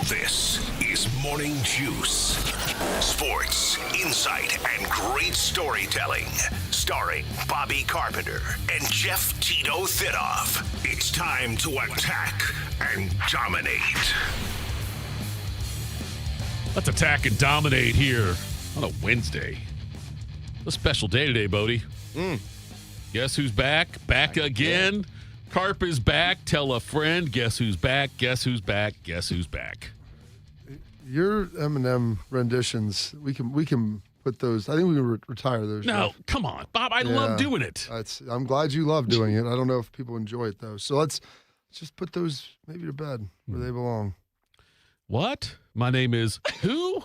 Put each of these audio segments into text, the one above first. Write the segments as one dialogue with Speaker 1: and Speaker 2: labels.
Speaker 1: This is Morning Juice. Sports, insight, and great storytelling. Starring Bobby Carpenter and Jeff Tito Thitoff. It's time to attack and dominate.
Speaker 2: Let's attack and dominate here on a Wednesday. A special day today, Bodie. Guess who's back? Back again. Carp is back. Tell a friend. Guess who's back? Guess who's back? Guess who's back?
Speaker 3: Your Eminem renditions, we can put those. I think we can retire those.
Speaker 2: No,
Speaker 3: Jeff.
Speaker 2: come on, Bob. I love doing it.
Speaker 3: I'm glad you love doing it. I don't know if people enjoy it though. So let's just put those maybe to bed where they belong.
Speaker 2: What? My name is who?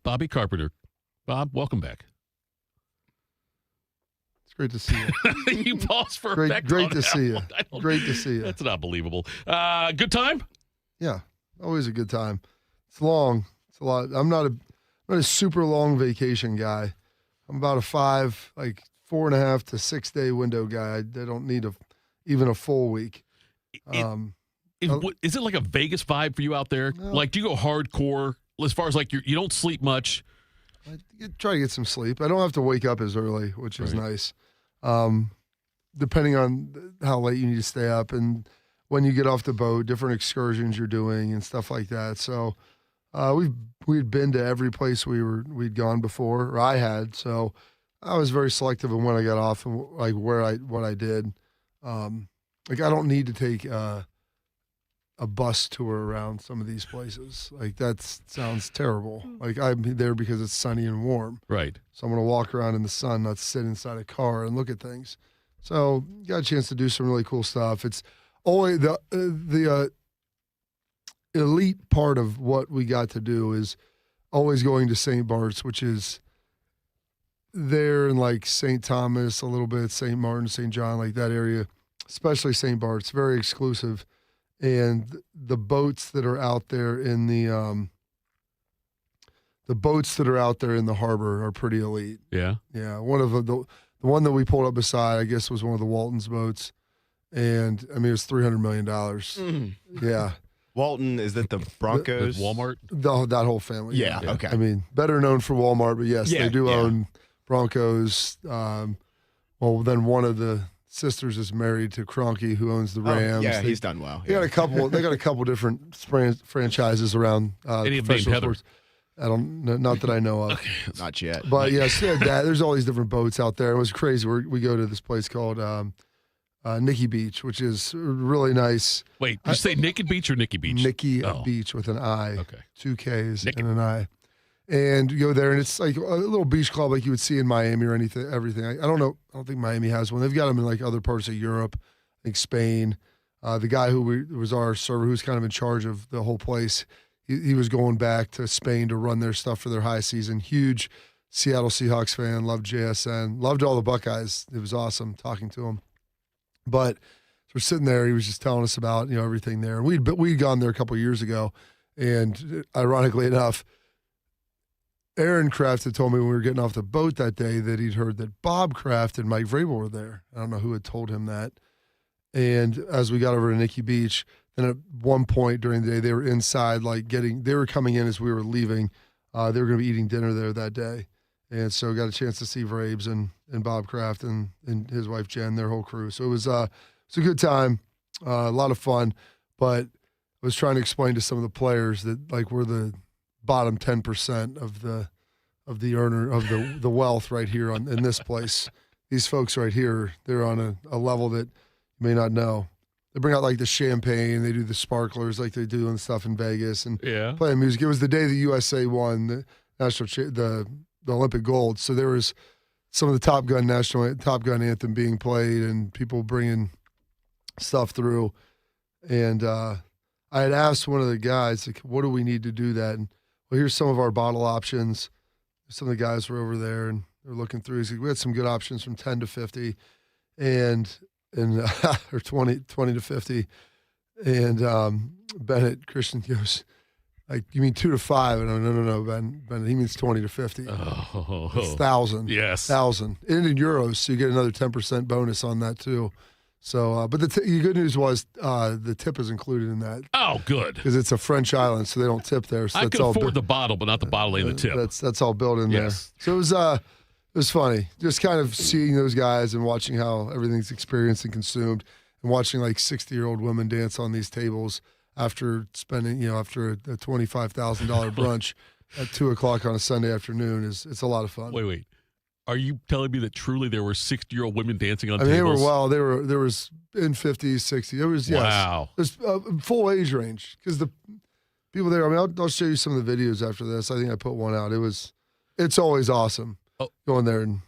Speaker 2: Bobby Carpenter. Bob, welcome back.
Speaker 3: It's great to see you.
Speaker 2: You paused for
Speaker 3: great,
Speaker 2: effect.
Speaker 3: great
Speaker 2: on
Speaker 3: to
Speaker 2: that
Speaker 3: see you.
Speaker 2: one.
Speaker 3: Great to see you.
Speaker 2: That's not believable. Good time?
Speaker 3: Yeah, always a good time. It's long. It's a lot. I'm not a super long vacation guy. I'm about a 4.5 to 6 day window guy. I don't need even a full week.
Speaker 2: Is it like a Vegas vibe for you out there?
Speaker 3: No.
Speaker 2: Like, do you go hardcore as far as like you don't sleep much?
Speaker 3: I try to get some sleep. I don't have to wake up as early, which is nice. Depending on how late you need to stay up and when you get off the boat, different excursions you're doing and stuff like that. So we'd been to every place we'd gone before, or I had. So I was very selective in when I got off and like what I did. Like I don't need to take a bus tour around some of these places. Like that sounds terrible. Like I'm there because it's sunny and warm.
Speaker 2: Right.
Speaker 3: So I'm going to walk around in the sun, not sit inside a car and look at things. So you got a chance to do some really cool stuff. It's always the elite part of what we got to do is always going to St. Bart's, which is there in like St. Thomas, a little bit, St. Martin, St. John, like that area, especially St. Bart's, very exclusive. And the boats that are out there in the harbor are pretty elite.
Speaker 2: Yeah.
Speaker 3: Yeah. One of the one that we pulled up beside, I guess, was one of the Walton's boats. And I mean, it was $300 million. Yeah.
Speaker 4: Walton, is that the Broncos?
Speaker 2: Walmart?
Speaker 3: That whole family.
Speaker 4: Yeah, okay.
Speaker 3: I mean, better known for Walmart, but yes, they do own Broncos. Then one of the sisters is married to Kroenke, who owns the Rams.
Speaker 4: He's done well.
Speaker 3: They got a couple. They got a couple different franchises around
Speaker 2: Any of
Speaker 3: professional
Speaker 2: Heather?
Speaker 3: sports. I don't, not that I know of.
Speaker 4: Not yet.
Speaker 3: But yes, there's all these different boats out there. It was crazy. We go to this place called Nikki Beach, which is really nice.
Speaker 2: Wait, did you say Naked Beach or Nikki Beach?
Speaker 3: Nikki Beach with an I.
Speaker 2: Okay.
Speaker 3: 2 Ks
Speaker 2: Nikki.
Speaker 3: and an I. And you go there, and it's like a little beach club like you would see in Miami or everything. I don't know. I don't think Miami has one. They've got them in like other parts of Europe, I think Spain. The guy who was our server, who's kind of in charge of the whole place, he was going back to Spain to run their stuff for their high season. Huge Seattle Seahawks fan, loved JSN, loved all the Buckeyes. It was awesome talking to him. But we're sitting there, he was just telling us about everything there. And we'd gone there a couple of years ago, and ironically enough, Aaron Kraft had told me when we were getting off the boat that day that he'd heard that Bob Kraft and Mike Vrabel were there. I don't know who had told him that. And as we got over to Nikki Beach, then at one point during the day, they were inside, they were coming in as we were leaving. They were going to be eating dinner there that day. And so got a chance to see Vrabes and Bob Kraft and his wife Jen, their whole crew. So it was a good time, a lot of fun. But I was trying to explain to some of the players that we're the bottom 10% of the earner of the wealth right here in this place. These folks right here, they're on a level that you may not know. They bring out the champagne, they do the sparklers like they do and stuff in Vegas and playing music. It was the day the USA won the the Olympic gold, so there was some of the Top Gun anthem being played and people bringing stuff through. And I had asked one of the guys, what do we need to do that? And well, here's some of our bottle options. Some of the guys were over there and they're looking through. He's like, we had some good options from 10 to 50 or 20 to 50. And Bennett Christian goes, you mean 2 to 5? And I'm no, Ben, he means 20 to 50.
Speaker 2: Oh.
Speaker 3: It's 1,000.
Speaker 2: Yes.
Speaker 3: 1,000. And in euros, so you get another 10% bonus on that too. So, but the good news was the tip is included in that.
Speaker 2: Oh, good.
Speaker 3: Because it's a French island, so they don't tip there. So
Speaker 2: I could afford the bottle, but not the bottle and the tip.
Speaker 3: That's all built in there. So it was funny, just kind of seeing those guys and watching how everything's experienced and consumed, and watching like 60-year-old women dance on these tables after spending, after a $25,000 brunch at 2:00 on a Sunday afternoon it's a lot of fun.
Speaker 2: Wait. Are you telling me that truly there were 60-year-old women dancing on
Speaker 3: tables? There was in 50s, 60s. It was, yes.
Speaker 2: Wow.
Speaker 3: There's a full age range because the people there, I'll show you some of the videos after this. I think I put one out. It's always awesome going there. And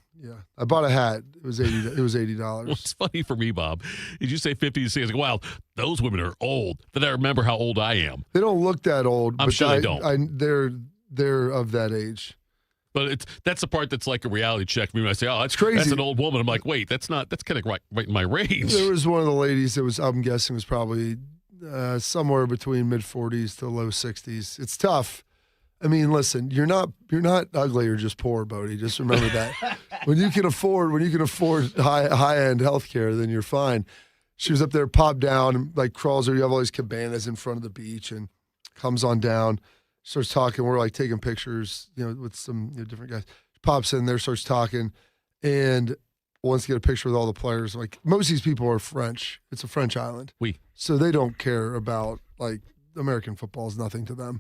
Speaker 3: I bought a hat. It was $80.
Speaker 2: What's funny for me, Bob, is you say 50s, 60s. I was like, wow, those women are old. Then I remember how old I am.
Speaker 3: They don't look that old.
Speaker 2: I'm sure they don't.
Speaker 3: They're of that age.
Speaker 2: But that's the part that's like a reality check for me when I say, oh, that's
Speaker 3: crazy.
Speaker 2: That's an old woman. I'm like, wait, that's kind of right in my range.
Speaker 3: There was one of the ladies that was, I'm guessing, was probably somewhere between mid-40s to low 60s. It's tough. I mean, listen, you're not ugly, you're just poor, Bodie. Just remember that. when you can afford high-end health care, then you're fine. She was up there, popped down, and like crawls. You have all these cabanas in front of the beach, and comes on down. Starts talking. We're like taking pictures, with some different guys. Pops in there, starts talking, and wants to get a picture with all the players. Like most of these people are French. It's a French island, so they don't care about like American football is nothing to them.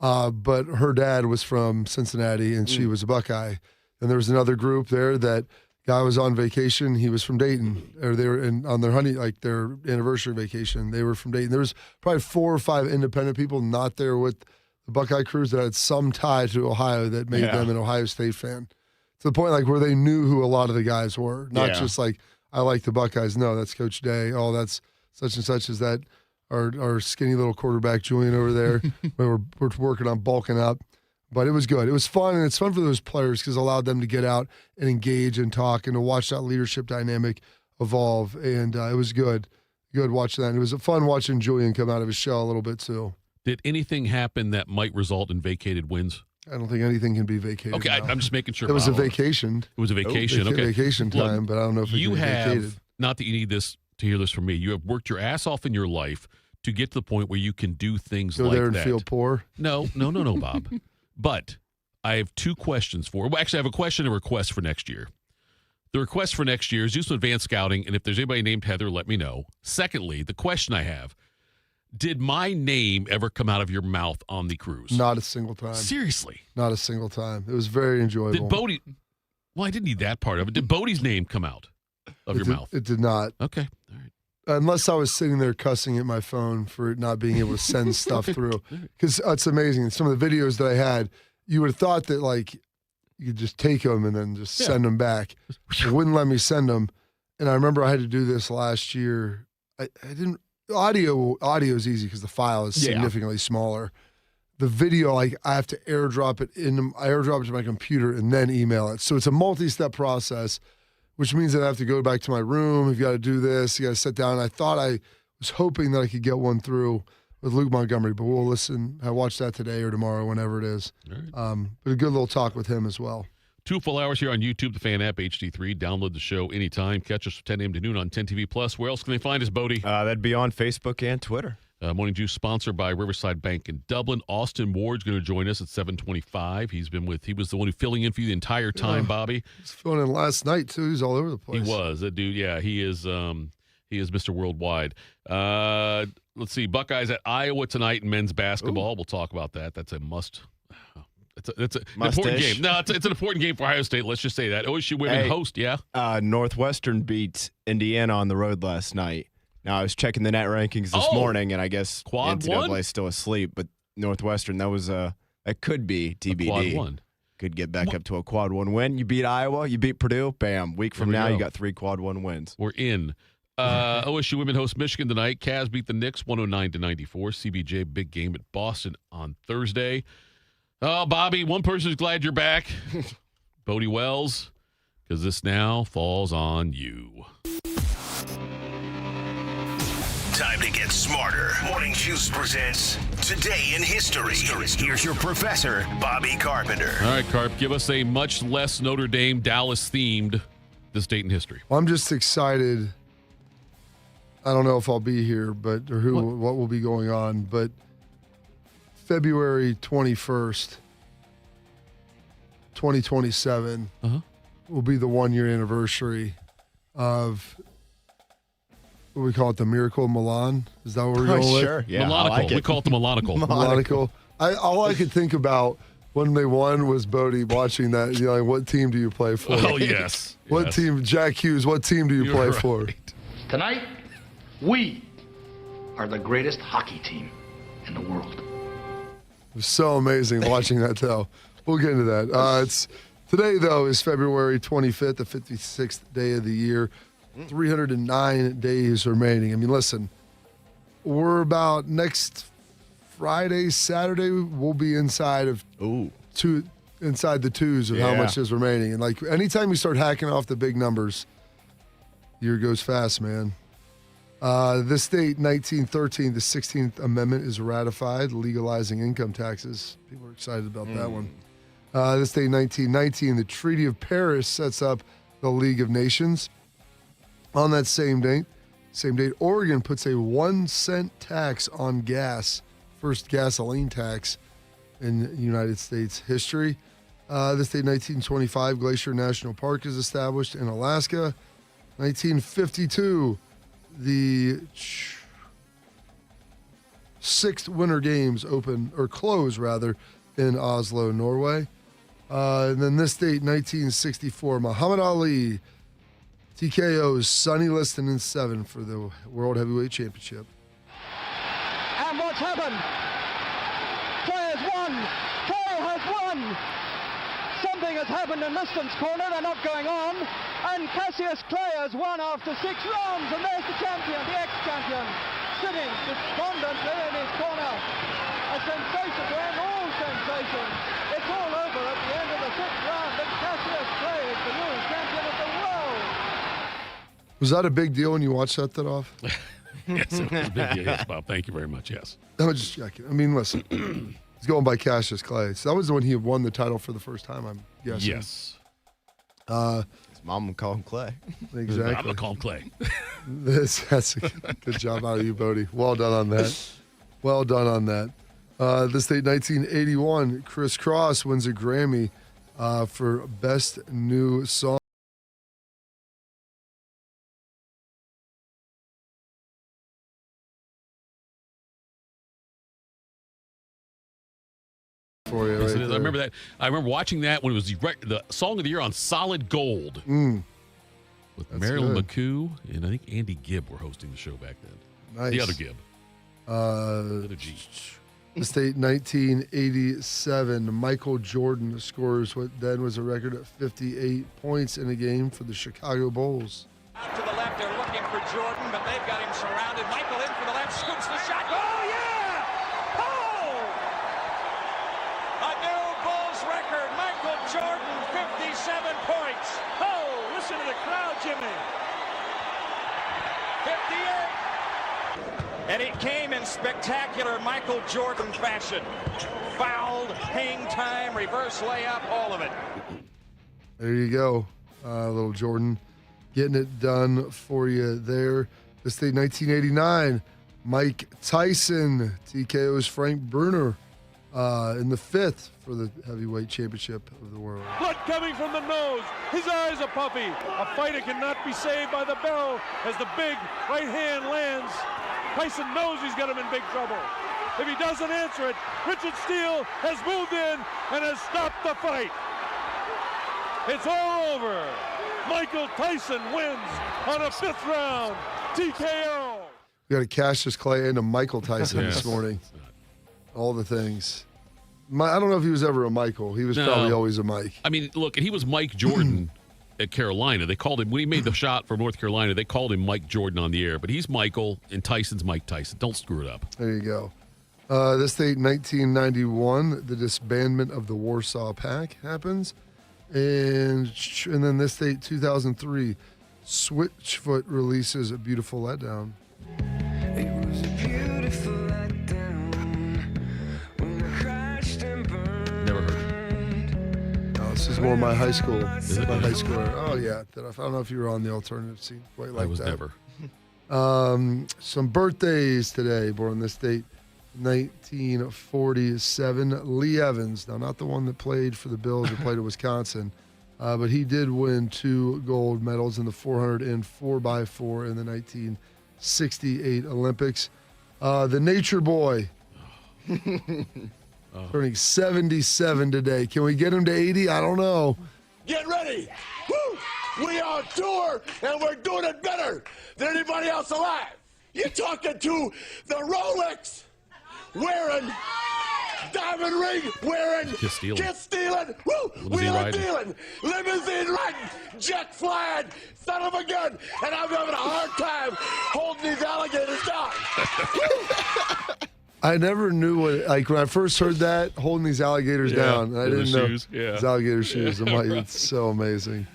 Speaker 3: But her dad was from Cincinnati, and she was a Buckeye. And there was another group there that guy was on vacation. He was from Dayton, or they were on their their anniversary vacation. They were from Dayton. There was probably 4 or 5 independent people not there with the Buckeye Cruise that had some tie to Ohio that made them an Ohio State fan. To the point like where they knew who a lot of the guys were. Not just like, I like the Buckeyes. No, that's Coach Day. Oh, that's such and such. Is that our skinny little quarterback, Julian, over there. we're working on bulking up. But it was good. It was fun, and it's fun for those players because it allowed them to get out and engage and talk and to watch that leadership dynamic evolve. And it was good. Good watching that. And it was fun watching Julian come out of his shell a little bit, too.
Speaker 2: Did anything happen that might result in vacated wins?
Speaker 3: I don't think anything can be vacated.
Speaker 2: Okay, I'm just making sure.
Speaker 3: It was a vacation.
Speaker 2: It was a vacation. Okay,
Speaker 3: vacation time, but I don't know if it can be vacated.
Speaker 2: Not that you need this to hear this from me. You have worked your ass off in your life to get to the point where you can do things like that.
Speaker 3: Go there and feel poor?
Speaker 2: No, Bob. But I have 2 questions for. Well, actually, I have a question and a request for next year. The request for next year is do some advanced scouting, and if there's anybody named Heather, let me know. Secondly, the question I have. Did my name ever come out of your mouth on the cruise?
Speaker 3: Not a single time.
Speaker 2: Seriously?
Speaker 3: Not a single time. It was very enjoyable.
Speaker 2: Did Bodie... Well, I didn't need that part of it. Did Bodie's name come out of your mouth?
Speaker 3: It did not.
Speaker 2: Okay. All right.
Speaker 3: Unless I was sitting there cussing at my phone for it not being able to send stuff through. Because it's amazing. Some of the videos that I had, you would have thought that, like, you could just take them and then just send them back. It wouldn't let me send them. And I remember I had to do this last year. I didn't... Audio is easy because the file is significantly smaller. The video, like I have to airdrop it to my computer and then email it. So it's a multi-step process, which means that I have to go back to my room. You've got to do this. You got to sit down. I thought I was hoping that I could get one through with Luke Montgomery, but we'll listen. I watched that today or tomorrow, whenever it is. Right. But a good little talk with him as well.
Speaker 2: 2 full hours here on YouTube, the Fan app, HD3. Download the show anytime. Catch us from 10 a.m. to noon on 10 TV Plus. Where else can they find us, Bodie?
Speaker 4: That'd be on Facebook and Twitter.
Speaker 2: Morning Juice sponsored by Riverside Bank in Dublin. Austin Ward's going to join us at 7:25. He was the one who filling in for you the entire time, Bobby.
Speaker 3: He was filling in last night too. He's all over the place.
Speaker 2: He was. That dude, he is Mr. Worldwide. Let's see. Buckeyes at Iowa tonight in men's basketball. We'll talk about that. That's a must. It's an important game. No, it's an important game for Ohio State. Let's just say that. OSU women host,
Speaker 4: Northwestern beat Indiana on the road last night. Now, I was checking the net rankings this morning, and I guess NCAA is still asleep, but Northwestern, that could be TBD.
Speaker 2: Quad 1.
Speaker 4: Could get back up to a quad 1 win. You beat Iowa, you beat Purdue, bam. Week from now, you got 3 quad 1 wins.
Speaker 2: We're in. OSU women host Michigan tonight. Cavs beat the Knicks 109-94. CBJ, big game at Boston on Thursday. Oh, Bobby, one person's glad you're back. Bodie Wells, because this now falls on you.
Speaker 1: Time to get smarter. Morning Juice presents Today in History. Here's your professor, Bobby Carpenter.
Speaker 2: All right, Carp, give us a much less Notre Dame Dallas-themed this date in history.
Speaker 3: Well, I'm just excited I don't know if I'll be here, but or what will be going on, but February 21st, 2027 will be the 1-year anniversary of what we call it, the Miracle of Milan. Is that what we're going with?
Speaker 4: Sure. Yeah,
Speaker 2: Melodical.
Speaker 4: like
Speaker 2: We call it the Melodical.
Speaker 3: Melodical. All I could think about when they won was Bodie watching that. You know, like, what team do you play for?
Speaker 2: Oh, yes.
Speaker 3: What team? Jack Hughes, what team do you play for?
Speaker 5: Tonight, we are the greatest hockey team in the world.
Speaker 3: It was so amazing watching that, though. We'll get into that. Today, though, is February 25th, the 56th day of the year. 309 days remaining. I mean, listen, we're about next Friday, Saturday, we'll be inside of inside the twos of how much is remaining. And like anytime you start hacking off the big numbers, year goes fast, man. This state, 1913, the 16th Amendment is ratified, legalizing income taxes. People are excited about that one. This state, 1919, the Treaty of Paris sets up the League of Nations. On that same date, Oregon puts a 1-cent tax on gas, first gasoline tax in United States history. This day, 1925, Glacier National Park is established in Alaska. 1952, the 6th Winter Games close in Oslo, Norway. And then this date, 1964, Muhammad Ali TKO's Sonny Liston in 7 for the World Heavyweight Championship.
Speaker 6: And what's happened? Clay has won! Clay has won! Something has happened in Liston's corner. They're not going on. And Cassius Clay has won after 6 rounds. And there's the champion, the ex-champion, sitting despondently in his corner. A sensation to end all sensations. It's all over at the end of the 6th round. And Cassius Clay is the new champion of the world.
Speaker 3: Was that a big deal when you watched that off?
Speaker 2: Yes, it was a big deal. Yes, Bob. Thank you very much. Yes.
Speaker 3: I was just checking. I mean, listen, he's going by Cassius Clay. So that was when he won the title for the first time, I'm guessing.
Speaker 2: Yes.
Speaker 4: His mom would call him Clay.
Speaker 3: Exactly.
Speaker 2: I'm going to call him Clay.
Speaker 3: That's a good job out of you, Bodie. Well done on that. Well done on that. This date, 1981, Chris Cross wins a Grammy for Best New Song. For you
Speaker 2: Yes,
Speaker 3: right
Speaker 2: it is. I
Speaker 3: there.
Speaker 2: remember that. I remember watching that when it was the Song of the Year on Solid Gold with
Speaker 3: That's
Speaker 2: Marilyn
Speaker 3: good.
Speaker 2: McCoo and I think Andy Gibb were hosting the show back then.
Speaker 3: Nice.
Speaker 2: The other Gibb. The other G.
Speaker 3: The state, 1987, Michael Jordan scores what then was a record of 58 points in a game for the Chicago Bulls.
Speaker 7: Out to the left, they're looking for Jordan, but they've got him surrounded. Michael in for the left, scoops the shot. Oh, yeah! Oh! A new Bulls record. Michael Jordan, 57 points. Oh, listen to the crowd, Jimmy. 58. And it came in spectacular Michael Jordan fashion. Fouled, hang time, reverse layup, all of it.
Speaker 3: There you go. Little Jordan getting it done for you there. The state, 1989, Mike Tyson TKO's Frank Bruner in the 5th for the heavyweight championship of the world.
Speaker 8: Blood coming from the nose. His eyes are puffy. A fighter cannot be saved by the bell as the big right hand lands. Tyson knows he's got him in big trouble. If he doesn't answer it, Richard Steele has moved in and has stopped the fight. It's all over. Michael Tyson wins on a 5th round TKO.
Speaker 3: We got a Cassius Clay and a Michael Tyson
Speaker 2: Yes.
Speaker 3: this morning. All the things. I don't know if he was ever a Michael. He was probably always a Mike.
Speaker 2: I mean, look, and he was Mike Jordan at Carolina. They called him, when he made the shot for North Carolina, they called him Mike Jordan on the air. But he's Michael, and Tyson's Mike Tyson. Don't screw it up.
Speaker 3: There you go. This date, 1991, the disbandment of the Warsaw Pact happens. And then this date, 2003, Switchfoot releases A Beautiful Letdown.
Speaker 9: It was a beautiful letdown when I crashed and burned.
Speaker 2: Never heard.
Speaker 3: Oh, this is more my high school.
Speaker 2: it?
Speaker 3: My high school era. Oh, yeah. I don't know if you were on the alternative scene quite like
Speaker 2: I was
Speaker 3: that.
Speaker 2: never.
Speaker 3: Some birthdays today, born on this date, 1947. Lee Evans, now not the one that played for the Bills or played at Wisconsin, but he did win 2 gold medals in the 400 and 4x4 in the 1968 Olympics. The Nature Boy, turning 77 today. Can we get him to 80? I don't know.
Speaker 10: Get ready. Woo! We are on tour, and we're doing it better than anybody else alive. You're talking to the Rolex wearing, diamond ring wearing,
Speaker 2: Kiss
Speaker 10: stealing, woo! Wheeling dealing, limousine riding, jet flying, son of a gun, and I'm having a hard time holding these alligators down.
Speaker 3: I never knew what, like when I first heard that, holding these alligators down, I didn't know
Speaker 2: shoes. Yeah.
Speaker 3: these alligator shoes. I'm like, it's so amazing.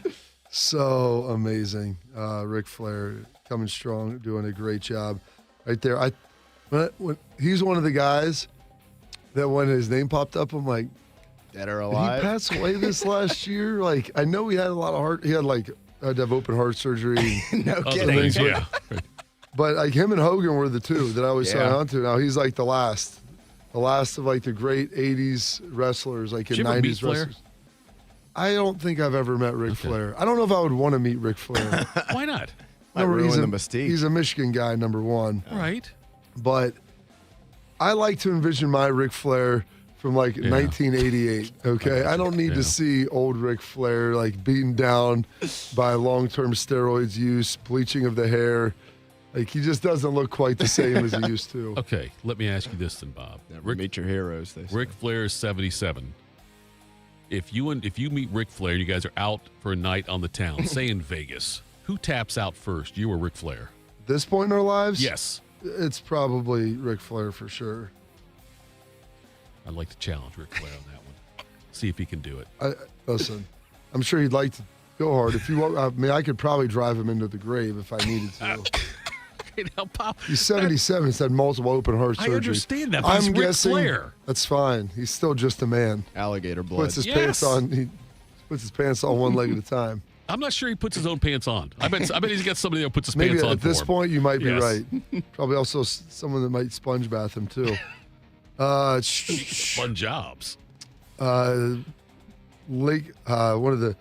Speaker 3: So amazing. Ric Flair coming strong, doing a great job right there. When he's one of the guys that when his name popped up, I'm like,
Speaker 4: Dead or
Speaker 3: did
Speaker 4: alive?
Speaker 3: he pass away this last year? Like, I know he had a lot of heart. He had had to have open heart surgery.
Speaker 4: No
Speaker 2: Other
Speaker 4: kidding.
Speaker 2: things, yeah.
Speaker 3: But like him and Hogan were the two that I always sign on to. Now he's like the last of like the great 80s wrestlers, like in
Speaker 2: Did you ever
Speaker 3: 90s
Speaker 2: meet Flair?
Speaker 3: wrestlers. I don't think I've ever met Ric Flair. I don't know if I would want to meet Ric Flair.
Speaker 2: Why not?
Speaker 4: Might ruin the mystique.
Speaker 3: He's a Michigan guy, number one.
Speaker 2: Right.
Speaker 3: But I like to envision my Ric Flair from like 1988. Okay, I don't need to see old Ric Flair like beaten down by long-term steroids use, bleaching of the hair. Like he just doesn't look quite the same as he used to.
Speaker 2: Okay, let me ask you this then, Bob.
Speaker 4: Never meet your heroes. They say.
Speaker 2: Ric Flair is 77. If you meet Ric Flair, you guys are out for a night on the town, say in Vegas. Who taps out first, you or Ric Flair?
Speaker 3: This point in our lives,
Speaker 2: Yes.
Speaker 3: it's probably Ric Flair for sure.
Speaker 2: I'd like to challenge Ric Flair on that one. See if he can do it.
Speaker 3: Listen, I'm sure he'd like to go hard. If you want, I mean, I could probably drive him into the grave if I needed to.
Speaker 2: Now, Bob,
Speaker 3: He's 77. He's had multiple open heart surgery.
Speaker 2: I understand that, but he's
Speaker 3: I'm
Speaker 2: Ric
Speaker 3: guessing
Speaker 2: Flair.
Speaker 3: that's fine. He's still just a man.
Speaker 4: Alligator blood.
Speaker 3: Puts his pants on. He puts his pants on one leg at a time.
Speaker 2: I'm not sure he puts his own pants on. I bet he's got somebody that puts his
Speaker 3: Maybe
Speaker 2: pants on
Speaker 3: at this
Speaker 2: for him.
Speaker 3: point you might be
Speaker 2: Yes.
Speaker 3: right. Probably also someone that might sponge bath him too.
Speaker 2: Fun jobs.
Speaker 3: One of the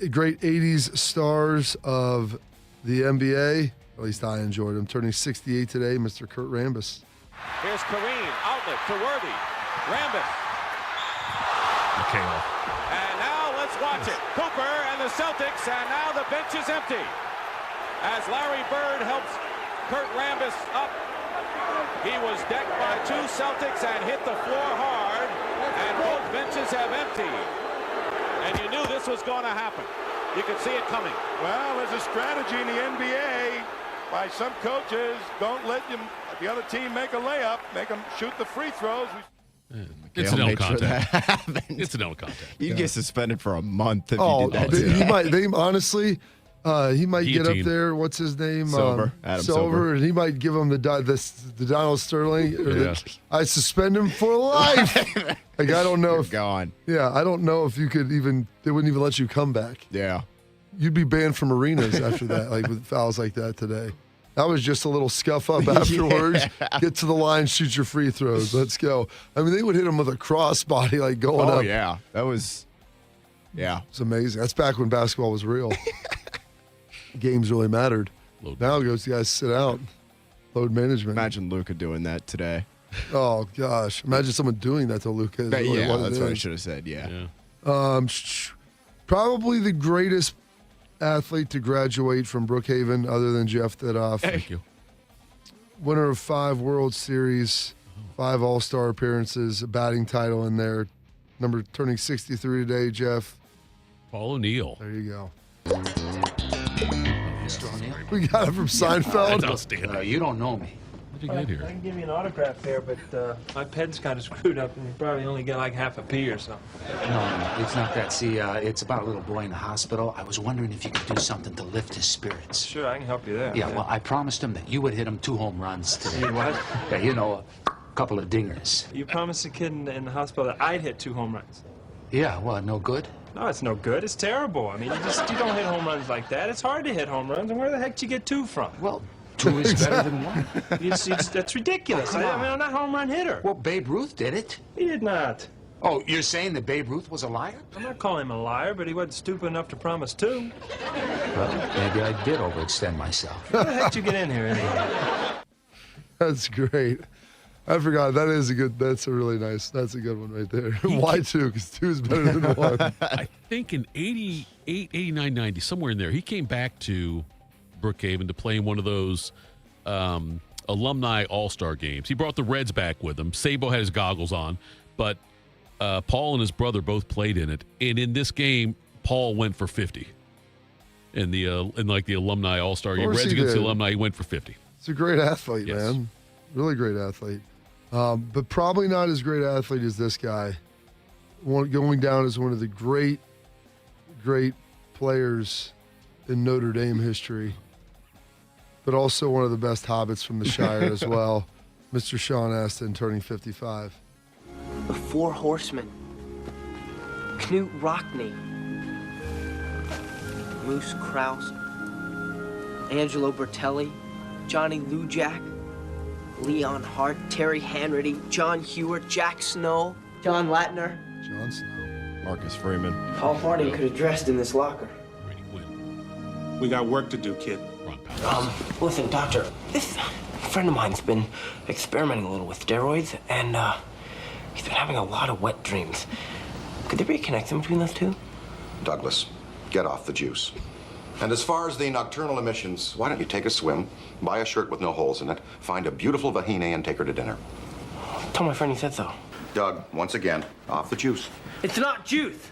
Speaker 3: great '80s stars of the NBA. At least I enjoyed him. Turning 68 today, Mr. Kurt Rambis.
Speaker 7: Here's Kareem, outlet to Worthy. Rambis.
Speaker 2: McHale.
Speaker 7: And now let's watch it. Cooper and the Celtics, and now the bench is empty. As Larry Bird helps Kurt Rambis up, he was decked by 2 Celtics and hit the floor hard, and both benches have emptied. And you knew this was going to happen. You could see it coming.
Speaker 8: Well, there's a strategy in the NBA by some coaches. Don't let the other team make a layup. Make them shoot the free throws.
Speaker 2: Incidental
Speaker 4: made sure that
Speaker 2: contact.
Speaker 4: happened.
Speaker 2: Incidental contact.
Speaker 4: You'd get suspended for a month if
Speaker 3: Oh,
Speaker 4: you did that.
Speaker 3: he might. They honestly, he might get
Speaker 2: Guillotine.
Speaker 3: up there. What's his name?
Speaker 4: Silver. Adam Silver.
Speaker 3: And he might give him the Donald Sterling. Or
Speaker 2: Yeah.
Speaker 3: I suspend him for life. Like I don't know
Speaker 4: You're
Speaker 3: if.
Speaker 4: gone.
Speaker 3: Yeah, I don't know if you could even. They wouldn't even let you come back.
Speaker 4: Yeah.
Speaker 3: You'd be banned from arenas after that, like with fouls like that today. That was just a little scuff up afterwards. Get to the line, shoot your free throws. Let's go. I mean, they would hit him with a crossbody, like going
Speaker 4: Oh,
Speaker 3: up.
Speaker 4: yeah. That was, yeah.
Speaker 3: It's amazing. That's back when basketball was real. Games really mattered. Now it goes, you guys sit out. Load management.
Speaker 4: Imagine Luka doing that today.
Speaker 3: Oh, gosh. Imagine someone doing that to Luka.
Speaker 4: Yeah, that's what I should have said. Yeah.
Speaker 3: Probably the greatest athlete to graduate from Brookhaven other than Jeff Thitoff.
Speaker 2: Thank you.
Speaker 3: Winner of 5 World Series, 5 All-Star appearances, a batting title in there. Turning 63 today, Jeff.
Speaker 2: Paul O'Neill.
Speaker 3: There you go.
Speaker 11: Mr. O'Neill?
Speaker 3: We got it from Seinfeld.
Speaker 2: That's outstanding.
Speaker 11: You don't know me.
Speaker 2: What did you get here?
Speaker 12: I can give you an autograph there, but my pen's kind of screwed up, and you probably only get like half a P or something.
Speaker 11: No, it's not that. See, it's about a little boy in the hospital. I was wondering if you could do something to lift his spirits.
Speaker 12: Sure, I can help you there.
Speaker 11: Yeah, well, I promised him that you would hit him 2 home runs today.
Speaker 12: You what?
Speaker 11: Yeah, you know, a couple of dingers.
Speaker 12: You promised the kid in the hospital that I'd hit 2 home runs.
Speaker 11: Yeah, well, no good?
Speaker 12: No, it's no good. It's terrible. I mean, you don't hit home runs like that. It's hard to hit home runs. And where the heck did you get 2 from?
Speaker 11: Well, 2 is better than 1.
Speaker 12: That's ridiculous.
Speaker 11: Oh,
Speaker 12: I mean, I'm not a home run hitter.
Speaker 11: Well, Babe Ruth did it.
Speaker 12: He did not.
Speaker 11: Oh, you're saying that Babe Ruth was a liar?
Speaker 12: I'm not calling him a liar, but he wasn't stupid enough to promise 2.
Speaker 11: Well, maybe I did overextend myself.
Speaker 12: How the heck did you get in here anyway?
Speaker 3: That's great. I forgot. That's a really nice. That's a good one right there. Why 2? Because 2 is better than 1.
Speaker 2: I think in 88, 89, 90, somewhere in there, he came back to Brookhaven to play in one of those alumni all-star games. He brought the Reds back with him. Sabo had his goggles on, but Paul and his brother both played in it. And in this game, Paul went for 50. In the alumni all-star game, Reds against the alumni, he went for 50.
Speaker 3: It's a great athlete,
Speaker 2: Yes.
Speaker 3: man. Really great athlete. But probably not as great athlete as this guy. Going down as one of the great players in Notre Dame history, but also one of the best hobbits from the Shire as well. Mr. Sean Astin turning 55.
Speaker 13: The 4 Horsemen. Knut Rockne. Moose Krause. Angelo Bertelli. Johnny Lujack. Leon Hart. Terry Hanratty. John Hewart. Jack Snow. John Latner.
Speaker 3: John Snow.
Speaker 4: Marcus Freeman.
Speaker 13: Paul Harding could have dressed in this locker.
Speaker 8: We got work to do, kid.
Speaker 13: Listen, doctor, this friend of mine's been experimenting a little with steroids, and he's been having a lot of wet dreams. Could there be a connection between those two?
Speaker 14: Douglas, get off the juice. And as far as the nocturnal emissions, why don't you take a swim, buy a shirt with no holes in it, find a beautiful vagina, and take her to dinner?
Speaker 13: Tell my friend he said so.
Speaker 14: Doug, once again, off the juice.
Speaker 13: It's not juice.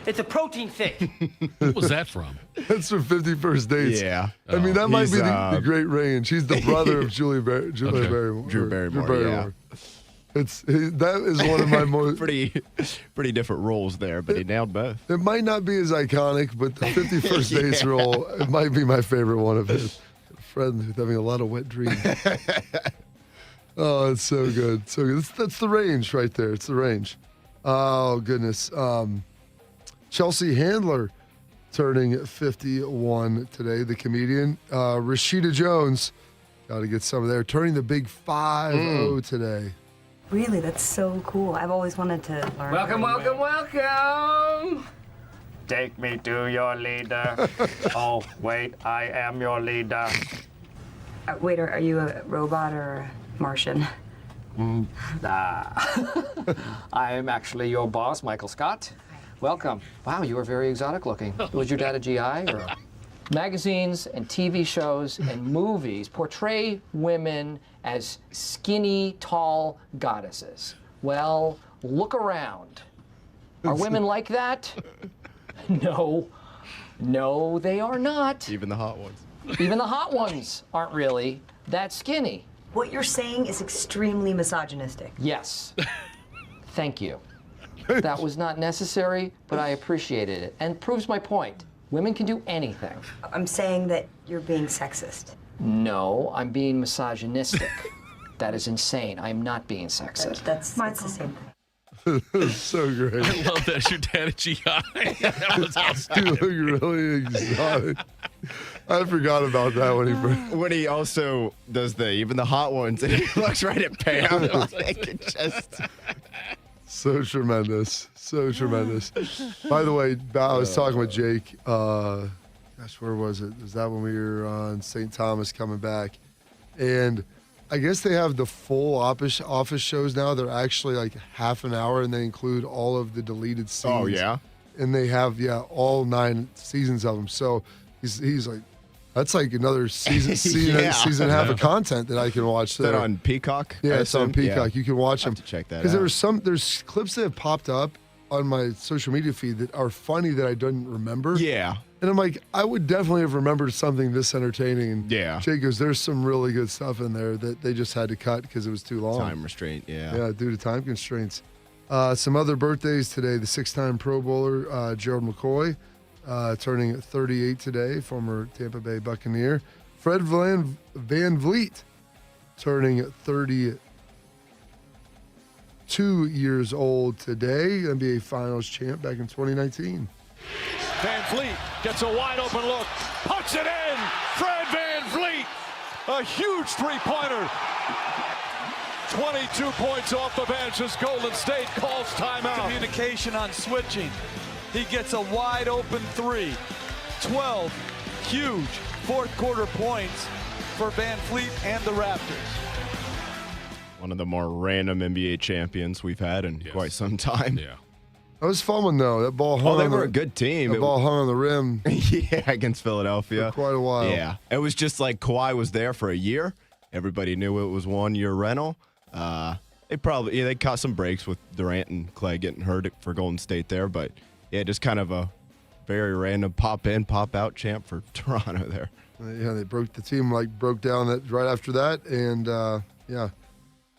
Speaker 13: It's a protein shake.
Speaker 2: What was that from?
Speaker 3: That's from 51st Dates.
Speaker 4: Yeah.
Speaker 3: I mean, that might be the great range. He's the brother of Julie Barrymore.
Speaker 4: Drew Barrymore, yeah.
Speaker 3: That is one of my most...
Speaker 4: pretty different roles there, but he nailed both.
Speaker 3: It might not be as iconic, but the 51st Dates role, it might be my favorite one of his. A friend who's having a lot of wet dreams. Oh, it's so good. So good. That's the range right there. It's the range. Oh, goodness. Chelsea Handler turning 51 today, the comedian. Rashida Jones, got to get some of there, turning the big 5-0 today.
Speaker 15: Really, that's so cool. I've always wanted to learn.
Speaker 16: Welcome. Take me to your leader. Oh, wait, I am your leader.
Speaker 15: Wait, are you a robot or a Martian?
Speaker 16: I am actually your boss, Michael Scott. Welcome. Wow, you are very exotic looking. Was your dad a GI? Or? Magazines and TV shows and movies portray women as skinny, tall goddesses. Well, look around. Are women like that? No, they are not.
Speaker 4: Even the hot ones.
Speaker 16: Even the hot ones aren't really that skinny.
Speaker 15: What you're saying is extremely misogynistic.
Speaker 16: Yes. Thank you. That was not necessary, but I appreciated it. And proves my point. Women can do anything.
Speaker 15: I'm saying that you're being sexist.
Speaker 16: No, I'm being misogynistic. That is insane. I'm not being sexist.
Speaker 15: That's the same thing.
Speaker 3: So great.
Speaker 2: I love that. Your dad at GI. That was awesome.
Speaker 3: You look really exotic. I forgot about that
Speaker 4: when he also does even the hot ones, and he looks right at Pam. Like it just...
Speaker 3: So tremendous. So tremendous. By the way, I was talking with Jake. Gosh, where was it? Was that when we were on St. Thomas coming back? And I guess they have the full office shows now. They're actually like half an hour, and they include all of the deleted scenes.
Speaker 4: Oh, yeah?
Speaker 3: And they have, all 9 seasons of them. So he's like, that's like another season and a half of content that I can watch.
Speaker 4: Is that on Peacock?
Speaker 3: Yeah, it's on Peacock.
Speaker 4: Yeah.
Speaker 3: You can watch them.
Speaker 4: I'll have to check that out.
Speaker 3: Because there's clips that have popped up on my social media feed that are funny that I didn't remember.
Speaker 4: Yeah.
Speaker 3: And I'm like, I would definitely have remembered something this entertaining. And Jake goes, there's some really good stuff in there that they just had to cut because it was too long.
Speaker 4: Time restraint, yeah.
Speaker 3: Yeah, due to time constraints. Some other birthdays today. The 6-time Pro Bowler, Gerald McCoy, turning 38 today, former Tampa Bay Buccaneer. Fred Van Vliet, turning 32 2 years old today. NBA Finals champ back in 2019.
Speaker 8: Van Vliet gets a wide open look, puts it in. Fred Van Vliet, a huge three-pointer. 22 points off the bench as Golden State calls timeout.
Speaker 17: Communication on switching. He gets a wide open three. 12 huge fourth quarter points for Van Vliet and the Raptors.
Speaker 4: One of the more random NBA champions we've had in quite some time.
Speaker 2: Yeah.
Speaker 3: That was fun one, though. That ball hung
Speaker 4: they were a good team.
Speaker 3: The ball hung on the rim.
Speaker 4: Yeah, against Philadelphia.
Speaker 3: For quite a while.
Speaker 4: Yeah. It was just like Kawhi was there for a year. Everybody knew it was 1 year rental. They caught some breaks with Durant and Clay getting hurt for Golden State there, but yeah, just kind of a very random pop in, pop out champ for Toronto there.
Speaker 3: They broke down that right after that, and it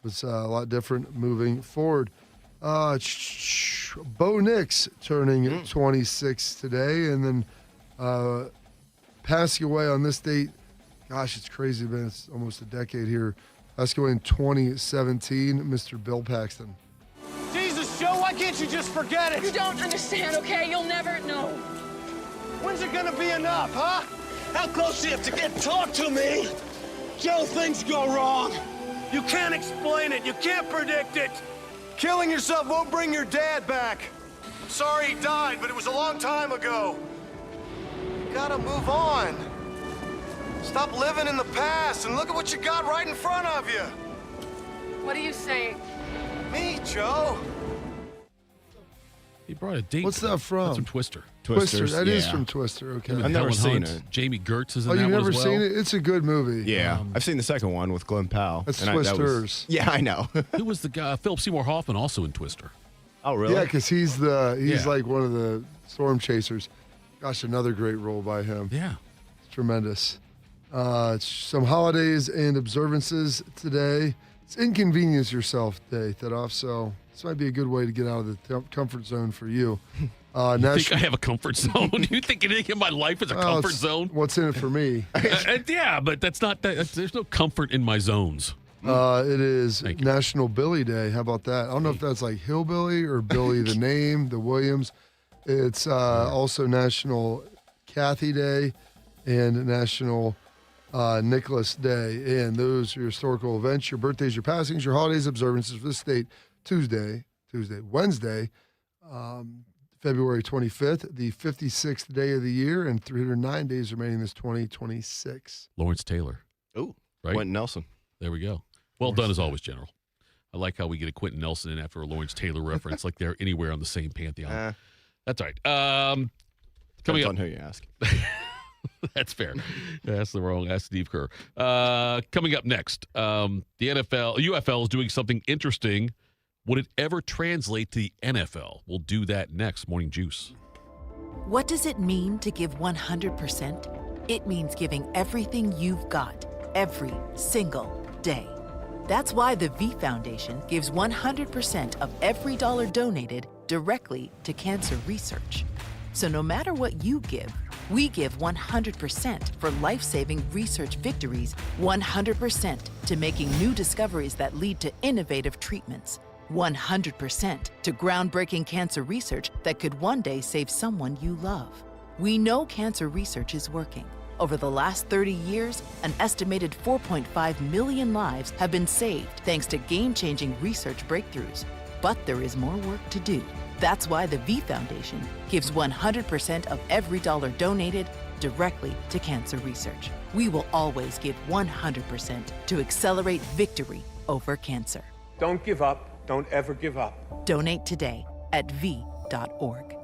Speaker 3: was a lot different moving forward. Bo Nix turning 26 today, and then passing away on this date. Gosh, it's crazy, man. It's almost a decade here. Passing away in 2017, Mr. Bill Paxton.
Speaker 10: Jesus, Joe, why can't you just forget it?
Speaker 18: You don't understand, okay? You'll never know.
Speaker 10: When's it gonna be enough, huh? How close do you have to get? Talk to me! Joe, things go wrong. You can't explain it. You can't predict it. Killing yourself won't bring your dad back. I'm sorry he died, but it was a long time ago. You gotta move on. Stop living in the past and look at what you got right in front of you.
Speaker 18: What are you saying?
Speaker 10: Me, Joe.
Speaker 2: He brought a date.
Speaker 3: What's that from?
Speaker 2: That's from Twister.
Speaker 3: Twister. That is from Twister. Okay.
Speaker 2: I've
Speaker 4: never seen it.
Speaker 2: Jamie Gertz is in
Speaker 3: Oh,
Speaker 2: that
Speaker 3: you've
Speaker 2: one
Speaker 3: never
Speaker 2: as well.
Speaker 3: seen it? It's a good movie.
Speaker 4: Yeah. I've seen the second one with Glenn Powell.
Speaker 3: That's
Speaker 4: and
Speaker 3: Twisters.
Speaker 4: Yeah, I know.
Speaker 2: Who was the guy? Philip Seymour Hoffman also in Twister.
Speaker 4: Oh, really?
Speaker 3: Yeah, because he's like one of the storm chasers. Gosh, another great role by him.
Speaker 2: Yeah.
Speaker 3: It's tremendous. Some holidays and observances today. It's Inconvenience Yourself Day, Thitoff, so this might be a good way to get out of the comfort zone for you.
Speaker 2: You think I have a comfort zone? You think anything in my life is a comfort zone?
Speaker 3: What's in it for me?
Speaker 2: Yeah, but that's not. There's no comfort in my zones.
Speaker 3: It is National Billy Day. How about that? I don't know if that's like Hillbilly or Billy the name, the Williams. It's also National Kathy Day and National Nicholas Day. And those are your historical events, your birthdays, your passings, your holidays, observances for this date. Wednesday, February 25th, the 56th day of the year, and 309 days remaining this 2026.
Speaker 2: Lawrence Taylor.
Speaker 4: Oh,
Speaker 2: right?
Speaker 4: Quentin Nelson.
Speaker 2: There we go. Well done as always, General. I like how we get a Quentin Nelson in after a Lawrence Taylor reference, like they're anywhere on the same pantheon. That's all right. Coming up.
Speaker 4: On who you ask.
Speaker 2: That's fair. That's the wrong. Ask Steve Kerr. Coming up next, the UFL is doing something interesting. Would it ever translate to the NFL? We'll do that next. Morning Juice.
Speaker 19: What does it mean to give 100%? It means giving everything you've got, every single day. That's why the V Foundation gives 100% of every dollar donated directly to cancer research. So no matter what you give, we give 100% for life-saving research victories, 100% to making new discoveries that lead to innovative treatments, 100% to groundbreaking cancer research that could one day save someone you love. We know cancer research is working. Over the last 30 years, an estimated 4.5 million lives have been saved thanks to game-changing research breakthroughs. But there is more work to do. That's why the V Foundation gives 100% of every dollar donated directly to cancer research. We will always give 100% to accelerate victory over cancer.
Speaker 20: Don't give up. Don't ever give up.
Speaker 19: Donate today at v.org.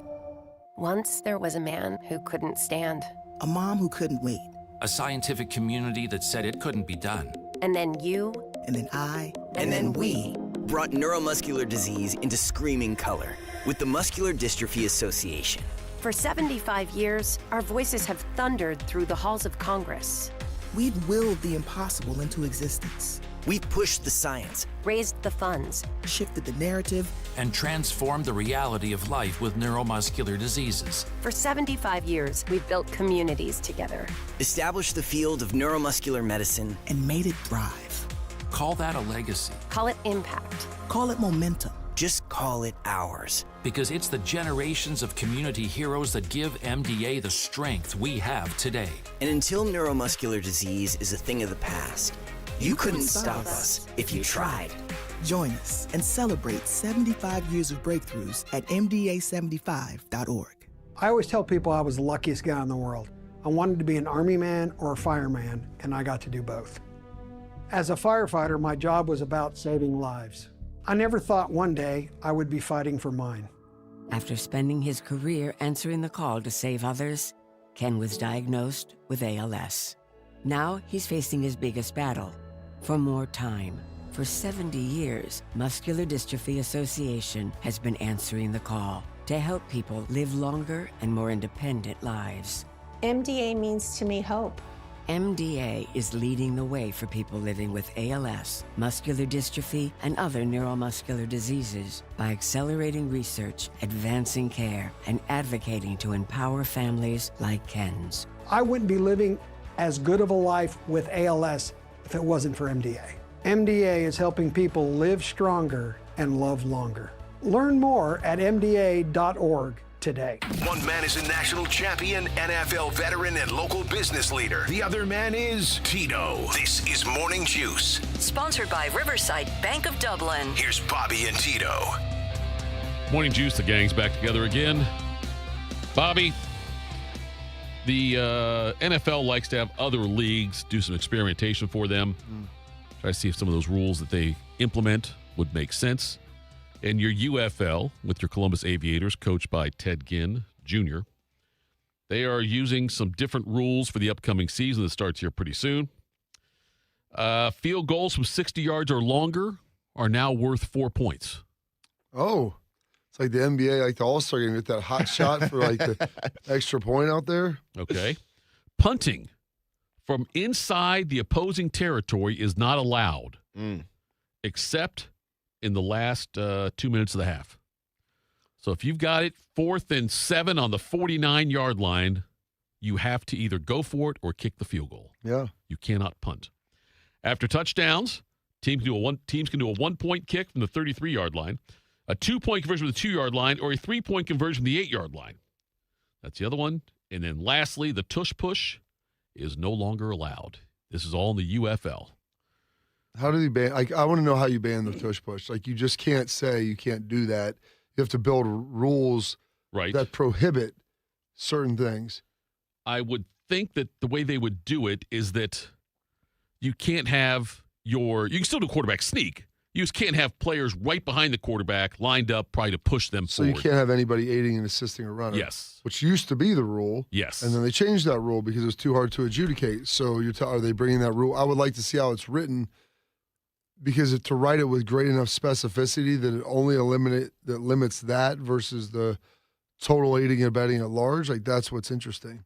Speaker 21: Once there was a man who couldn't stand.
Speaker 22: A mom who couldn't wait.
Speaker 23: A scientific community that said it couldn't be done.
Speaker 21: And then you.
Speaker 22: And then I.
Speaker 21: And then we.
Speaker 24: Brought neuromuscular disease into screaming color with the Muscular Dystrophy Association.
Speaker 21: For 75 years, our voices have thundered through the halls of Congress.
Speaker 22: We've willed the impossible into existence.
Speaker 24: We've pushed the science,
Speaker 21: raised the funds,
Speaker 22: shifted the narrative,
Speaker 23: and transformed the reality of life with neuromuscular diseases.
Speaker 21: For 75 years, we've built communities together.
Speaker 24: Established the field of neuromuscular medicine,
Speaker 22: and made it thrive.
Speaker 23: Call that a legacy.
Speaker 21: Call it impact.
Speaker 22: Call it momentum.
Speaker 24: Just call it ours.
Speaker 23: Because it's the generations of community heroes that give MDA the strength we have today.
Speaker 24: And until neuromuscular disease is a thing of the past, you couldn't stop us if you tried.
Speaker 22: Join us and celebrate 75 years of breakthroughs at MDA75.org.
Speaker 1: I always tell people I was the luckiest guy in the world. I wanted to be an Army man or a fireman, and I got to do both. As a firefighter, my job was about saving lives. I never thought one day I would be fighting for mine.
Speaker 5: After spending his career answering the call to save others, Ken was diagnosed with ALS. Now he's facing his biggest battle, for more time. For 70 years, Muscular Dystrophy Association has been answering the call to help people live longer and more independent lives.
Speaker 6: MDA means to me hope.
Speaker 5: MDA is leading the way for people living with ALS, muscular dystrophy, and other neuromuscular diseases by accelerating research, advancing care, and advocating to empower families like Ken's.
Speaker 1: I wouldn't be living as good of a life with ALS if it wasn't for MDA. MDA is helping people live stronger and love longer. Learn more at MDA.org today.
Speaker 9: One man is a national champion, NFL veteran, and local business leader. The other man is Tito. This is Morning Juice.
Speaker 25: Sponsored by Riverside Bank of Dublin.
Speaker 9: Here's Bobby and Tito.
Speaker 2: Morning Juice, the gang's back together again. Bobby, the NFL likes to have other leagues do some experimentation for them. Try to see if some of those rules that they implement would make sense. And your UFL, with your Columbus Aviators, coached by Ted Ginn Jr., they are using some different rules for the upcoming season that starts here pretty soon. Field goals from 60 yards or longer are now worth 4 points.
Speaker 3: Oh, it's like the NBA, like the All-Star game, get that hot shot for like the extra point out there.
Speaker 2: Okay. Punting from inside the opposing territory is not allowed, except in the last 2 minutes of the half. So if you've got it 4th and 7 on the 49-yard line, you have to either go for it or kick the field goal.
Speaker 3: Yeah.
Speaker 2: You cannot punt. After touchdowns, teams can do a 1-point kick from the 33-yard line, a 2-point conversion from the 2-yard line, or a 3-point conversion from the 8-yard line. That's the other one. And then lastly, the tush push is no longer allowed. This is all in the UFL.
Speaker 3: How do you ban? Like, I want to know how you ban the tush push. Like, you just can't say you can't do that. You have to build rules that prohibit certain things.
Speaker 2: I would think that the way they would do it is that you can't have you can still do quarterback sneak. You just can't have players right behind the quarterback lined up probably to push them
Speaker 3: So
Speaker 2: forward.
Speaker 3: you can't have anybody aiding and assisting a runner.
Speaker 2: Yes.
Speaker 3: Which used to be the rule.
Speaker 2: Yes.
Speaker 3: And then they changed that rule because it was too hard to adjudicate. So are they bringing that rule? I would like to see how it's written, because to write it with great enough specificity that it only limits that versus the total aiding and abetting at large, like that's what's interesting.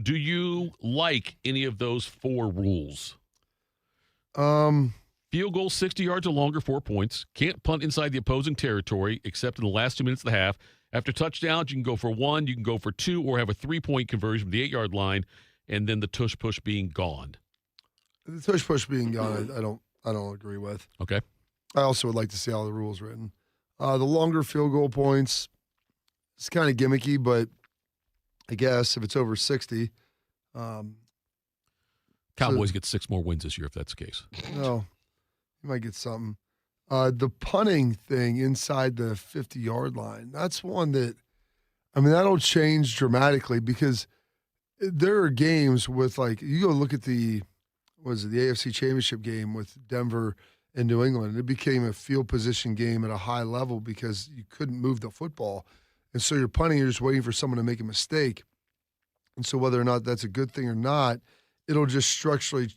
Speaker 2: Do you like any of those 4 rules? Field goal 60 yards or longer, 4 points. Can't punt inside the opposing territory except in the last 2 minutes of the half. After touchdowns, you can go for 1, you can go for 2, or have a 3-point conversion from the 8-yard line, and then the tush push being gone.
Speaker 3: The tush push being gone, I don't agree with.
Speaker 2: Okay.
Speaker 3: I also would like to see how the rules written. The longer field goal points, it's kind of gimmicky, but I guess if it's over 60.
Speaker 2: Cowboys get 6 more wins this year if that's the case.
Speaker 3: No, you might get something. The punting thing inside the 50-yard line, that's one that, that'll change dramatically, because there are games with, like, you go look at the AFC Championship game with Denver and New England. It became a field position game at a high level because you couldn't move the football. And so you're punting, you're just waiting for someone to make a mistake. And so whether or not that's a good thing or not, it'll just structurally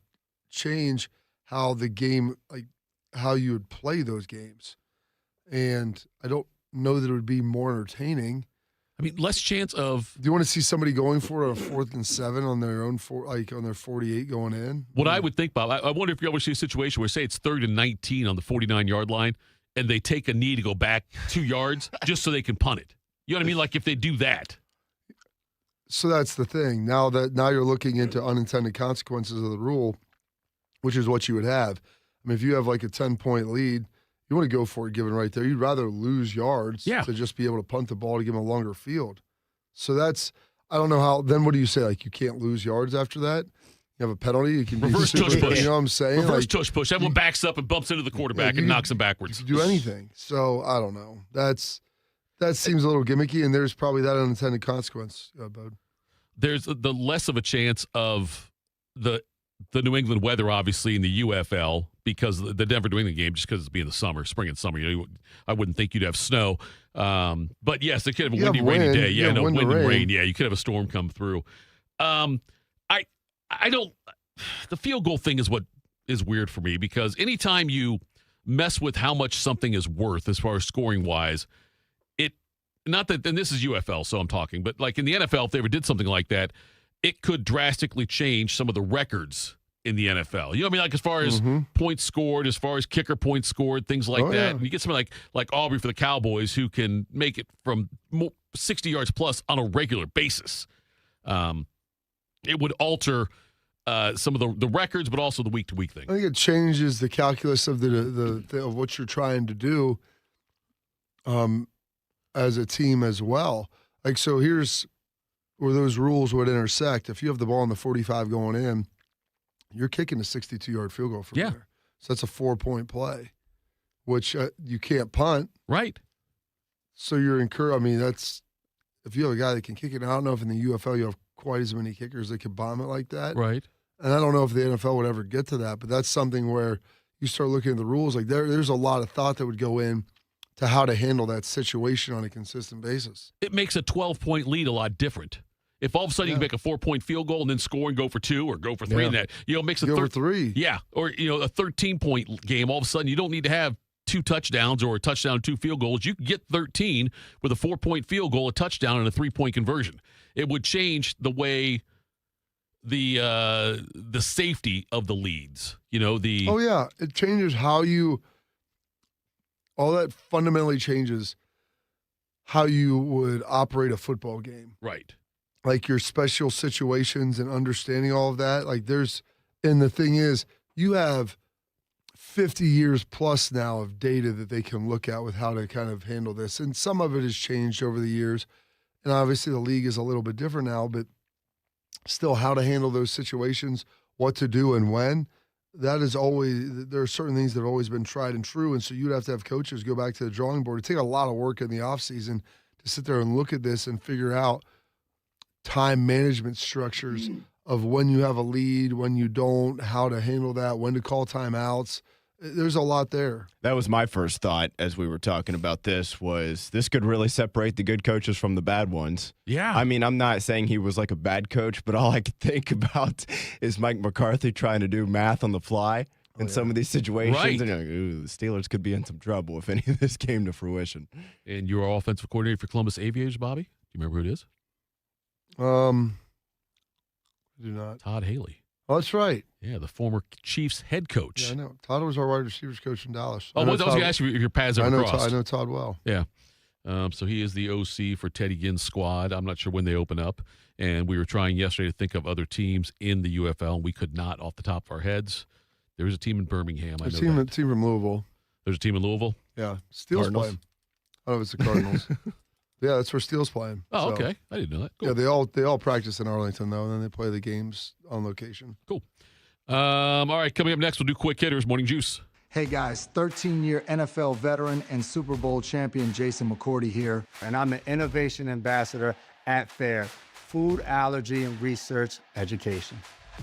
Speaker 3: change how the game, like how you would play those games. And I don't know that it would be more entertaining.
Speaker 2: Less chance of.
Speaker 3: Do you want to see somebody going for a 4th and 7 on their own on their 48 going in?
Speaker 2: What I would think, Bob, I wonder if you ever see a situation where, say, it's 3rd and 19 on the 49-yard line, and they take a knee to go back 2 yards just so they can punt it. You know what I mean? Like if they do that.
Speaker 3: So that's the thing. Now you're looking into unintended consequences of the rule, which is what you would have. If you have like a 10-point lead, you want to go for it given right there. You'd rather lose yards
Speaker 2: Yeah.
Speaker 3: to just be able to punt the ball to give them a longer field. So that's, I don't know how, then what do you say? Like, you can't lose yards after that? You have a penalty? You can
Speaker 2: reverse tush push.
Speaker 3: You know what I'm saying?
Speaker 2: Reverse
Speaker 3: like,
Speaker 2: tush push. Everyone backs up and bumps into the quarterback and knocks him backwards.
Speaker 3: You can do anything. So I don't know. That seems a little gimmicky, and there's probably that unintended consequence, Bud.
Speaker 2: There's the less of a chance of the New England weather, obviously, in the UFL, because the Denver New England game, just because it's being the summer, spring and summer, I wouldn't think you'd have snow. But yes, they could have a windy, rainy day. Yeah, no, wind and rain. Yeah, you could have a storm come through. I don't. The field goal thing is what is weird for me, because anytime you mess with how much something is worth as far as scoring wise, not that, and this is UFL, so I'm talking, but like in the NFL, if they ever did something like that, it could drastically change some of the records in the NFL. You know what I mean? Like as far as points scored, as far as kicker points scored, things like that.
Speaker 3: Yeah.
Speaker 2: And you get somebody like Aubrey for the Cowboys who can make it from 60 yards plus on a regular basis. It would alter some of the records, but also the week-to-week thing.
Speaker 3: I think it changes the calculus of of what you're trying to do as a team as well. Like, so here's where those rules would intersect. If you have the ball in the 45 going in, you're kicking a 62-yard field goal from there. So that's a 4-point play, which you can't punt.
Speaker 2: Right.
Speaker 3: So you're I mean, that's if you have a guy that can kick it. I don't know if in the UFL you have quite as many kickers that can bomb it like that.
Speaker 2: Right.
Speaker 3: And I don't know if the NFL would ever get to that, but that's something where you start looking at the rules. Like there's a lot of thought that would go in to how to handle that situation on a consistent basis.
Speaker 2: It makes a 12-point lead a lot different. If all of a sudden you can make a 4-point field goal and then score and go for 2 or go for 3, and that makes a
Speaker 3: go for 3.
Speaker 2: Yeah, or a 13-point game. All of a sudden you don't need to have 2 touchdowns or a touchdown and 2 field goals. You can get 13 with a 4-point field goal, a touchdown, and a 3-point conversion. It would change the way the safety of the leads.
Speaker 3: Oh yeah, it changes how you. All that fundamentally changes how you would operate a football game.
Speaker 2: Right.
Speaker 3: Like your special situations and understanding all of that. Like and the thing is, you have 50 years plus now of data that they can look at with how to kind of handle this. And some of it has changed over the years. And obviously the league is a little bit different now, but still how to handle those situations, what to do and when. That is always, there are certain things that have always been tried and true. And so you'd have to have coaches go back to the drawing board. It take a lot of work in the offseason to sit there and look at this and figure out time management structures of when you have a lead, when you don't, how to handle that, when to call timeouts. There's a lot there.
Speaker 4: That was my first thought as we were talking about this, was this could really separate the good coaches from the bad ones.
Speaker 2: Yeah.
Speaker 4: I mean, I'm not saying he was like a bad coach, but all I could think about is Mike McCarthy trying to do math on the fly in some of these situations.
Speaker 2: Right.
Speaker 4: And you're like, ooh, the Steelers could be in some trouble if any of this came to fruition.
Speaker 2: And you're offensive coordinator for Columbus Aviators, Bobby? Do you remember who it is?
Speaker 3: I do not.
Speaker 2: Todd Haley.
Speaker 3: Oh, that's right.
Speaker 2: Yeah, the former Chiefs head coach.
Speaker 3: Yeah, I know. Todd was our wide receivers coach in Dallas.
Speaker 2: Oh, I was going to ask you if your paths ever crossed.
Speaker 3: I know Todd well.
Speaker 2: Yeah. So he is the OC for Teddy Ginn's squad. I'm not sure when they open up. And we were trying yesterday to think of other teams in the UFL, and we could not off the top of our heads. There is a team in Birmingham.
Speaker 3: There's a team from Louisville.
Speaker 2: There's a team in Louisville?
Speaker 3: Yeah. Steel's playing. I don't know if it's the Cardinals. Yeah, that's where Steel's playing.
Speaker 2: Oh, so, okay. I didn't know that. Cool.
Speaker 3: Yeah, they all practice in Arlington, though, and then they play the games on location.
Speaker 2: Cool. All right, coming up next, we'll do quick hitters, Morning Juice.
Speaker 7: Hey, guys, 13-year NFL veteran and Super Bowl champion Jason McCourty here, and I'm the Innovation Ambassador at FAIR, Food Allergy and Research Education.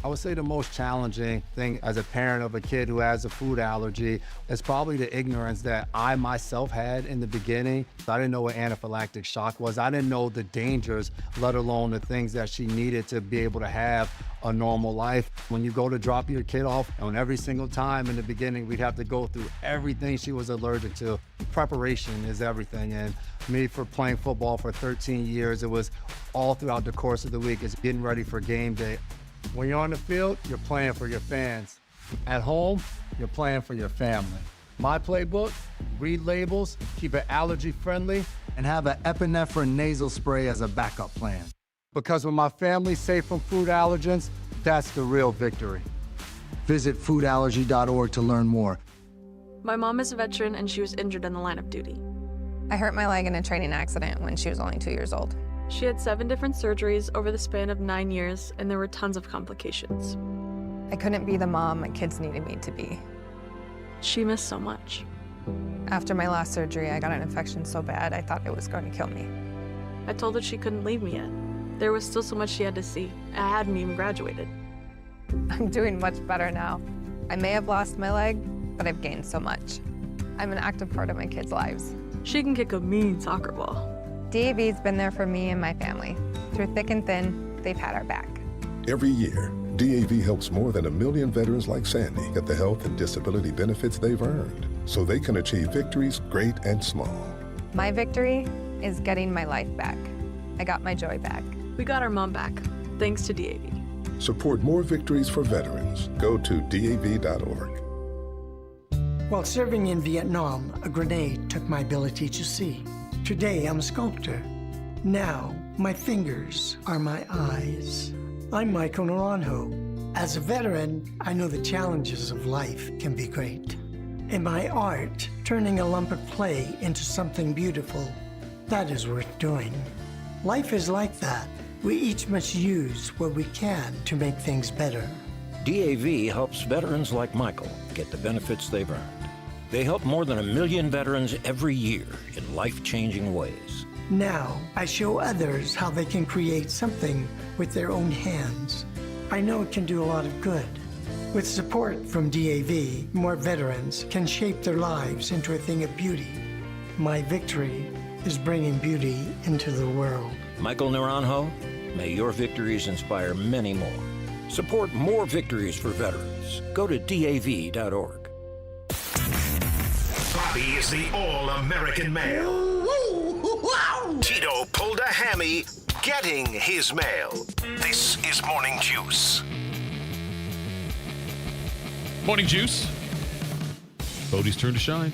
Speaker 7: I would say the most challenging thing as a parent of a kid who has a food allergy is probably the ignorance that I myself had in the beginning. I didn't know what anaphylactic shock was. I didn't know the dangers, let alone the things that she needed to be able to have a normal life. When you go to drop your kid off, and every single time in the beginning, we'd have to go through everything she was allergic to. Preparation is everything. And me, for playing football for 13 years, it was all throughout the course of the week. It's getting ready for game day. When you're on the field, you're playing for your fans. At home, you're playing for your family. My playbook, read labels, keep it allergy friendly, and have an epinephrine nasal spray as a backup plan. Because when my family's safe from food allergens, that's the real victory. Visit foodallergy.org to learn more.
Speaker 18: My mom is a veteran and she was injured in the line of duty.
Speaker 11: I hurt my leg in a training accident when she was only 2 years old.
Speaker 18: She had 7 different surgeries over the span of 9 years, and there were tons of complications.
Speaker 11: I couldn't be the mom my kids needed me to be.
Speaker 18: She missed so much.
Speaker 11: After my last surgery, I got an infection so bad I thought it was going to kill me.
Speaker 18: I told her she couldn't leave me yet. There was still so much she had to see. I hadn't even graduated.
Speaker 11: I'm doing much better now. I may have lost my leg, but I've gained so much. I'm an active part of my kids' lives.
Speaker 18: She can kick a mean soccer ball.
Speaker 11: DAV's been there for me and my family. Through thick and thin, they've had our back.
Speaker 12: Every year, DAV helps more than 1 million veterans like Sandy get the health and disability benefits they've earned so they can achieve victories great and small.
Speaker 11: My victory is getting my life back. I got my joy back.
Speaker 18: We got our mom back, thanks to DAV.
Speaker 12: Support more victories for veterans. Go to DAV.org.
Speaker 13: While serving in Vietnam, a grenade took my ability to see. Today, I'm a sculptor. Now, my fingers are my eyes. I'm Michael Naranjo. As a veteran, I know the challenges of life can be great. In my art, turning a lump of clay into something beautiful, that is worth doing. Life is like that. We each must use what we can to make things better.
Speaker 14: DAV helps veterans like Michael get the benefits they've earned. They help more than 1 million veterans every year in life-changing ways.
Speaker 13: Now, I show others how they can create something with their own hands. I know it can do a lot of good. With support from DAV, more veterans can shape their lives into a thing of beauty. My victory is bringing beauty into the world.
Speaker 14: Michael Naranjo, may your victories inspire many more. Support more victories for veterans. Go to DAV.org.
Speaker 9: Bobby is the all-American male. Tito pulled a hammy getting his mail. This is Morning Juice.
Speaker 2: Morning Juice. Bodie's turn to shine.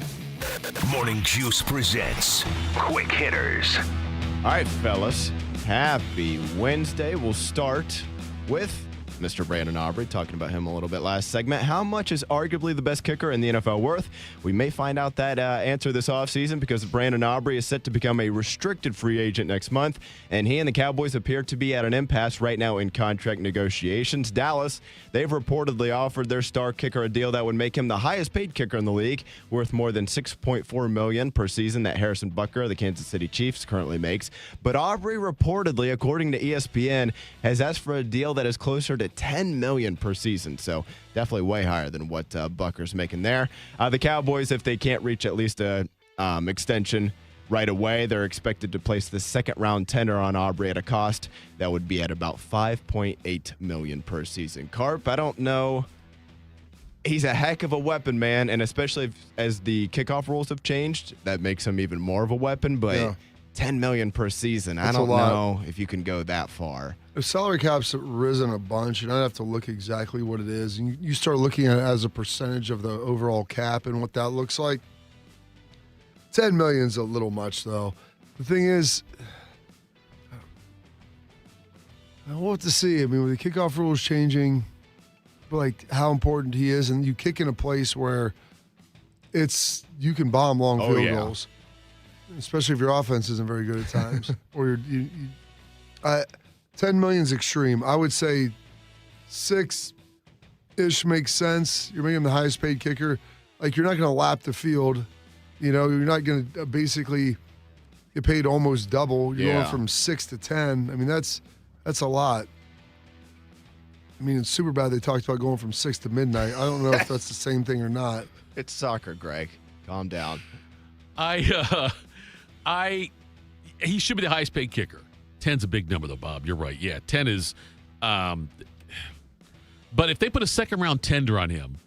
Speaker 9: Morning Juice presents Quick Hitters.
Speaker 4: All right, fellas. Happy Wednesday. We'll start with Mr. Brandon Aubrey, talking about him a little bit last segment. How much is arguably the best kicker in the NFL worth? We may find out that answer this offseason because Brandon Aubrey is set to become a restricted free agent next month, and he and the Cowboys appear to be at an impasse right now in contract negotiations. Dallas, they've reportedly offered their star kicker a deal that would make him the highest paid kicker in the league, worth more than $6.4 million per season that Harrison Butker, the Kansas City Chiefs, currently makes. But Aubrey reportedly, according to ESPN, has asked for a deal that is closer to $10 million per season, so definitely way higher than what Butker's making there. The Cowboys, if they can't reach at least a extension right away, they're expected to place the second-round tender on Aubrey at a cost that would be at about $5.8 million per season. Carp, I don't know. He's a heck of a weapon, man, and especially as the kickoff rules have changed, that makes him even more of a weapon, but yeah. $10 million per season, I don't know if you can go that far.
Speaker 3: If salary cap's risen a bunch, and I'd have to look exactly what it is, and you start looking at it as a percentage of the overall cap and what that looks like, $10 million is a little much, though. The thing is, we'll have to see. I mean, with the kickoff rules changing, like how important he is, and you kick in a place where you can bomb long field goals, especially if your offense isn't very good at times, or 10 million is extreme. I would say 6-ish makes sense. You're making him the highest paid kicker. Like, you're not going to lap the field. You know, you're not going to basically get paid almost double. You're going from 6 to 10. I mean, that's a lot. I mean, in Superbad, they talked about going from 6 to midnight. I don't know if that's the same thing or not.
Speaker 4: It's soccer, Greg. Calm down.
Speaker 2: He should be the highest paid kicker. 10's a big number, though, Bob. You're right. Yeah, 10 is. But if they put a second-round tender on him,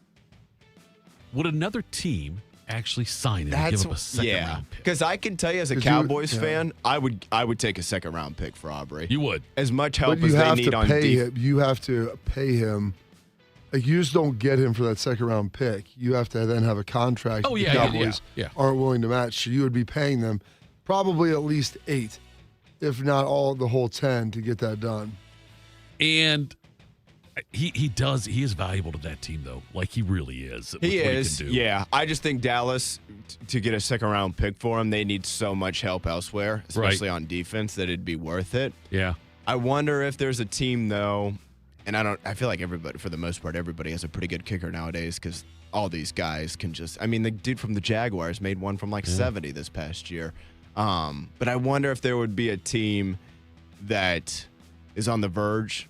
Speaker 2: would another team actually sign him and give him a second-round pick?
Speaker 4: Because I can tell you, as a Cowboys fan, I would take a second-round pick for Aubrey.
Speaker 2: You would.
Speaker 4: As much help as they need on defense.
Speaker 3: You have to pay him. Like, you just don't get him for that second-round pick. You have to then have a contract the Cowboys aren't willing to match. So you would be paying them probably at least 8. If not the whole 10 to get that done.
Speaker 2: And He does. He is valuable to that team, though. Like, he really is.
Speaker 4: He
Speaker 2: what
Speaker 4: is.
Speaker 2: He can do.
Speaker 4: Yeah. I just think Dallas, to get a second-round pick for him, they need so much help elsewhere, especially on defense, that it'd be worth it.
Speaker 2: Yeah.
Speaker 4: I wonder if there's a team, though, and I feel like everybody, for the most part, everybody has a pretty good kicker nowadays because all these guys can just, I mean, the dude from the Jaguars made one from 70 this past year. But I wonder if there would be a team that is on the verge.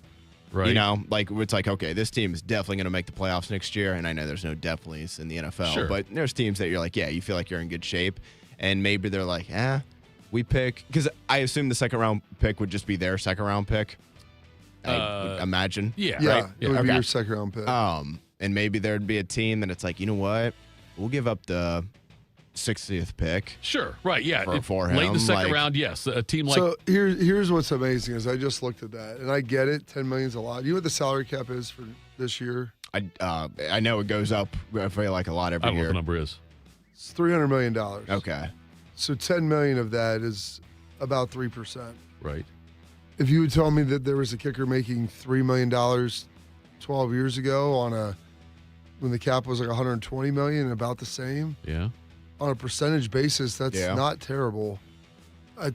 Speaker 2: Right.
Speaker 4: You know, like it's like, okay, this team is definitely going to make the playoffs next year. And I know there's no definitely's in the NFL,
Speaker 2: Sure.
Speaker 4: but there's teams that you're like, yeah, you feel like you're in good shape. And maybe they're like, we pick, because I assume the second round pick would just be their second round pick. I would imagine.
Speaker 2: Yeah.
Speaker 3: Yeah,
Speaker 2: Right?
Speaker 3: it would be your second round pick.
Speaker 4: And maybe there'd be a team that it's like, you know what? We'll give up the 60th pick.
Speaker 2: Sure. Right. Yeah.
Speaker 4: For him.
Speaker 2: Late in the second round, yes. A team like.
Speaker 3: So here's what's amazing is I just looked at that, and I get it. $10 million's a lot. You know what the salary cap is for this year?
Speaker 4: I know it goes up. I feel like a lot every
Speaker 2: I don't know
Speaker 4: year.
Speaker 2: what the number is.
Speaker 3: It's $300 million.
Speaker 4: Okay.
Speaker 3: So $10 million of that is about 3%.
Speaker 2: Right.
Speaker 3: If you would tell me that there was a kicker making $3 million 12 years ago when the cap was like $120 million and about the same.
Speaker 2: Yeah.
Speaker 3: On a percentage basis, that's not terrible.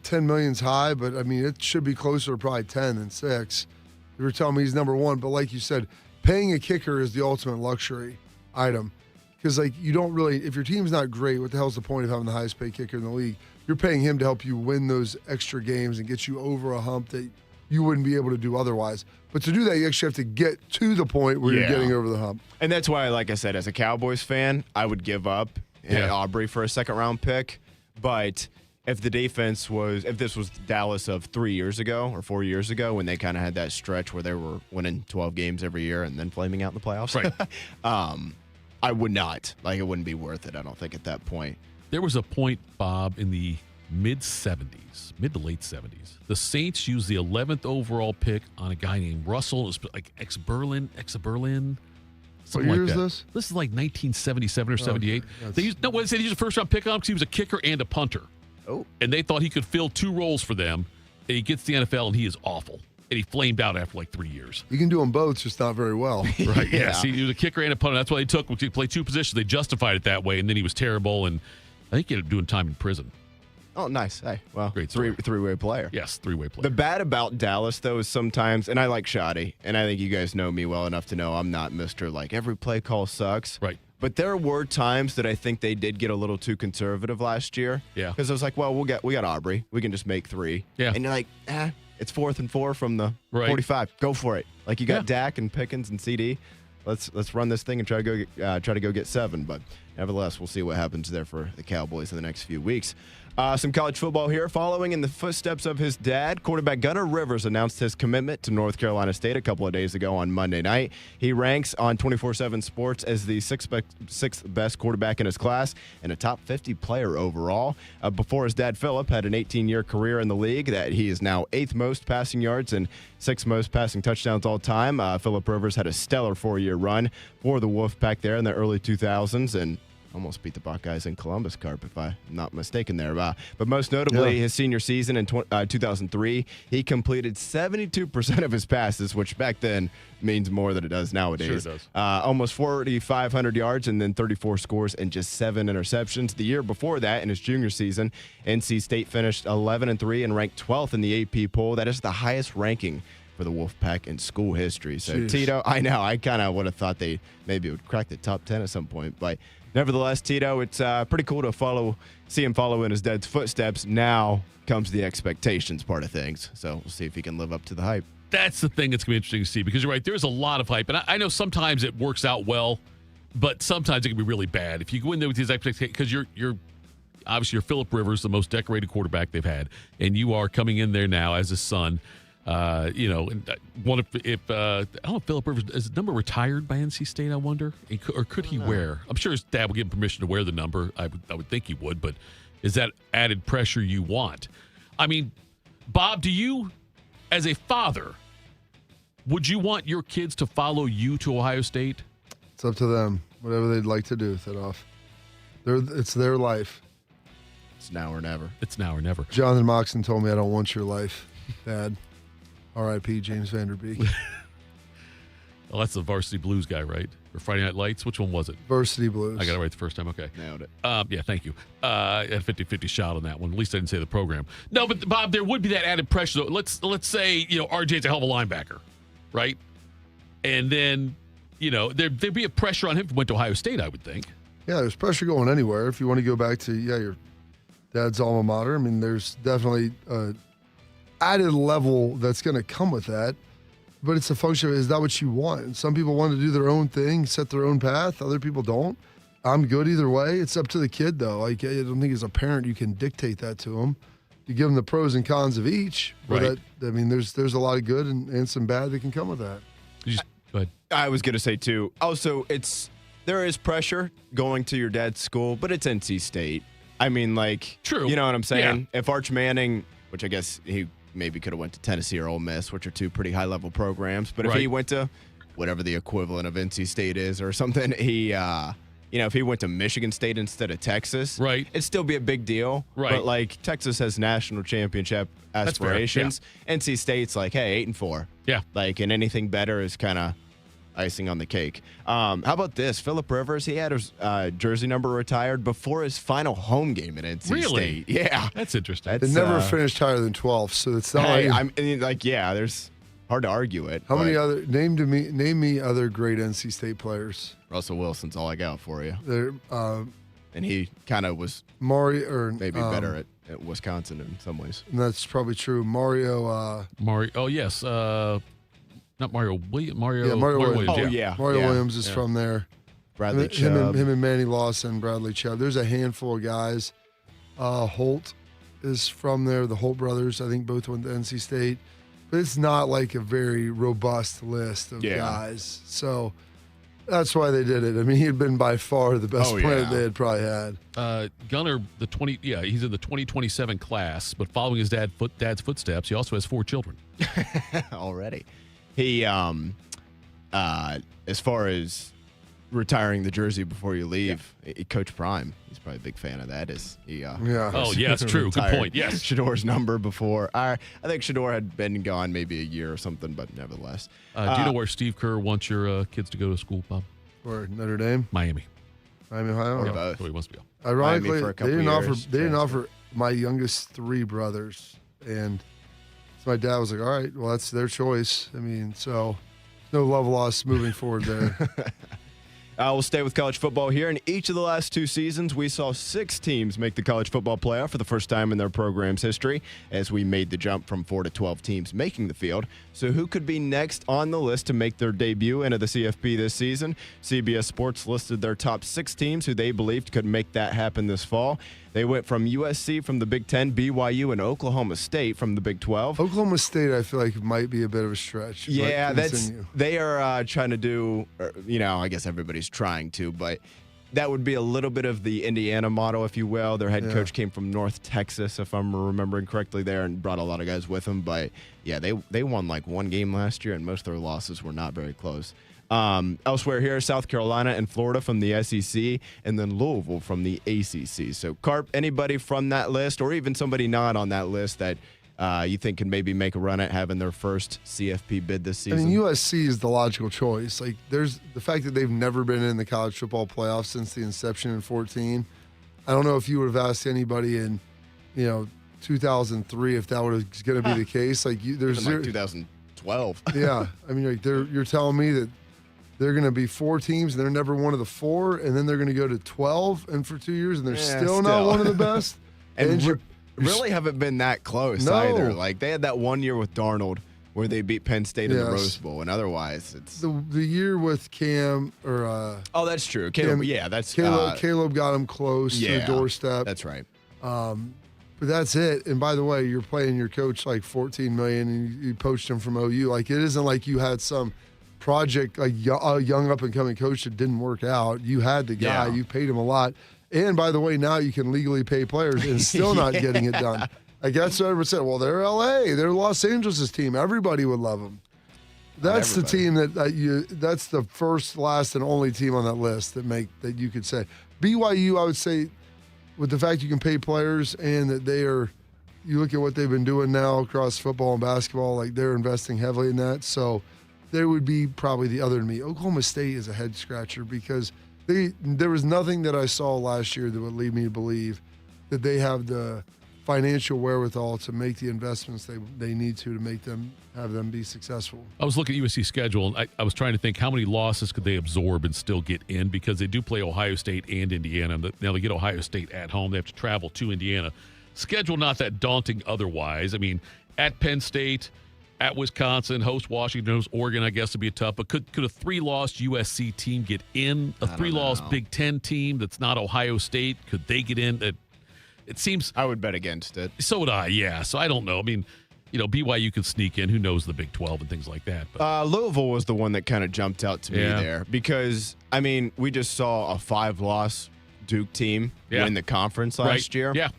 Speaker 3: 10 million's high, but I mean, it should be closer to probably 10 than 6. You were telling me he's number one, but like you said, paying a kicker is the ultimate luxury item. Because like you don't really, if your team's not great, what the hell's the point of having the highest paid kicker in the league? You're paying him to help you win those extra games and get you over a hump that you wouldn't be able to do otherwise. But to do that, you actually have to get to the point where you're getting over the hump.
Speaker 4: And that's why, like I said, as a Cowboys fan, I would give up Aubrey for a second round pick. But if this was Dallas of 3 years ago or 4 years ago when they kind of had that stretch where they were winning 12 games every year and then flaming out in the playoffs,
Speaker 2: right.
Speaker 4: I would not. Like, it wouldn't be worth it, I don't think, at that point.
Speaker 2: There was a point, Bob, in the mid to late 70s. The Saints used the 11th overall pick on a guy named Russell. It was like ex-Berlin.
Speaker 3: What year is this?
Speaker 2: This is like 1977 or 78.
Speaker 3: Okay.
Speaker 2: They used a first-round pick on him because he was a kicker and a punter.
Speaker 4: Oh.
Speaker 2: And they thought he could fill two roles for them. And he gets to the NFL, and he is awful. And he flamed out after like 3 years.
Speaker 3: You can do them both, just not very well.
Speaker 2: Right, yes. He was a kicker and a punter. That's why they took him. He played two positions. They justified it that way, and then he was terrible. And I think he ended up doing time in prison.
Speaker 4: Oh, nice. Hey, well,
Speaker 2: great
Speaker 4: three-way player.
Speaker 2: Yes, three-way player.
Speaker 4: The bad about Dallas, though, is sometimes, and I like Shoddy, and I think you guys know me well enough to know I'm not Mr. like every play call sucks.
Speaker 2: Right.
Speaker 4: But there were times that I think they did get a little too conservative last year.
Speaker 2: Yeah.
Speaker 4: Because I was like, well, we got Aubrey. We can just make 3.
Speaker 2: Yeah.
Speaker 4: And you're like, it's 4th and 4 from the 45. Go for it. Like you got Dak and Pickens and CD. Let's run this thing and try to go get 7. But nevertheless, we'll see what happens there for the Cowboys in the next few weeks. Some college football here. Following in the footsteps of his dad, quarterback Gunnar Rivers announced his commitment to North Carolina State a couple of days ago on Monday night. He ranks on 24/7 Sports as the sixth best quarterback in his class and a top 50 player overall. Before his dad, Philip, had an 18-year career in the league that he is now 8th most passing yards and 6th most passing touchdowns all time. Philip Rivers had a stellar 4-year run for the Wolfpack there in the early 2000s and almost beat the Buckeyes in Columbus, Carp, if I'm not mistaken there. But most notably, his senior season in 2003, he completed 72% of his passes, which back then means more than it does nowadays.
Speaker 2: Sure does.
Speaker 4: Almost 4,500 yards and then 34 scores and just 7 interceptions. The year before that, in his junior season, NC State finished 11-3 and ranked 12th in the AP poll. That is the highest ranking for the Wolfpack in school history. So,
Speaker 3: Jeez.
Speaker 4: Tito, I know, I kind of would have thought they maybe would crack the top 10 at some point, but nevertheless, Tito, it's pretty cool to see him follow in his dad's footsteps. Now comes the expectations part of things. So we'll see if he can live up to the hype.
Speaker 2: That's the thing that's going to be interesting to see because you're right. There's a lot of hype. And I know sometimes it works out well, but sometimes it can be really bad. If you go in there with these expectations, because you're obviously you're Philip Rivers, the most decorated quarterback they've had, and you are coming in there now as his son. I don't know if Philip Rivers is the number retired by NC State. I wonder, or could he wear? I'm sure his dad would give him permission to wear the number. I would think he would, but is that added pressure you want? I mean, Bob, do you, as a father, would you want your kids to follow you to Ohio State?
Speaker 3: It's up to them. Whatever they'd like to do, Thitoff. It's their life.
Speaker 4: It's now or never.
Speaker 2: It's now or never.
Speaker 3: Jonathan Moxon told me I don't want your life, Dad. R.I.P. James Vanderbeek.
Speaker 2: Oh, that's the Varsity Blues guy, right? Or Friday Night Lights? Which one was it?
Speaker 3: Varsity Blues.
Speaker 2: I got it right the first time. Okay.
Speaker 4: Nailed it.
Speaker 2: Yeah, thank you. A 50-50 shot on that one. At least I didn't say the program. No, but Bob, there would be that added pressure. Though. Let's say, RJ's a hell of a linebacker, right? And then, there'd be a pressure on him if he went to Ohio State, I would think.
Speaker 3: Yeah, there's pressure going anywhere. If you want to go back to, your dad's alma mater, I mean, there's definitely an added level that's going to come with that. But it's a function of, is that what you want? Some people want to do their own thing, set their own path. Other people don't. I'm good either way. It's up to the kid, though. Like, I don't think as a parent you can dictate that to them. You give them the pros and cons of each.
Speaker 2: Right.
Speaker 3: There's a lot of good and some bad that can come with that.
Speaker 2: Go ahead.
Speaker 4: I was going to say, too, also, there is pressure going to your dad's school, but it's NC State. I mean,
Speaker 2: true.
Speaker 4: You know what I'm saying?
Speaker 2: Yeah.
Speaker 4: If Arch Manning, which I guess he maybe could have went to Tennessee or Ole Miss, which are two pretty high-level programs. But if he went to whatever the equivalent of NC State is or something, if he went to Michigan State instead of Texas, it'd still be a big deal.
Speaker 2: Right.
Speaker 4: But, Texas has national championship aspirations. Yeah. NC State's hey, 8-4.
Speaker 2: Yeah.
Speaker 4: And anything better is kind of icing on the cake. How about this? Phillip Rivers, he had his jersey number retired before his final home game at NC State. Yeah.
Speaker 2: That's interesting.
Speaker 3: It never finished higher than 12, so it's not
Speaker 4: there's hard to argue it.
Speaker 3: How many other name me other great NC State players?
Speaker 4: Russell Wilson's all I got for you.
Speaker 3: There,
Speaker 4: and he kind of was maybe better at Wisconsin in some ways.
Speaker 3: And that's probably true. Mario.
Speaker 2: Oh yes. Not Mario Williams.
Speaker 3: Mario
Speaker 2: Williams.
Speaker 3: Oh,
Speaker 4: yeah.
Speaker 3: Mario Williams is from there.
Speaker 4: Bradley Chubb.
Speaker 3: Him and Manny Lawson, Bradley Chubb. There's a handful of guys. Holt is from there. The Holt brothers, I think, both went to NC State. But it's not a very robust list of guys. So that's why they did it. I mean, he had been by far the best player they had probably had.
Speaker 2: Gunner, he's in the 2027 class, but following his dad's footsteps, he also has 4 children.
Speaker 4: Already. He, as far as retiring the jersey before you leave, Coach Prime, he's probably a big fan of that.
Speaker 2: Oh, yeah, that's true. Good point. Yes.
Speaker 4: Shador's number before. I think Shador had been gone maybe a year or something, but nevertheless.
Speaker 2: Do you know where Steve Kerr wants your kids to go to school, Bob?
Speaker 3: Where, Notre Dame?
Speaker 2: Miami,
Speaker 3: Ohio?
Speaker 4: Or both.
Speaker 2: So he wants to go.
Speaker 3: Ironically, they didn't offer my youngest 3 brothers, and so my dad was like, all right, well, that's their choice. I mean, so no love lost moving forward there.
Speaker 4: We'll stay with college football here. In each of the last 2 seasons, we saw 6 teams make the college football playoff for the first time in their program's history, as we made the jump from 4 to 12 teams making the field. So who could be next on the list to make their debut into the CFP this season? CBS Sports listed their top 6 teams who they believed could make that happen this fall. They went from USC from the Big Ten, BYU, and Oklahoma State from the Big 12.
Speaker 3: Oklahoma State, I feel like, might be a bit of a stretch.
Speaker 4: Yeah, they are trying to do, I guess everybody's trying to, but that would be a little bit of the Indiana model, if you will. Their head coach came from North Texas, if I'm remembering correctly there, and brought a lot of guys with him. But, yeah, they won 1 game last year, and most of their losses were not very close. Elsewhere here, South Carolina and Florida from the SEC, and then Louisville from the ACC. So, Carp, anybody from that list, or even somebody not on that list that you think can maybe make a run at having their first CFP bid this season?
Speaker 3: I mean, USC is the logical choice. There's the fact that they've never been in the college football playoffs since the inception in 2014. I don't know if you would have asked anybody in, 2003 if that was going to be the case. There's
Speaker 4: 2012.
Speaker 3: Yeah, I mean, you're telling me that they're going to be 4 teams, and they're never one of the 4, and then they're going to go to 12, and for 2 years, and they're still not one of the best.
Speaker 4: and really haven't been that close either. They had that 1 year with Darnold where they beat Penn State in the Rose Bowl, and otherwise it's
Speaker 3: the year with Cam or.
Speaker 4: Oh, that's true. Caleb,
Speaker 3: Caleb got him close to the doorstep.
Speaker 4: That's right.
Speaker 3: But that's it. And by the way, you're playing your coach $14 million, and you poached him from OU. It isn't like you had some project, a young up-and-coming coach that didn't work out. You had the guy. You paid him a lot. And, by the way, now you can legally pay players and still not getting it done. That's what everyone said. Well, they're L.A. They're Los Angeles' team. Everybody would love them. That's the team that's the first, last, and only team on that list that you could say. BYU, I would say, with the fact you can pay players and that you look at what they've been doing now across football and basketball, they're investing heavily in that. So they would be probably the other than me. Oklahoma State is a head scratcher because there was nothing that I saw last year that would lead me to believe that they have the financial wherewithal to make the investments they need to have them be successful.
Speaker 2: I was looking at USC's schedule, and I was trying to think how many losses could they absorb and still get in, because they do play Ohio State and Indiana. Now they get Ohio State at home. They have to travel to Indiana. Schedule not that daunting otherwise. I mean, at Penn State, at Wisconsin, host Washington, host Oregon, I guess would be tough. But could a 3-loss USC team get in? A 3-loss Big Ten team that's not Ohio State, could they get in? It seems
Speaker 4: I would bet against it.
Speaker 2: So would I, yeah. So I don't know. I mean, BYU could sneak in. Who knows the Big 12 and things like that. But.
Speaker 4: Louisville was the one that kind of jumped out to me there because, I mean, we just saw a 5-loss Duke team win the conference last year.
Speaker 2: Yeah.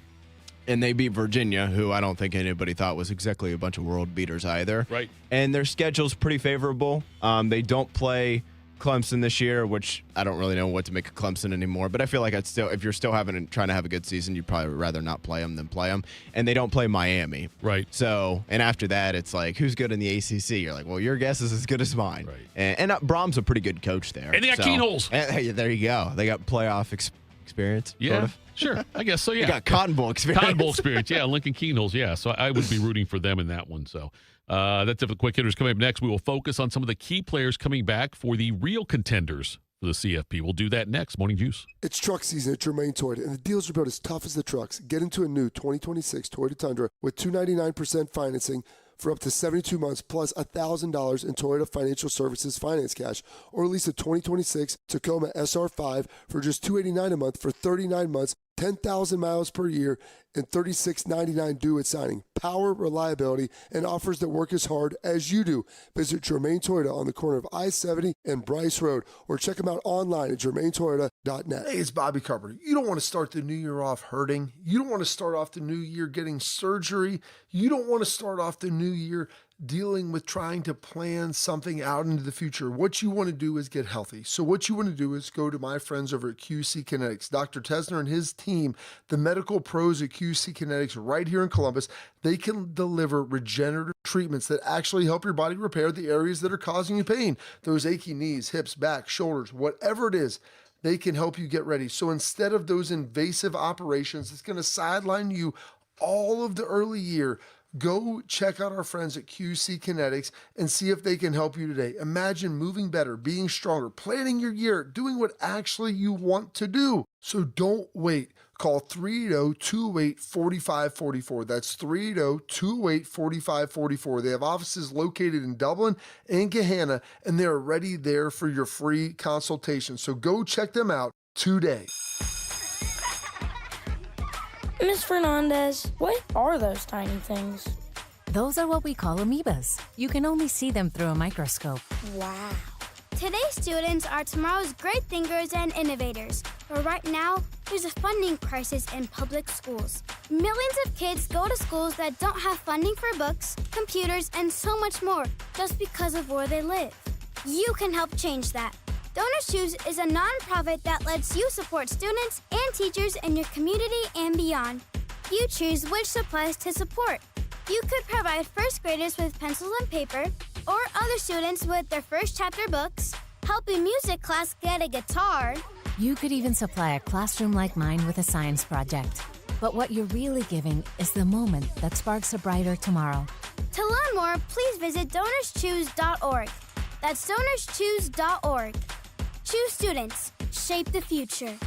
Speaker 4: And they beat Virginia, who I don't think anybody thought was exactly a bunch of world beaters either.
Speaker 2: Right.
Speaker 4: And their schedule's pretty favorable. They don't play Clemson this year, which I don't really know what to make of Clemson anymore. But I feel like if you're still trying to have a good season, you'd probably rather not play them than play them. And they don't play Miami.
Speaker 2: Right.
Speaker 4: So, and after that, it's like, who's good in the ACC? You're like, well, your guess is as good as mine.
Speaker 2: Right.
Speaker 4: And Brom's a pretty good coach there.
Speaker 2: And they got Keen holes.
Speaker 4: There you go. They got playoff experience.
Speaker 2: Yeah.
Speaker 4: Sort of.
Speaker 2: Sure, I guess so, yeah.
Speaker 4: You got Cotton Bowl experience.
Speaker 2: Cotton Bowl experience, yeah. Lincoln Keenholz, yeah. So I would be rooting for them in that one. So that's it for the quick hitters. Coming up next, we will focus on some of the key players coming back for the real contenders for the CFP. We'll do that next. Morning Juice.
Speaker 8: It's truck season at Germain Toyota, and the deals are about as tough as the trucks. Get into a new 2026 Toyota Tundra with $299% financing for up to 72 months plus $1,000 in Toyota Financial Services finance cash, or lease a 2026 Tacoma SR5 for just $289 a month for 39 months, 10,000 miles per year, and $36.99 due at signing. Power, reliability, and offers that work as hard as you do. Visit Germain Toyota on the corner of I-70 and Bryce Road, or check them out online at germaintoyota.net.
Speaker 3: Hey, it's Bobby Carpenter. You don't want to start the new year off hurting. You don't want to start off the new year getting surgery. You don't want to start off the new year dealing with trying to plan something out into the future. What you want to do is get healthy. So what you want to do is go to my friends over at QC Kinetics. Dr. Tesner and his team, the medical pros at QC Kinetics right here in Columbus, they can deliver regenerative treatments that actually help your body repair the areas that are causing you pain. Those achy knees, hips, back, shoulders, whatever it is, they can help you get ready. So instead of those invasive operations that's going to sideline you all of the early year, go check out our friends at QC Kinetics and see if they can help you today. Imagine moving better, being stronger, planning your year, doing what actually you want to do. So don't wait. Call 380-208-4544. That's 380-208-4544. They have offices located in Dublin and Gahanna, and they're already there for your free consultation. So go check them out today.
Speaker 10: Miss Fernandez, what are those tiny things?
Speaker 15: Those are what we call amoebas. You can only see them through a microscope.
Speaker 10: Wow.
Speaker 16: Today's students are tomorrow's great thinkers and innovators. But right now, there's a funding crisis in public schools. Millions of kids go to schools that don't have funding for books, computers, and so much more just because of where they live. You can help change that. Donors Choose is a nonprofit that lets you support students and teachers in your community and beyond. You choose which supplies to support. You could provide first graders with pencils and paper, or other students with their first chapter books, help a music class get a guitar.
Speaker 15: You could even supply a classroom like mine with a science project. But what you're really giving is the moment that sparks a brighter tomorrow.
Speaker 16: To learn more, please visit DonorsChoose.org. That's DonorsChoose.org. Choose students. Shape the future.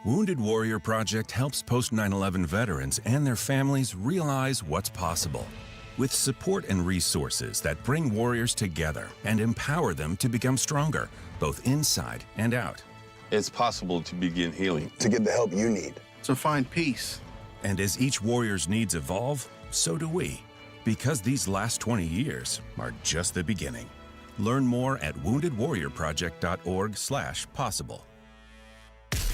Speaker 17: Wounded Warrior Project helps post 9/11 veterans and their families realize what's possible. With support and resources that bring warriors together and empower them to become stronger, both inside and out.
Speaker 26: It's possible to begin healing.
Speaker 27: To get the help you need.
Speaker 26: To find peace.
Speaker 17: And as each warrior's needs evolve, so do we. Because these last 20 years are just the beginning. Learn more at woundedwarriorproject.org/possible.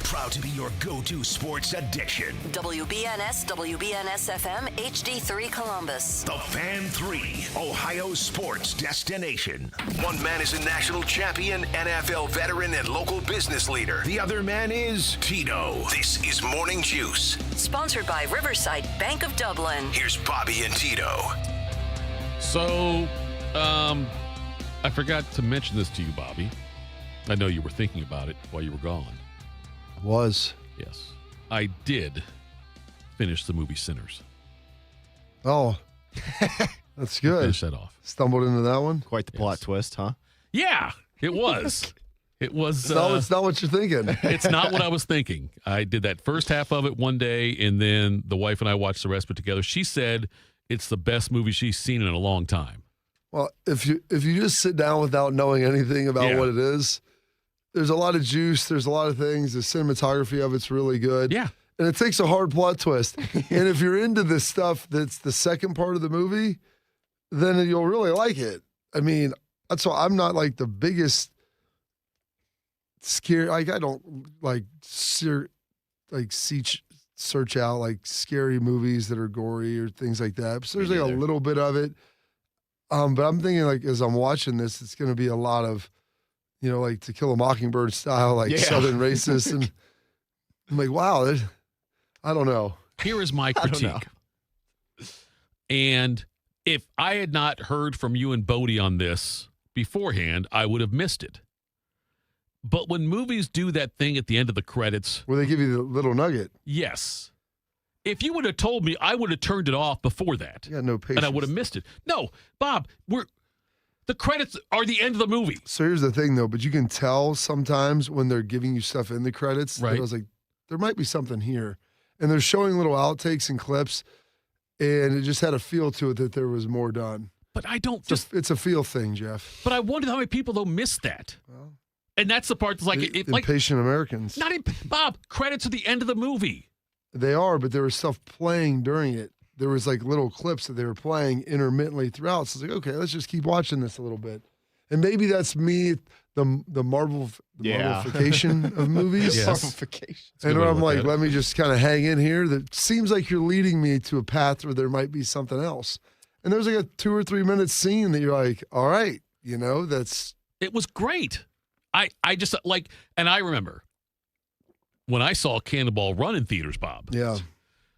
Speaker 9: Proud to be your go-to sports addiction.
Speaker 25: WBNS, WBNS FM, HD3 Columbus.
Speaker 9: The Fan 3, Ohio sports destination. One man is a national champion, NFL veteran, and local business leader. The other man is Tito. This is Morning Juice.
Speaker 25: Sponsored by Riverside Bank of Dublin.
Speaker 9: Here's Bobby and Tito.
Speaker 2: So, I forgot to mention this to you, Bobby. I know you were thinking about it while you were gone.
Speaker 3: Was.
Speaker 2: Yes. I did finish the movie Sinners.
Speaker 3: Oh, that's good.
Speaker 2: Finish that off.
Speaker 3: Stumbled into that one.
Speaker 4: Quite the plot twist, huh?
Speaker 2: Yeah, it was. It was.
Speaker 3: It's not what you're thinking.
Speaker 2: It's not what I was thinking. I did that first half of it one day, and then the wife and I watched the rest of it together. She said it's the best movie she's seen in a long time.
Speaker 3: Well, if you just sit down without knowing anything about what it is, there's a lot of juice. There's a lot of things. The cinematography of it's really good.
Speaker 2: Yeah.
Speaker 3: And it takes a hard plot twist. And if you're into this stuff that's the second part of the movie, then you'll really like it. I mean, that's why I'm not like the biggest scary. Like I don't like search out like scary movies that are gory or things like that. So there's like a little bit of it. But I'm thinking like as I'm watching this, it's going to be a lot of, like To Kill a Mockingbird style, like Southern racist. And I'm like, wow, I don't know.
Speaker 2: Here is my critique. And if I had not heard from you and Bodie on this beforehand, I would have missed it. But when movies do that thing at the end of the credits,
Speaker 3: where they give you the little nugget.
Speaker 2: Yes. If you would have told me, I would have turned it off before that.
Speaker 3: Yeah, no patience.
Speaker 2: And I would have missed it. No, Bob, the credits are the end of the movie.
Speaker 3: So here's the thing, though, but you can tell sometimes when they're giving you stuff in the credits. Right. I was like, there might be something here. And they're showing little outtakes and clips, and it just had a feel to it that there was more done.
Speaker 2: But I don't
Speaker 3: it's a feel thing, Jeff.
Speaker 2: But I wonder how many people, though, miss that. Well, and that's the part that's like...
Speaker 3: Impatient Americans.
Speaker 2: Bob, credits at the end of the movie.
Speaker 3: They are, but there was stuff playing during it. There was like little clips that they were playing intermittently throughout. So it's like, okay, let's just keep watching this a little bit. And maybe that's me, the Marvelification of movies.
Speaker 2: Yes.
Speaker 4: Marvelification.
Speaker 3: And I'm like, let me just kind of hang in here. That seems like you're leading me to a path where there might be something else. And there's like a 2 or 3 minute scene that you're like, all right, that's...
Speaker 2: It was great. I just like, and I remember when I saw Cannonball Run in theaters, Bob.
Speaker 3: Yeah.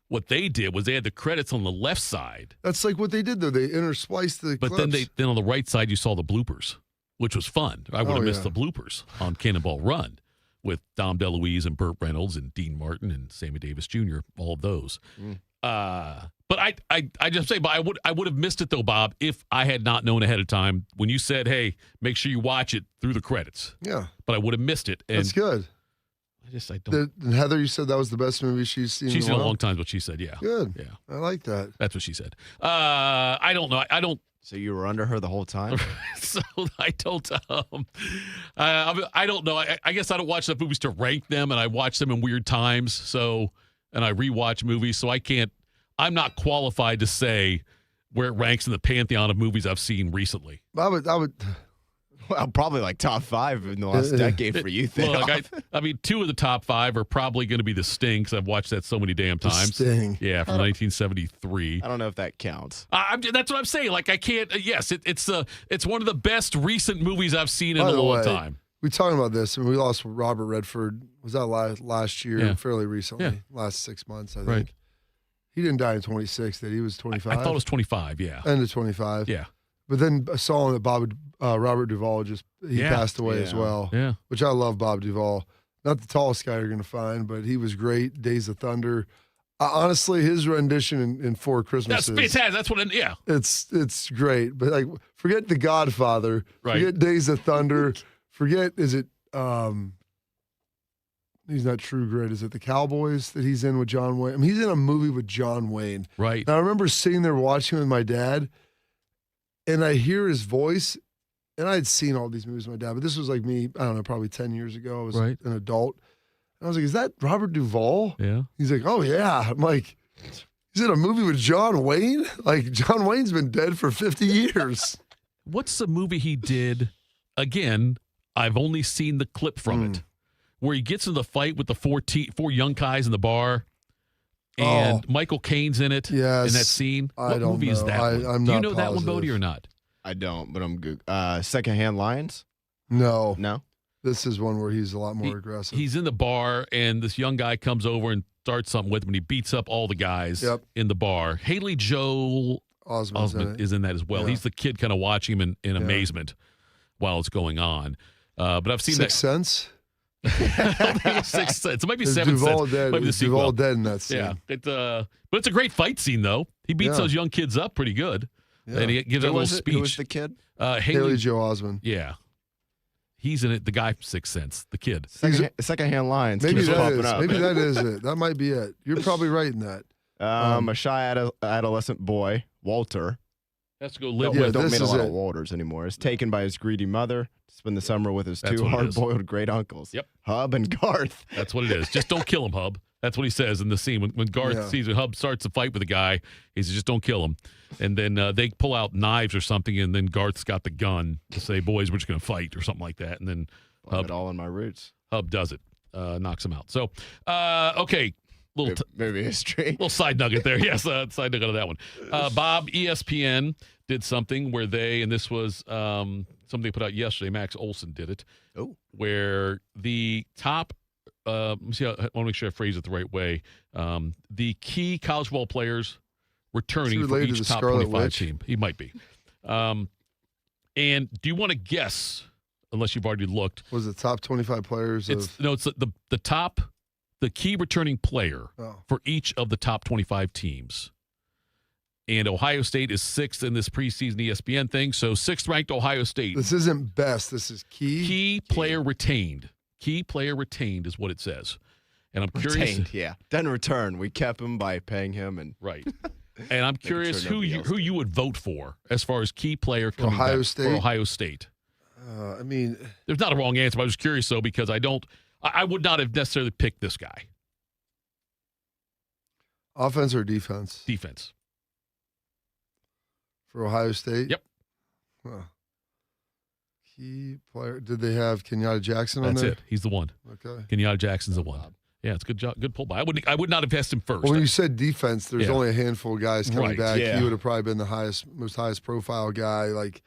Speaker 2: What they did was they had the credits on the left side.
Speaker 3: That's like what they did, though. They interspliced the
Speaker 2: clips. But then on the right side, you saw the bloopers, which was fun. I would have missed the bloopers on Cannonball Run with Dom DeLuise and Burt Reynolds and Dean Martin and Sammy Davis Jr., all of those. But I just say, but I would have missed it, though, Bob, if I had not known ahead of time when you said, hey, make sure you watch it through the credits.
Speaker 3: Yeah.
Speaker 2: But I would have missed it. And
Speaker 3: that's good.
Speaker 2: I don't.
Speaker 3: And Heather, you said that was the best movie she's seen.
Speaker 2: She's seen a long time, what she said. Yeah.
Speaker 3: Good.
Speaker 2: Yeah.
Speaker 3: I like that.
Speaker 2: That's what she said. I don't know. I don't.
Speaker 4: So you were under her the whole time?
Speaker 2: So I don't. I don't know. I guess I don't watch enough movies to rank them, and I watch them in weird times. So, and I rewatch movies, so I can't. I'm not qualified to say where it ranks in the pantheon of movies I've seen recently.
Speaker 3: I would.
Speaker 4: Well, probably like top 5 in the last decade for you.
Speaker 2: Look, I mean, 2 of the top 5 are probably going to be The Sting, because I've watched that so many damn times.
Speaker 3: The Sting.
Speaker 2: Yeah, from 1973.
Speaker 4: I don't know if that counts.
Speaker 2: That's what I'm saying. Like, I can't. Yes, it's one of the best recent movies I've seen in a long time.
Speaker 3: We talking about this, and we lost Robert Redford. Was that last year?
Speaker 2: Yeah.
Speaker 3: Fairly recently.
Speaker 2: Yeah.
Speaker 3: Last 6 months, I think.
Speaker 2: Right.
Speaker 3: He didn't die in 26, did he? He was 25?
Speaker 2: I thought it was 25, yeah.
Speaker 3: End of 25.
Speaker 2: Yeah.
Speaker 3: But then I saw that Robert Duvall passed away as well.
Speaker 2: Yeah.
Speaker 3: Which I love Bob Duvall. Not the tallest guy you're going to find, but he was great. Days of Thunder. Honestly, his rendition in Four Christmases.
Speaker 2: That's fantastic. That's what
Speaker 3: It's great. But like, forget The Godfather.
Speaker 2: Right.
Speaker 3: Forget Days of Thunder. Forget, is it, he's not True Grit. Is it The Cowboys that he's in with John Wayne? I mean, he's in a movie with John Wayne.
Speaker 2: Right.
Speaker 3: And I remember sitting there watching with my dad, and I hear his voice, and I had seen all these movies with my dad, but this was like me, I don't know, probably 10 years ago. I was an adult. And I was like, is that Robert Duvall?
Speaker 2: Yeah.
Speaker 3: He's like, oh, yeah. I'm like, he's in a movie with John Wayne? Like, John Wayne's been dead for 50 years.
Speaker 2: What's the movie he did? Again, I've only seen the clip from it, where he gets in the fight with the four young guys in the bar, and Michael Caine's in it.
Speaker 3: Yes.
Speaker 2: In that scene. What
Speaker 3: don't
Speaker 2: movie
Speaker 3: know.
Speaker 2: is that one? Do you know that one, Bodie, or not?
Speaker 4: I don't, but I'm good. Secondhand Lions?
Speaker 3: No.
Speaker 4: No?
Speaker 3: This is one where he's a lot more aggressive.
Speaker 2: He's in the bar, and this young guy comes over and starts something with him, and he beats up all the guys in the bar. Haley Joel Osment is in that as well.
Speaker 3: Yeah.
Speaker 2: He's the kid kind of watching him in amazement. while it's going on. But I've seen
Speaker 3: Sixth Sense.
Speaker 2: I don't think it's Sixth Sense. It might be Seventh Sense.
Speaker 3: Dead.
Speaker 2: Might be the sequel.
Speaker 3: Duvall dead in that scene.
Speaker 2: Yeah, but it's a great fight scene though. He beats those young kids up pretty good, and he gives a little speech.
Speaker 4: Who was the kid?
Speaker 3: Haley Joe Osment.
Speaker 2: Yeah, he's in it. The guy from Sixth Sense, the kid.
Speaker 4: Secondhand lines.
Speaker 3: Maybe
Speaker 4: keeps popping
Speaker 3: that is.
Speaker 4: up.
Speaker 3: Maybe that is it. That might be it. You're probably right in that.
Speaker 4: A shy adolescent boy, Walter.
Speaker 2: Has to go live
Speaker 4: Don't
Speaker 2: with.
Speaker 4: meet a lot of Walters anymore. Is taken by his greedy mother to spend the summer with his two hard-boiled great uncles.
Speaker 2: Yep.
Speaker 4: Hub and Garth.
Speaker 2: That's what it is. Just don't kill him, Hub. That's what he says in the scene. When Garth sees when Hub starts to fight with the guy, he says, just don't kill him. And then they pull out knives or something, and then Garth's got the gun to say, boys, we're just going to fight or something like that. And then
Speaker 4: Hub, it all in my roots.
Speaker 2: Hub does it, knocks him out. So, okay.
Speaker 4: Maybe history.
Speaker 2: Little side nugget there. Yes, side nugget of that one. Bob, ESPN did something where and this was something they put out yesterday, Max Olson did it, where the top, let me see, I want to make sure I phrase it the right way, the key college ball players returning for each top 25 team. He might be. And do you want to guess, unless you've already looked?
Speaker 3: Was it top 25 players?
Speaker 2: It's the top, the key returning player for each of the top 25 teams. And Ohio State is 6th in this preseason ESPN thing. So 6th ranked Ohio State.
Speaker 3: This isn't best. This is key.
Speaker 2: Key player retained. Key player retained is what it says. And I'm curious.
Speaker 4: Retained, yeah. Doesn't return. We kept him by paying him. Right.
Speaker 2: And I'm curious who you would vote for as far as key player coming
Speaker 3: Ohio
Speaker 2: back
Speaker 3: State?
Speaker 2: for Ohio State.
Speaker 3: I mean,
Speaker 2: there's not a wrong answer, but I was curious, though, because I would not have necessarily picked this guy.
Speaker 3: Offense or defense?
Speaker 2: Defense.
Speaker 3: For Ohio State?
Speaker 2: Yep.
Speaker 3: Key player. Did they have Kenyatta Jackson on there?
Speaker 2: That's it. He's the one.
Speaker 3: Okay.
Speaker 2: Kenyatta Jackson's the one. Yeah, it's a good job. Good pull by. I would not have guessed him first.
Speaker 3: Well, when you said defense, there's only a handful of guys coming back.
Speaker 2: Yeah.
Speaker 3: He would have probably been the most highest profile guy. Like,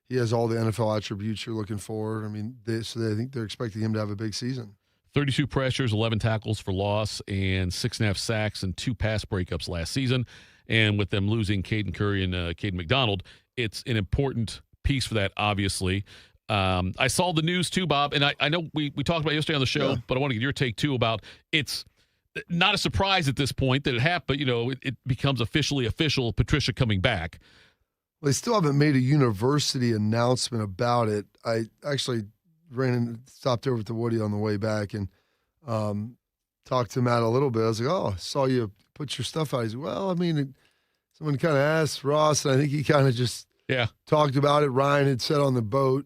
Speaker 3: he has all the NFL attributes you're looking for. I mean, I think they're expecting him to have a big season.
Speaker 2: 32 pressures, 11 tackles for loss, and 6.5 sacks and 2 pass breakups last season. And with them losing Caden Curry and Caden McDonald, it's an important piece for that, obviously. I saw the news too, Bob, and I know we talked about it yesterday on the show, but I want to get your take too about it's not a surprise at this point that it happened, but it becomes official, Patricia coming back.
Speaker 3: Well, they still haven't made a university announcement about it. I actually stopped over to Woody on the way back and talked to Matt a little bit. I was like, I saw you put your stuff out. He's like, well, I mean, someone kind of asked Ross, and I think he kind of just talked about it. Ryan had said on the boat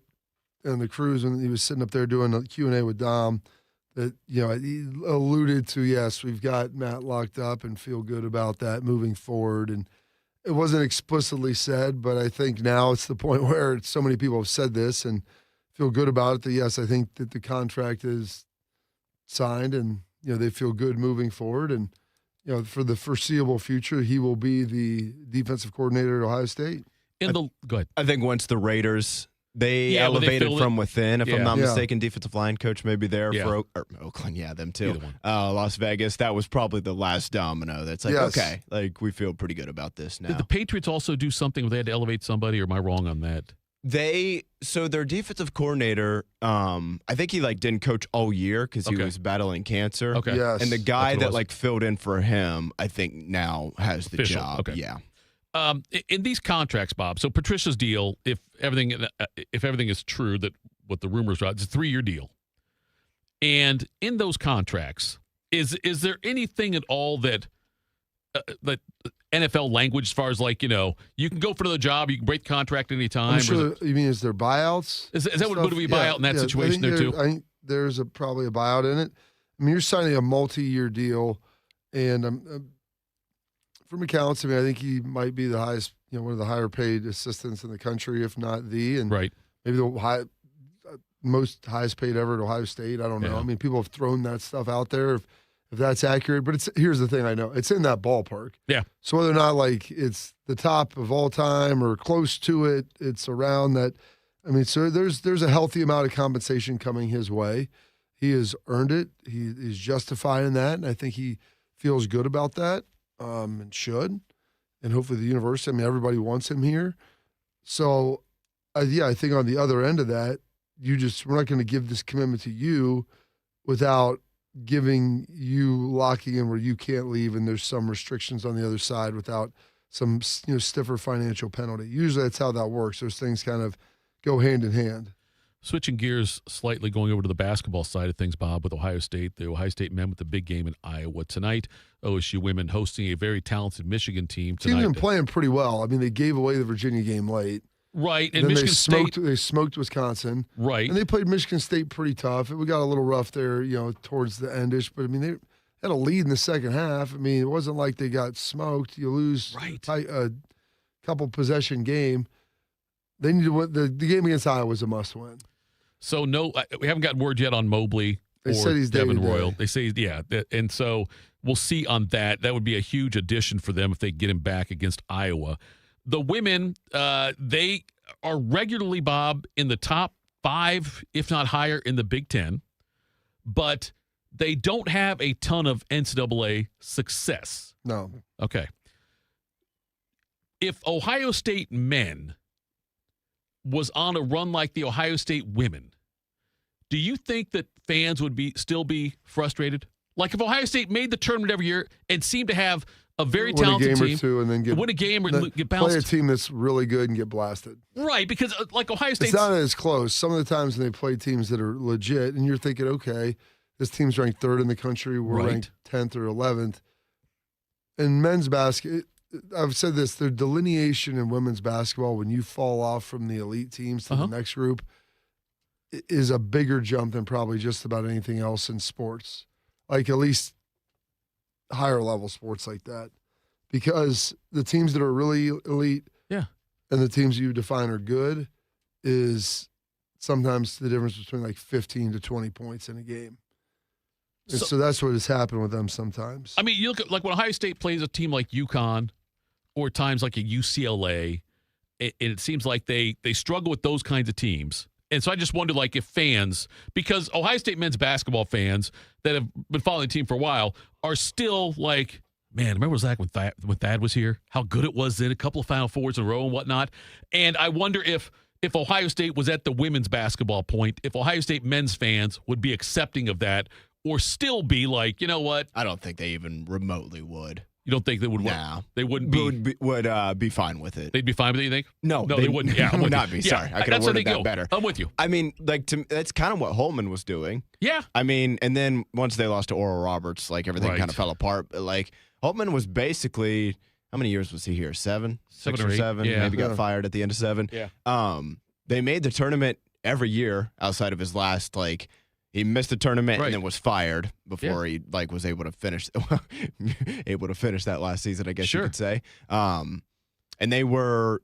Speaker 3: and the cruise when he was sitting up there doing a Q&A with Dom that, he alluded to, yes, we've got Matt locked up and feel good about that moving forward. And it wasn't explicitly said, but I think now it's the point where so many people have said this and feel good about it that, yes, I think that the contract is signed and, they feel good moving forward. And, for the foreseeable future, he will be the defensive coordinator at Ohio State.
Speaker 2: Go ahead.
Speaker 4: I think once the Raiders, they elevated from within, if I'm not mistaken, defensive line coach maybe there for Oakland. Yeah, them too. Las Vegas, that was probably the last domino. That's like, okay, like we feel pretty good about this now.
Speaker 2: Did the Patriots also do something where they had to elevate somebody, or am I wrong on that?
Speaker 4: So their defensive coordinator, I think he didn't coach all year because he was battling cancer.
Speaker 2: Okay.
Speaker 3: Yes.
Speaker 4: And the guy that filled in for him, I think now has the job.
Speaker 2: Okay.
Speaker 4: Yeah.
Speaker 2: In these contracts, Bob, so Patricia's deal, if everything is true, that what the rumors are, it's a 3-year deal. And in those contracts, is there anything at all that NFL language as far as you can go for another job, you can break the contract any time?
Speaker 3: I'm sure, you mean is there buyouts?
Speaker 2: Is that what would be buyout in that situation there too?
Speaker 3: I think there's probably a buyout in it. I mean, you're signing a multi-year deal, and from accounts, I think he might be the highest, one of the higher paid assistants in the country, if not the, and maybe the most highest paid ever at Ohio State. I don't know.
Speaker 2: Yeah.
Speaker 3: I mean, people have thrown that stuff out there if that's accurate, but here's the thing I know. It's in that ballpark.
Speaker 2: Yeah.
Speaker 3: So whether or not it's the top of all time or close to it, it's around that. I mean, so there's a healthy amount of compensation coming his way. He has earned it. He is justified in that, and I think he feels good about that. And should, and hopefully the university. I mean, everybody wants him here, so I think on the other end of that, we're not going to give this commitment to you without giving you locking in where you can't leave, and there's some restrictions on the other side without some stiffer financial penalty. Usually that's how that works. Those things kind of go hand in hand.
Speaker 2: Switching gears slightly, going over to the basketball side of things, Bob, with Ohio State. The Ohio State men with the big game in Iowa tonight. OSU women hosting a very talented Michigan team tonight.
Speaker 3: Team's been playing pretty well. I mean, they gave away the Virginia game late.
Speaker 2: Right,
Speaker 3: and then they smoked Wisconsin.
Speaker 2: Right.
Speaker 3: And they played Michigan State pretty tough. We got a little rough there, towards the endish, but I mean, they had a lead in the second half. I mean, it wasn't like they got smoked. You lose a couple possession game. They need to win. The game against Iowa was a must win.
Speaker 2: So we haven't gotten word yet on Mobley
Speaker 3: They
Speaker 2: or
Speaker 3: said he's
Speaker 2: Devin
Speaker 3: day-to-day.
Speaker 2: Royal. They say, and so we'll see on that. That would be a huge addition for them if they get him back against Iowa. The women, they are regularly, Bob, in the top 5, if not higher, in the Big Ten, but they don't have a ton of NCAA success.
Speaker 3: No.
Speaker 2: Okay. If Ohio State men was on a run like the Ohio State women, do you think that fans would still be frustrated? Like if Ohio State made the tournament every year and seemed to have a very talented
Speaker 3: win a game
Speaker 2: team,
Speaker 3: or two, and then
Speaker 2: win a game or get bounced.
Speaker 3: Play a team that's really good and get blasted.
Speaker 2: Right, because like Ohio State,
Speaker 3: It's not as close. Some of the times when they play teams that are legit, and you're thinking, okay, this team's ranked 3rd in the country, we're ranked 10th or 11th. In men's basketball, I've said this, the delineation in women's basketball when you fall off from the elite teams to the next group is a bigger jump than probably just about anything else in sports. Like at least higher level sports like that. Because the teams that are really elite and the teams you define are good is sometimes the difference between like 15 to 20 points in a game. And so that's what has happened with them sometimes.
Speaker 2: I mean, you look at like when Ohio State plays a team like UConn or times like a UCLA, and it seems like they struggle with those kinds of teams. And so I just wonder, like, if fans, because Ohio State men's basketball fans that have been following the team for a while are still like, man, remember Zach when Thad was here? How good it was then, a couple of Final Fours in a row and whatnot. And I wonder if Ohio State was at the women's basketball point, if Ohio State men's fans would be accepting of that or still be like, you know what?
Speaker 4: I don't think they even remotely would.
Speaker 2: You don't think they would?
Speaker 4: Nah.
Speaker 2: They wouldn't be.
Speaker 4: Would be fine with it.
Speaker 2: They'd be fine with it, you think?
Speaker 4: No,
Speaker 2: they wouldn't. Yeah,
Speaker 4: would not be. Sorry, I could have worded that better.
Speaker 2: I'm with you.
Speaker 4: I mean, like, that's kind of what Holman was doing.
Speaker 2: Yeah.
Speaker 4: I mean, and then once they lost to Oral Roberts, like, everything kind of fell apart. But, like, Holman was basically, how many years was he here? 7? 6 or 7?
Speaker 2: Yeah.
Speaker 4: Maybe got fired at the end of 7.
Speaker 2: Yeah.
Speaker 4: They made the tournament every year outside of his last, like, he missed the tournament and then was fired before he like was able to finish that last season, I guess you could say. And they were,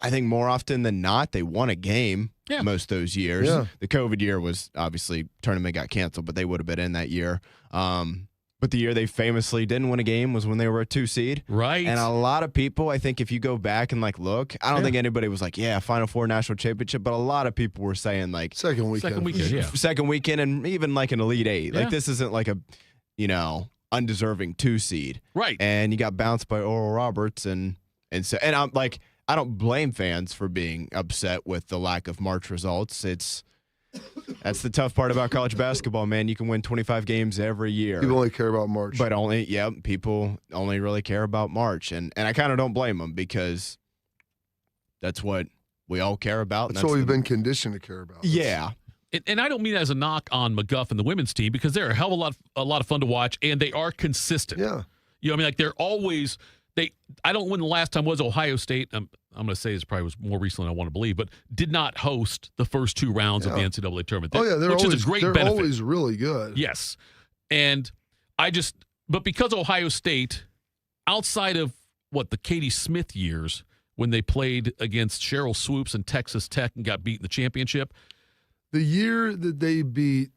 Speaker 4: I think more often than not, they won a game most those years.
Speaker 3: Yeah.
Speaker 4: The COVID year was obviously tournament got canceled, but they would have been in that year. But the year they famously didn't win a game was when they were a 2 seed.
Speaker 2: Right.
Speaker 4: And a lot of people, I think if you go back and like look, I don't think anybody was like, Final Four national championship, but a lot of people were saying like
Speaker 3: Second weekend,
Speaker 4: and even like an Elite 8. Like this isn't like a, undeserving 2 seed.
Speaker 2: Right.
Speaker 4: And you got bounced by Oral Roberts and I'm like, I don't blame fans for being upset with the lack of March results. That's the tough part about college basketball, man. You can win 25 games every year.
Speaker 3: People only care about March.
Speaker 4: But people only really care about March. And I kind of don't blame them because that's what we all care about.
Speaker 3: That's what we've been conditioned to care about.
Speaker 4: Yeah.
Speaker 2: And I don't mean that as a knock on McGuff and the women's team because they're a hell of a lot of fun to watch, and they are consistent.
Speaker 3: Yeah.
Speaker 2: Like they're always I don't know when the last time was Ohio State. I'm going to say this probably was more recently than I want to believe, but did not host the first 2 rounds of the NCAA tournament.
Speaker 3: They're always really good.
Speaker 2: Yes. And but because Ohio State, outside of the Katie Smith years when they played against Cheryl Swoops and Texas Tech and got beat in the championship.
Speaker 3: The year that they beat,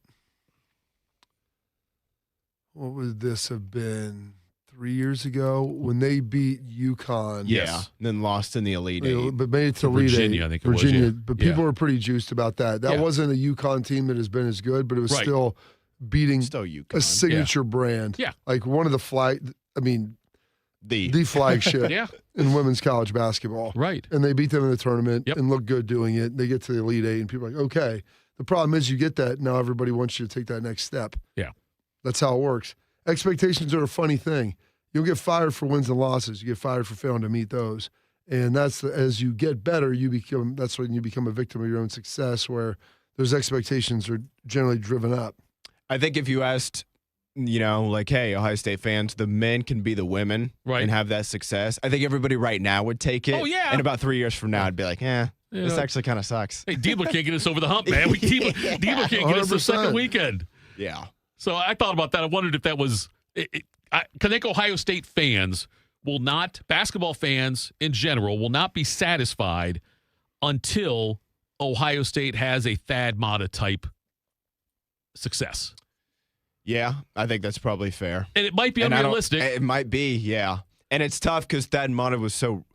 Speaker 3: what would this have been? 3 years ago when they beat UConn.
Speaker 4: Yeah, and then lost in the Elite 8.
Speaker 3: But made it to Elite 8.
Speaker 2: Virginia, I think it was.
Speaker 3: But people were pretty juiced about that. That wasn't a UConn team that has been as good, but it was still beating
Speaker 4: UConn.
Speaker 3: A signature brand.
Speaker 2: Yeah.
Speaker 3: Like one of the the flagship
Speaker 2: Yeah.
Speaker 3: in women's college basketball.
Speaker 2: Right.
Speaker 3: And they beat them in the tournament and look good doing it. They get to the Elite Eight, and people are like, okay. The problem is you get that, now everybody wants you to take that next step.
Speaker 2: Yeah.
Speaker 3: That's how it works. Expectations are a funny thing. You'll get fired for wins and losses. You get fired for failing to meet those. And as you get better, that's when you become a victim of your own success, where those expectations are generally driven up.
Speaker 4: I think if you asked, like, hey, Ohio State fans, the men can be the women and have that success, I think everybody right now would take it.
Speaker 2: Oh, yeah.
Speaker 4: And about 3 years from now, I'd be like, this actually kind of sucks.
Speaker 2: Hey, Diebler can't get us over the hump, man. Diebler can't get us the second weekend.
Speaker 4: Yeah.
Speaker 2: So I thought about that. I wondered if that was I think Ohio State fans basketball fans in general, will not be satisfied until Ohio State has a Thad Matta type success.
Speaker 4: Yeah, I think that's probably fair.
Speaker 2: And it might be unrealistic.
Speaker 4: It might be, yeah. And it's tough because Thad Matta was so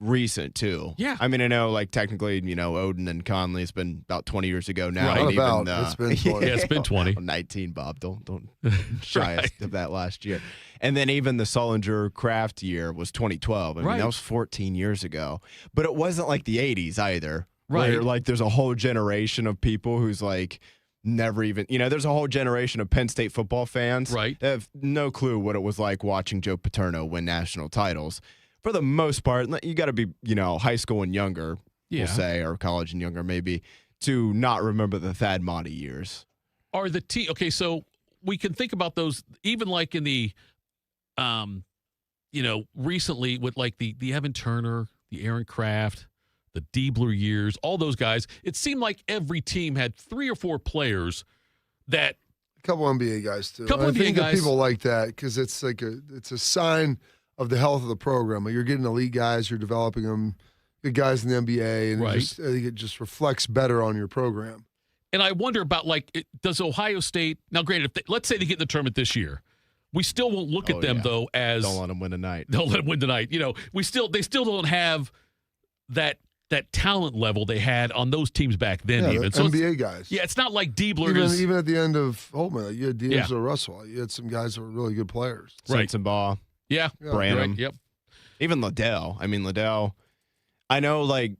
Speaker 4: recent, too.
Speaker 2: Yeah.
Speaker 4: I mean, I know, like, technically, Odin and Conley has been about 20 years ago now.
Speaker 3: Right. It's been 20.
Speaker 2: Yeah, it's been 20.
Speaker 4: 19, Bob. Don't shy us of that last year. And then even the Sullinger Kraft year was 2012. I mean, that was 14 years ago. But it wasn't like the 80s either.
Speaker 2: Right.
Speaker 4: Where, like, there's a whole generation of people who's, like, never even, there's a whole generation of Penn State football fans that have no clue what it was like watching Joe Paterno win national titles. For the most part, you got to be, high school and younger, we'll say, or college and younger maybe, to not remember the Thad Matta years.
Speaker 2: Are the okay, so we can think about those, even like in the, recently with like the Evan Turner, the Aaron Kraft, the Diebler years, all those guys. It seemed like every team had 3 or 4 players that.
Speaker 3: A couple NBA guys too.
Speaker 2: I
Speaker 3: think that people like that because it's like it's a sign of the health of the program. You're getting elite guys, you're developing them, good guys in the NBA, and I think it just reflects better on your program.
Speaker 2: And I wonder about, does Ohio State, now granted, let's say they get in the tournament this year, we still won't look at them, though, as.
Speaker 4: Don't let them win tonight.
Speaker 2: Don't let them win tonight. They still don't have that talent level they had on those teams back then. Even so
Speaker 3: NBA guys.
Speaker 2: Yeah, it's not like Diebler
Speaker 3: even at the end of Holtman, you had D'Angelo Russell. You had some guys that were really good players.
Speaker 4: Sensabaugh.
Speaker 2: Yeah.
Speaker 4: Branham.
Speaker 2: Right, yep.
Speaker 4: Even Liddell. I mean, Liddell, I know, like,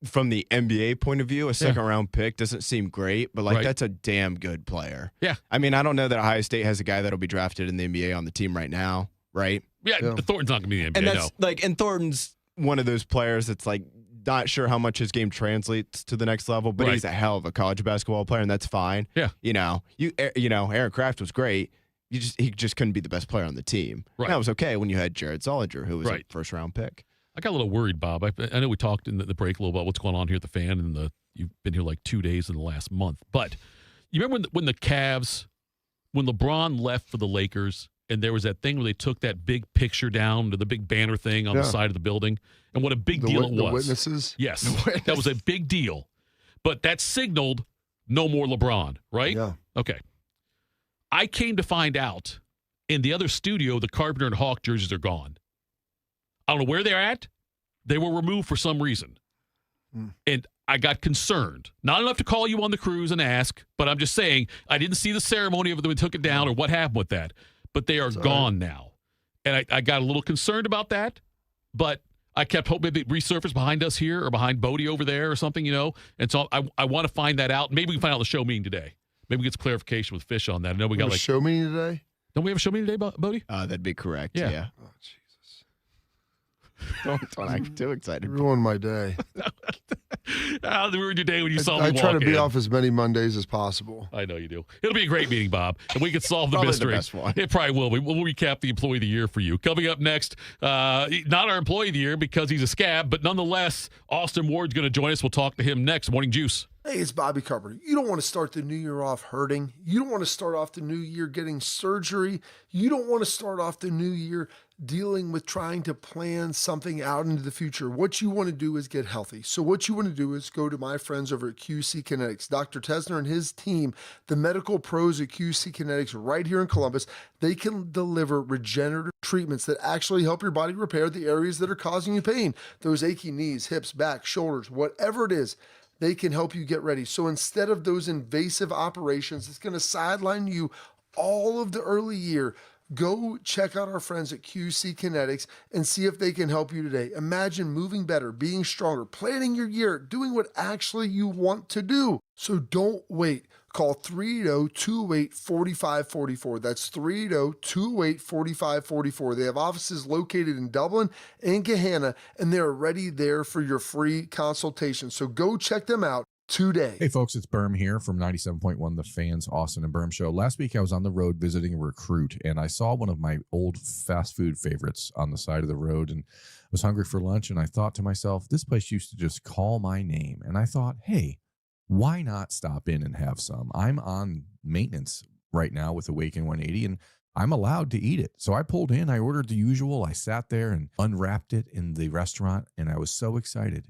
Speaker 4: from the NBA point of view, a second-round pick doesn't seem great, but, that's a damn good player.
Speaker 2: Yeah.
Speaker 4: I mean, I don't know that Ohio State has a guy that'll be drafted in the NBA on the team right now, right?
Speaker 2: Yeah. Thornton's not going to be in the NBA,
Speaker 4: and that's, and Thornton's one of those players that's, like, not sure how much his game translates to the next level, but he's a hell of a college basketball player, and that's fine.
Speaker 2: Yeah.
Speaker 4: Aaron Kraft was great. He just couldn't be the best player on the team.
Speaker 2: Right.
Speaker 4: And that was okay when you had Jared Zollinger, who was a first-round pick.
Speaker 2: I got a little worried, Bob. I know we talked in the break a little about what's going on here at the Fan, and you've been here like 2 days in the last month. But you remember when the Cavs, when LeBron left for the Lakers, and there was that thing where they took that big picture down to the big banner thing on the side of the building, and what a big deal it was.
Speaker 3: The witnesses?
Speaker 2: Yes, that was a big deal. But that signaled no more LeBron, right?
Speaker 3: Yeah.
Speaker 2: Okay. I came to find out in the other studio, the Carpenter and Hawk jerseys are gone. I don't know where they're at. They were removed for some reason. And I got concerned. Not enough to call you on the cruise and ask, but I'm just saying I didn't see the ceremony of them and took it down or what happened with that. But they are gone now. And I got a little concerned about that, but I kept hoping maybe resurface behind us here or behind Bodie over there or something, And so I want to find that out. Maybe we can find out the show meeting today. Maybe we get some clarification with Fish on that. I know we got
Speaker 3: a show meeting today.
Speaker 2: Don't we have a show meeting today, Bodie?
Speaker 4: That'd be correct.
Speaker 2: Yeah.
Speaker 4: Yeah.
Speaker 3: Oh, Jesus.
Speaker 4: Don't act too excited.
Speaker 3: Ruined my day.
Speaker 2: How ruined your day when you saw me
Speaker 3: I try to be
Speaker 2: in.
Speaker 3: off as many Mondays as possible.
Speaker 2: I know you do. It'll be a great meeting, Bob, and we can solve the
Speaker 4: Probably
Speaker 2: mystery.
Speaker 4: the best one.
Speaker 2: It probably will. We'll recap the Employee of the Year for you. Coming up next, not our Employee of the Year because he's a scab, but nonetheless, Austin Ward's going to join us. We'll talk to him next. Morning Juice.
Speaker 3: Hey, it's Bobby Carpenter. You don't want to start the new year off hurting. You don't want to start off the new year getting surgery. You don't want to start off the new year dealing with trying to plan something out into the future. What you want to do is get healthy. So what you want to do is go to my friends over at QC Kinetics. Dr. Tesner and his team, the medical pros at QC Kinetics right here in Columbus, they can deliver regenerative treatments that actually help your body repair the areas that are causing you pain. Those achy knees, hips, back, shoulders, whatever it is, they can help you get ready. So instead of those invasive operations, it's going to sideline you all of the early year Go check out our friends at QC Kinetics and see if they can help you today. Imagine moving better, being stronger, planning your year, doing what actually you want to do. So don't wait. Call 380-208-4544. That's 380-208-4544. They have offices located in Dublin and Gahanna, and they're ready there for your free consultation. So go check them out today.
Speaker 19: Hey folks, it's Berm here from 97.1 The Fans, Austin and Berm Show. Last week I was on the road visiting a recruit, and I saw one of my old fast food favorites on the side of the road, and was hungry for lunch, and I thought to myself, this place used to just call my name. And I thought, hey, why not stop in and have some? I'm on maintenance right now with Awaken 180, and I'm allowed to eat it. So I pulled in, I ordered the usual, I sat there and unwrapped it in the restaurant, and I was so excited.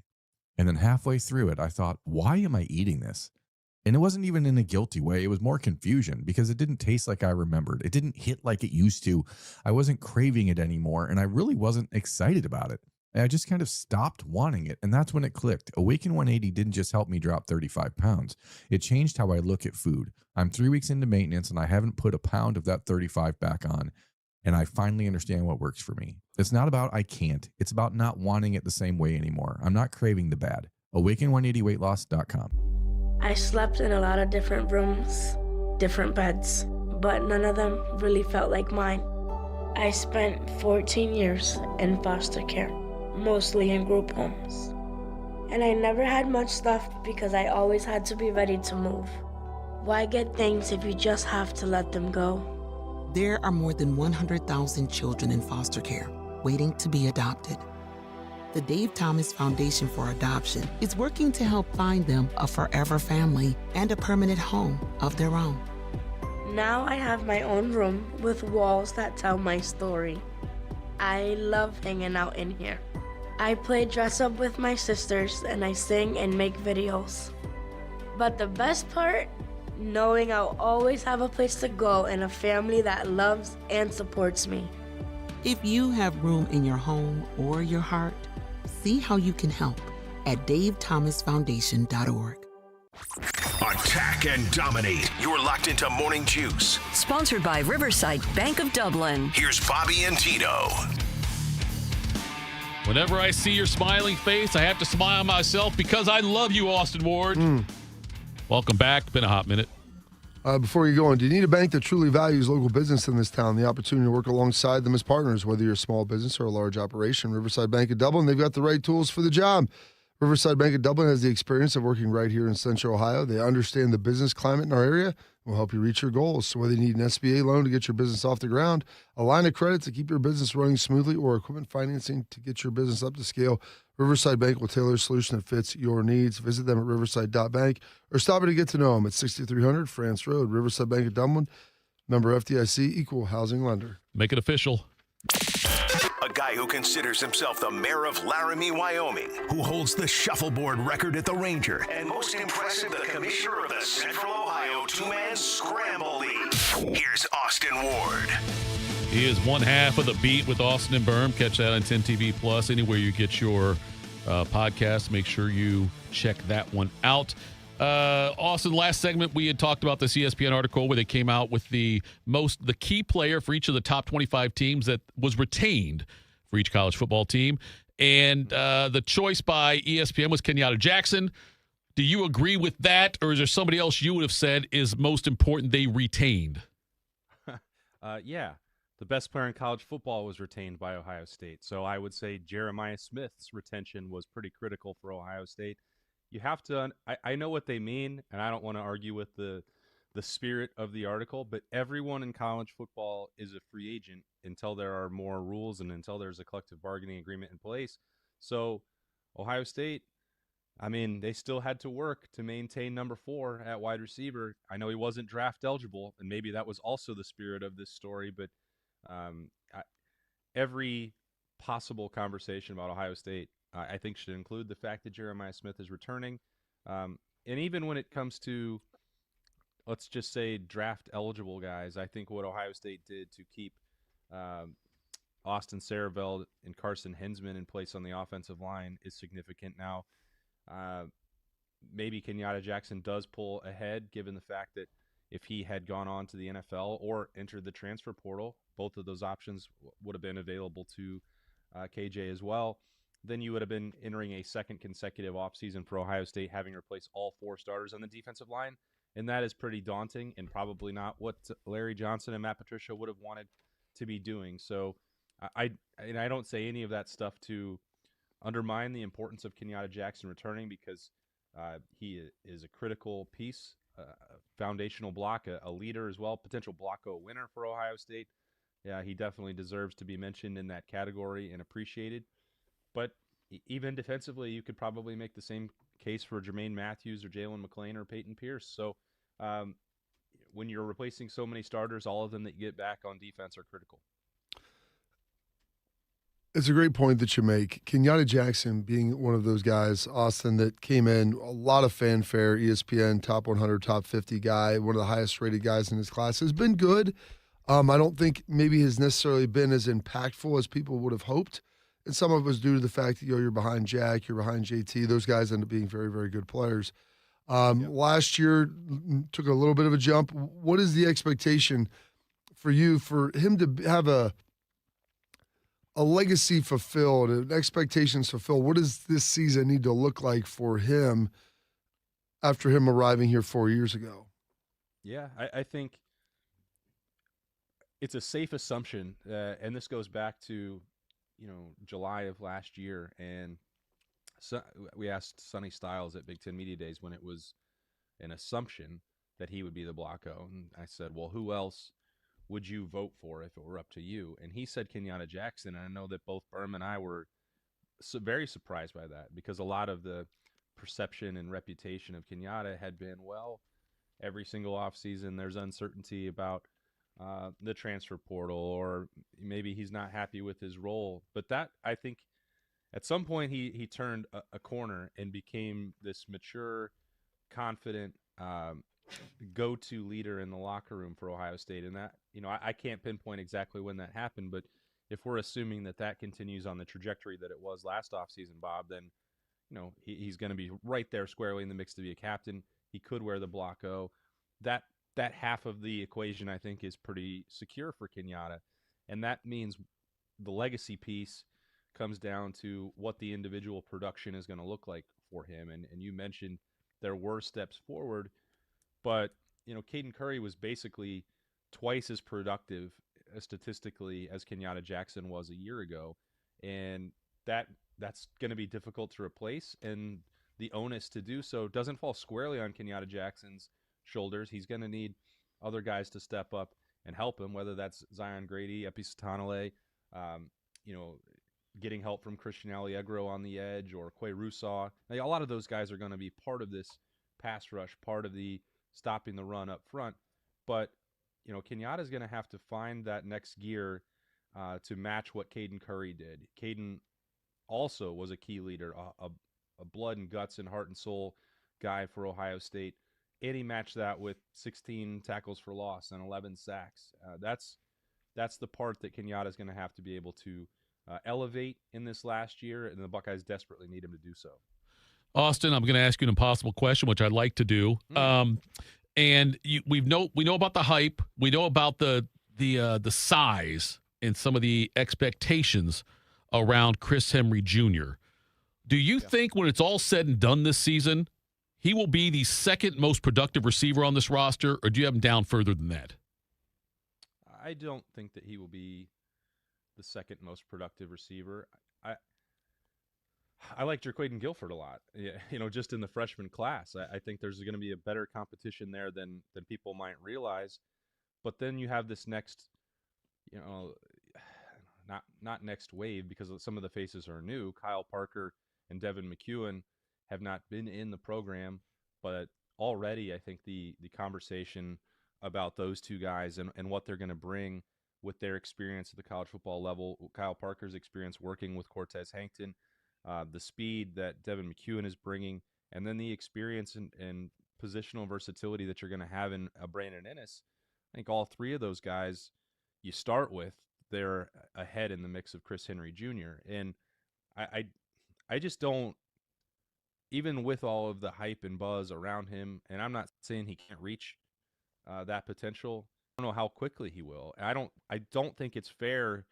Speaker 19: And then halfway through it, I thought, why am I eating this? And it wasn't even in a guilty way. It was more confusion because it didn't taste like I remembered. It didn't hit like it used to. I wasn't craving it anymore, and I really wasn't excited about it. And I just kind of stopped wanting it, and that's when it clicked. Awaken 180 didn't just help me drop 35 pounds. It changed how I look at food. I'm 3 weeks into maintenance, and I haven't put a pound of that 35 back on. And I finally understand what works for me. It's not about I can't. It's about not wanting it the same way anymore. I'm not craving the bad. Awaken180weightloss.com.
Speaker 10: I slept in a lot of different rooms, different beds, but none of them really felt like mine. I spent 14 years in foster care, mostly in group homes. And I never had much stuff because I always had to be ready to move. Why get things if you just have to let them go?
Speaker 20: There are more than 100,000 children in foster care waiting to be adopted. The Dave Thomas Foundation for Adoption is working to help find them a forever family and a permanent home of their own.
Speaker 10: Now I have my own room with walls that tell my story. I love hanging out in here. I play dress up with my sisters and I sing and make videos. But the best part? Knowing I'll always have a place to go and a family that loves and supports me.
Speaker 20: If you have room in your home or your heart, see how you can help at davethomasfoundation.org.
Speaker 9: Attack and dominate. You're locked into Morning Juice.
Speaker 25: Sponsored by Riverside Bank of Dublin.
Speaker 9: Here's Bobby and Tito.
Speaker 2: Whenever I see your smiling face, I have to smile myself because I love you, Austin Ward. Welcome back. Been a hot minute.
Speaker 3: Before you go on, do you need a bank that truly values local business in this town? The opportunity to work alongside them as partners, whether you're a small business or a large operation. Riverside Bank of Dublin, they've got the right tools for the job. Riverside Bank of Dublin has the experience of working right here in Central Ohio. They understand the business climate in our area and will help you reach your goals. So whether you need an SBA loan to get your business off the ground, a line of credit to keep your business running smoothly, or equipment financing to get your business up to scale, Riverside Bank will tailor a solution that fits your needs. Visit them at riverside.bank or stop in to get to know them at 6300 France Road. Riverside Bank of Dublin, member FDIC, equal housing lender.
Speaker 2: Make it official.
Speaker 9: A guy who considers himself the mayor of Laramie, Wyoming, who holds the shuffleboard record at the Ranger, and most impressive, the commissioner of the Central Ohio Two-Man Scramble League. Here's Austin Ward.
Speaker 2: He is one half of The Beat with Austin and Berm. Catch that on 10 TV Plus. Anywhere you get your podcast, make sure you check that one out. Austin, last segment we had talked about this ESPN article where they came out with the key player for each of the top 25 teams that was retained for each college football team. And the choice by ESPN was Kenyatta Jackson. Do you agree with that, or is there somebody else you would have said is most important they retained?
Speaker 21: Yeah. The best player in college football was retained by Ohio State. So I would say Jeremiah Smith's retention was pretty critical for Ohio State. You have to I know what they mean, and I don't want to argue with the spirit of the article, but everyone in college football is a free agent until there are more rules and until there's a collective bargaining agreement in place. So Ohio State, I mean, they still had to work to maintain number 4 at wide receiver. I know he wasn't draft eligible, and maybe that was also the spirit of this story, but every possible conversation about Ohio State, I think, should include the fact that Jeremiah Smith is returning. And even when it comes to, let's just say, draft eligible guys, I think what Ohio State did to keep Austin Saraveld and Carson Hinsman in place on the offensive line is significant now. Maybe Kenyatta Jackson does pull ahead, given the fact that if he had gone on to the NFL or entered the transfer portal, both of those options would have been available to KJ as well. Then you would have been entering a second consecutive offseason for Ohio State, having replaced all 4 starters on the defensive line. And that is pretty daunting and probably not what Larry Johnson and Matt Patricia would have wanted to be doing. So I don't say any of that stuff to undermine the importance of Kenyatta Jackson returning, because he is a critical piece, foundational block, a leader as well, potential Blocko winner for Ohio State. Yeah, he definitely deserves to be mentioned in that category and appreciated. But even defensively, you could probably make the same case for Jermaine Matthews or Jalen McClain or Peyton Pierce. So when you're replacing so many starters, all of them that you get back on defense are critical.
Speaker 3: It's a great point that you make. Kenyatta Jackson being one of those guys, Austin, that came in, a lot of fanfare, ESPN, top 100, top 50 guy, one of the highest rated guys in his class, has been good. I don't think maybe has necessarily been as impactful as people would have hoped. And some of it was due to the fact that you're behind Jack, you're behind JT. Those guys end up being very, very good players. Last year took a little bit of a jump. What is the expectation for you for him to have a legacy fulfilled, an expectations fulfilled? What does this season need to look like for him after him arriving here 4 years ago?
Speaker 21: Yeah, I think it's a safe assumption, and this goes back to July of last year, and so we asked Sonny Styles at Big Ten Media Days when it was an assumption that he would be the Blocko, and I said, well, who else would you vote for if it were up to you? And he said Kenyatta Jackson, and I know that both Berm and I were very surprised by that, because a lot of the perception and reputation of Kenyatta had been, well, every single offseason there's uncertainty about the transfer portal, or maybe he's not happy with his role. But that, I think, at some point he turned a corner and became this mature, confident, go-to leader in the locker room for Ohio State. And that, I can't pinpoint exactly when that happened, but if we're assuming that continues on the trajectory that it was last offseason, Bob, then, he's going to be right there squarely in the mix to be a captain. He could wear the Blocko. That half of the equation, I think, is pretty secure for Kenyatta. And that means the legacy piece comes down to what the individual production is going to look like for him. And you mentioned there were steps forward, but, Caden Curry was basically twice as productive statistically as Kenyatta Jackson was a year ago. And that's going to be difficult to replace. And the onus to do so doesn't fall squarely on Kenyatta Jackson's shoulders. He's going to need other guys to step up and help him, whether that's Zion Grady, Epi Satanale, getting help from Christian Alliegro on the edge, or Quay Rousseau. A lot of those guys are going to be part of this pass rush, part of the stopping the run up front. But, Kenyatta's going to have to find that next gear to match what Caden Curry did. Caden also was a key leader, a blood and guts and heart and soul guy for Ohio State. And he matched that with 16 tackles for loss and 11 sacks. That's the part that Kenyatta is going to have to be able to elevate in this last year, and the Buckeyes desperately need him to do so.
Speaker 2: Austin, I'm going to ask you an impossible question, which I'd like to do. And we know about the hype. We know about the size and some of the expectations around Chris Henry Jr. Do you think when it's all said and done this season, he will be the second most productive receiver on this roster, or do you have him down further than that?
Speaker 21: I don't think that he will be the second most productive receiver. I like Jerquaden Guilford a lot. Just in the freshman class, I think there's going to be a better competition there than people might realize. But then you have this next, not next wave, because some of the faces are new. Kyle Parker and Devin McEwen have not been in the program, but already I think the conversation about those two guys and what they're going to bring with their experience at the college football level, Kyle Parker's experience working with Cortez Hankton, the speed that Devin McEwen is bringing, and then the experience and positional versatility that you're going to have in Brandon Ennis. I think all three of those guys you start with, they're ahead in the mix of Chris Henry Jr. And I just don't, even with all of the hype and buzz around him, and I'm not saying he can't reach that potential, don't know how quickly he will. I don't think it's fair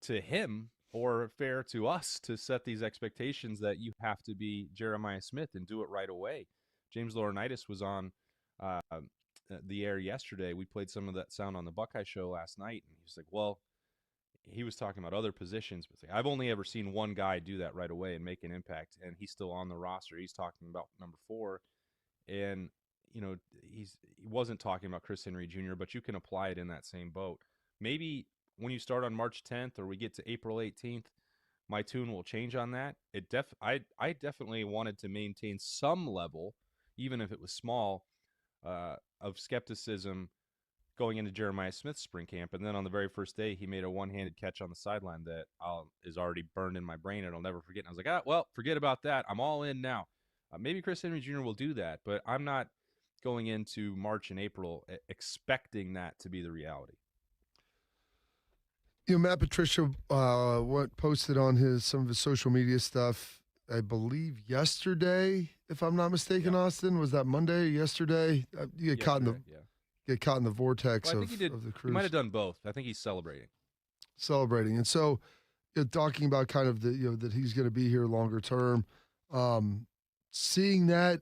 Speaker 21: to him or fair to us to set these expectations that you have to be Jeremiah Smith and do it right away. James Laurinaitis was on the air yesterday. We played some of that sound on the Buckeye show last night, and he was like, well, he was talking about other positions, but like, I've only ever seen one guy do that right away and make an impact, and he's still on the roster. He's talking about number 4, and he wasn't talking about Chris Henry Jr., but you can apply it in that same boat. Maybe when you start on March 10th or we get to April 18th, my tune will change on that. I definitely wanted to maintain some level, even if it was small, of skepticism going into Jeremiah Smith's spring camp. And then on the very first day, he made a one-handed catch on the sideline that is already burned in my brain and I'll never forget. And I was like, well, forget about that. I'm all in now. Maybe Chris Henry Jr. will do that, but I'm not going into March and April expecting that to be the reality.
Speaker 3: Matt Patricia posted on some of his social media stuff, I believe yesterday, if I'm not mistaken. Austin, was that Monday or yesterday? You get caught in the vortex
Speaker 21: of
Speaker 3: the cruise.
Speaker 21: He might have done both. I think he's celebrating,
Speaker 3: and so talking about kind of that he's going to be here longer term. Seeing that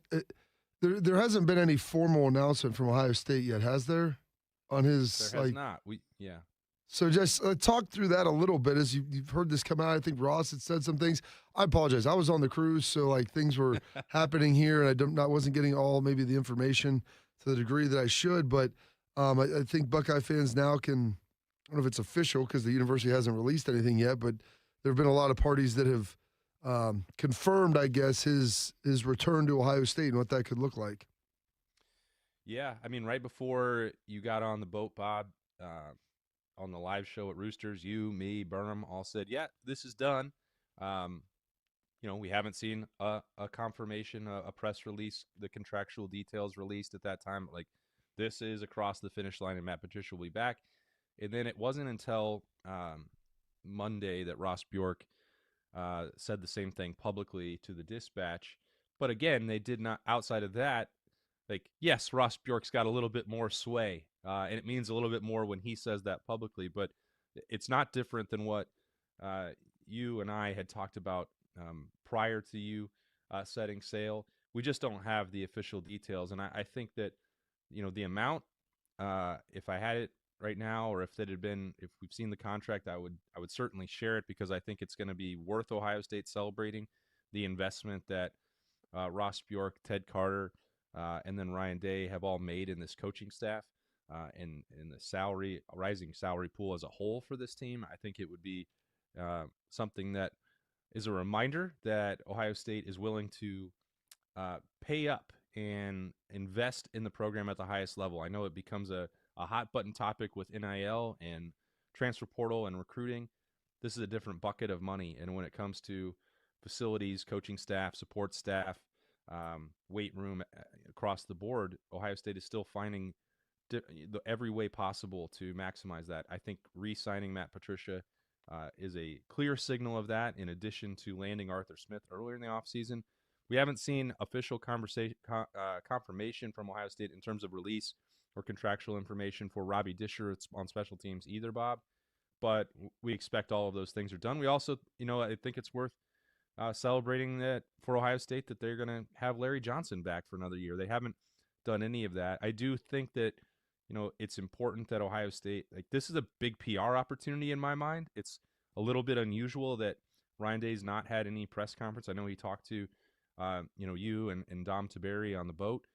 Speaker 3: there hasn't been any formal announcement from Ohio State yet, has there? On his
Speaker 21: there has not.
Speaker 3: So just talk through that a little bit as you've heard this come out. I think Ross had said some things. I apologize. I was on the cruise, so things were happening here, and I wasn't getting all maybe the information to the degree that I should. But I think Buckeye fans now can. I don't know if it's official because the university hasn't released anything yet, but there have been a lot of parties that have confirmed, I guess, his return to Ohio State and what that could look like.
Speaker 21: Yeah, I mean, right before you got on the boat, Bob. On the live show at Roosters, you, me, Burnham all said, yeah, this is done. We haven't seen a confirmation, a press release, the contractual details released at that time. Like, this is across the finish line and Matt Patricia will be back. And then it wasn't until Monday that Ross Bjork said the same thing publicly to the Dispatch. But again, they did not, outside of that, yes, Ross Bjork's got a little bit more sway. And it means a little bit more when he says that publicly, but it's not different than what you and I had talked about prior to you setting sail. We just don't have the official details. And I think that, the amount, if I had it right now, or if we've seen the contract, I would certainly share it because I think it's going to be worth Ohio State celebrating the investment that Ross Bjork, Ted Carter, and then Ryan Day have all made in this coaching staff. And the rising salary pool as a whole for this team. I think it would be something that is a reminder that Ohio State is willing to pay up and invest in the program at the highest level. I know it becomes a hot button topic with NIL and transfer portal and recruiting. This is a different bucket of money. And when it comes to facilities, coaching staff, support staff, weight room across the board, Ohio State is still finding every way possible to maximize that. I think re-signing Matt Patricia is a clear signal of that, in addition to landing Arthur Smith earlier in the offseason. We haven't seen official confirmation from Ohio State in terms of release or contractual information for Robbie Disher on special teams either, Bob. But we expect all of those things are done. We also, I think it's worth celebrating that for Ohio State that they're going to have Larry Johnson back for another year. They haven't done any of that. I do think that it's important that Ohio State, this is a big PR opportunity in my mind. It's a little bit unusual that Ryan Day's not had any press conference. I know he talked to, you and Dom Taberi on the boat.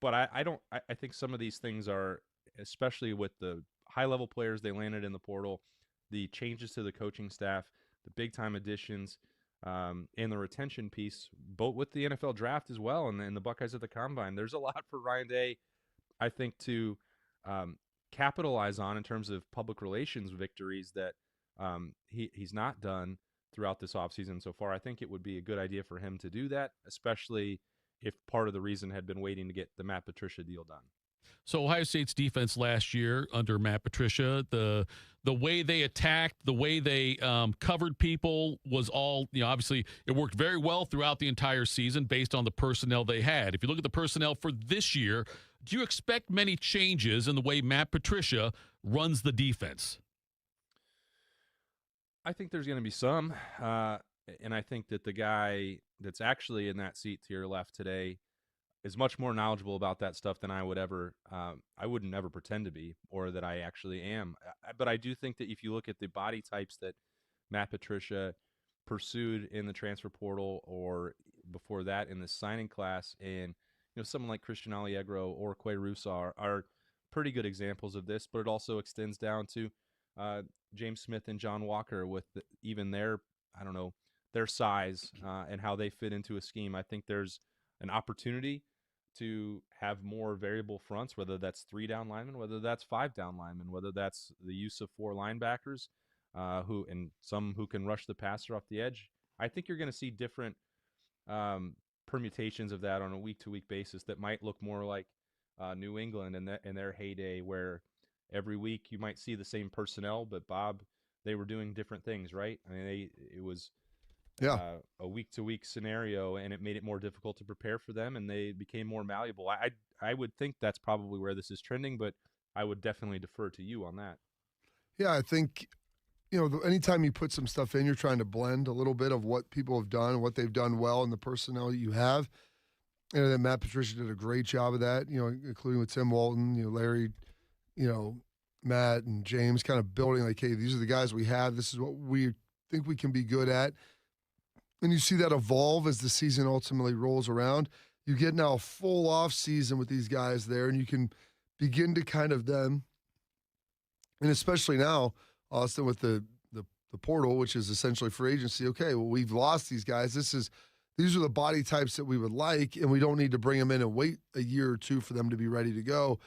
Speaker 21: But I think some of these things are, especially with the high-level players they landed in the portal, the changes to the coaching staff, the big-time additions, and the retention piece, both with the NFL draft as well, and the Buckeyes at the Combine. There's a lot for Ryan Day, I think, to capitalize on in terms of public relations victories that he's not done throughout this offseason so far. I think it would be a good idea for him to do that, especially if part of the reason had been waiting to get the Matt Patricia deal done.
Speaker 2: So Ohio State's defense last year under Matt Patricia, the way they attacked, the way they covered people was all, obviously it worked very well throughout the entire season based on the personnel they had. If you look at the personnel for this year, do you expect many changes in the way Matt Patricia runs the defense?
Speaker 21: I think there's going to be some, and I think that the guy that's actually in that seat to your left today is much more knowledgeable about that stuff than I would ever, I wouldn't ever pretend to be, or that I actually am. But I do think that if you look at the body types that Matt Patricia pursued in the transfer portal, or before that in the signing class, and someone like Christian Allegro or Quay Rusa are pretty good examples of this. But it also extends down to James Smith and John Walker with even their, their size and how they fit into a scheme. I think there's an opportunity to have more variable fronts, whether that's 3 down linemen, whether that's 5 down linemen, whether that's the use of 4 linebackers, who can rush the passer off the edge. I think you're going to see different permutations of that on a week-to-week basis that might look more like New England in their heyday, where every week you might see the same personnel, but Bob, they were doing different things, right? I mean, it was a week-to-week scenario, and it made it more difficult to prepare for them, and they became more malleable. I would think that's probably where this is trending, but I would definitely defer to you on that.
Speaker 3: Yeah, I think, anytime you put some stuff in, you're trying to blend a little bit of what people have done, what they've done well, and the personnel that you have. And then Matt Patricia did a great job of that, including with Tim Walton, Larry, Matt and James, kind of building like, hey, these are the guys we have. This is what we think we can be good at. And you see that evolve as the season ultimately rolls around. You get now a full off season with these guys there, and you can begin to kind of then, and especially now, Austin, with the portal, which is essentially free agency. Okay, well, we've lost these guys. These are the body types that we would like, and we don't need to bring them in and wait a year or two for them to be ready to go.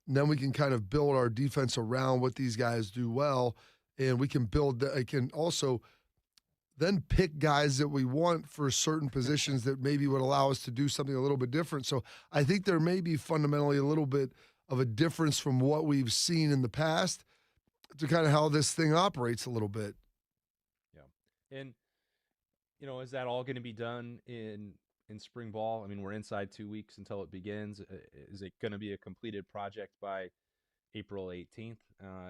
Speaker 3: And then we can kind of build our defense around what these guys do well, and we can I can also then pick guys that we want for certain positions that maybe would allow us to do something a little bit different. So I think there may be fundamentally a little bit of a difference from what we've seen in the past to kind of how this thing operates a little bit.
Speaker 21: Yeah. And, is that all going to be done in spring ball? I mean, we're inside 2 weeks until it begins. Is it going to be a completed project by April 18th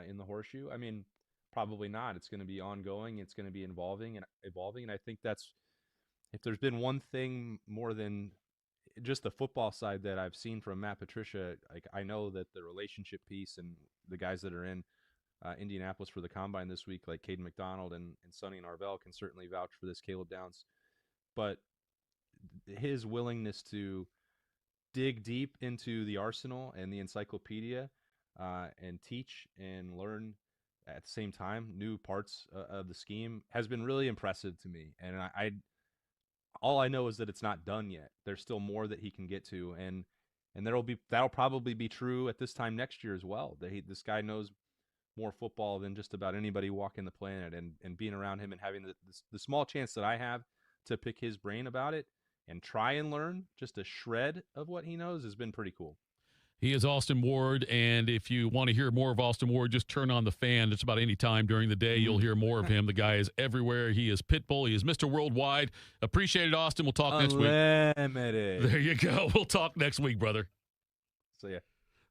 Speaker 21: in the Horseshoe? I mean, probably not. It's going to be ongoing. It's going to be evolving. And I think that's, if there's been one thing more than just the football side that I've seen from Matt Patricia, like, I know that the relationship piece and the guys that are in Indianapolis for the Combine this week, like Caden McDonald and Sonny Narvell, can certainly vouch for this, Caleb Downs. But his willingness to dig deep into the arsenal and the encyclopedia and teach and learn at the same time new parts of the scheme has been really impressive to me. And all I know is that it's not done yet. There's still more that he can get to, and that'll probably be true at this time next year as well. This guy knows more football than just about anybody walking the planet, and being around him and having the small chance that I have to pick his brain about it and try and learn just a shred of what he knows has been pretty cool.
Speaker 2: He is Austin Ward, and if you want to hear more of Austin Ward, just turn on the fan. Just about any time during the day, you'll hear more of him. The guy is everywhere. He is Pitbull. He is Mr. Worldwide. Appreciate it, Austin. We'll talk next week.
Speaker 21: Unlimited.
Speaker 2: There you go. We'll talk next week, brother.
Speaker 21: See ya.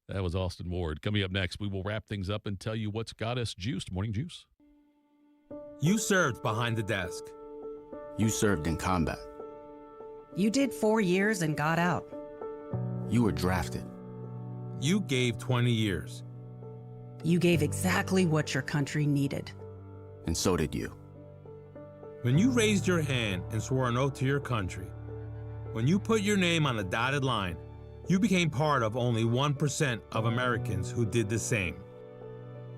Speaker 2: That was Austin Ward. Coming up next, we will wrap things up and tell you what's got us juiced. Morning Juice.
Speaker 1: You served behind the desk.
Speaker 5: You served in combat.
Speaker 6: You did 4 years and got out.
Speaker 5: You were drafted.
Speaker 1: You gave 20 years.
Speaker 6: You gave exactly what your country needed.
Speaker 5: And so did you.
Speaker 1: When you raised your hand and swore an oath to your country, when you put your name on a dotted line, you became part of only 1% of Americans who did the same.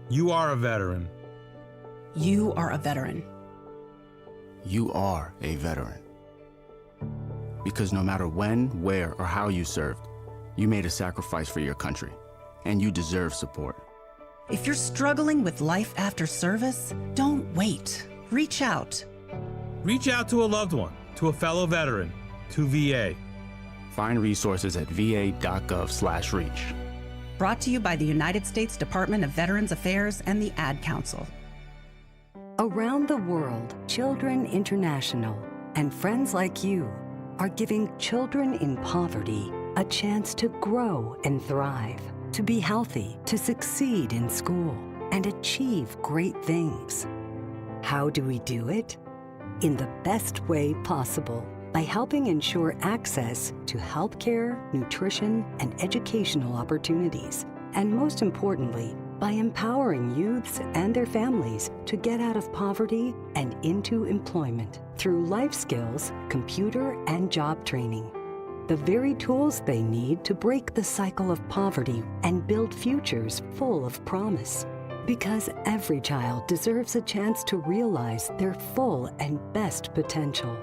Speaker 1: You are a veteran.
Speaker 6: You are a veteran.
Speaker 5: You are a veteran. Because no matter when, where, or how you served, you made a sacrifice for your country, and you deserve support.
Speaker 6: If you're struggling with life after service, don't wait. Reach out.
Speaker 1: Reach out to a loved one, to a fellow veteran, to VA.
Speaker 5: Find resources at va.gov/reach.
Speaker 6: Brought to you by the United States Department of Veterans Affairs and the Ad Council.
Speaker 22: Around the world, Children International and friends like you are giving children in poverty a chance to grow and thrive, to be healthy, to succeed in school, and achieve great things. How do we do it? In the best way possible, by helping ensure access to healthcare, nutrition, and educational opportunities. And most importantly, by empowering youths and their families to get out of poverty and into employment through life skills, computer, and job training. The very tools they need to break the cycle of poverty and build futures full of promise. Because every child deserves a chance to realize their full and best potential.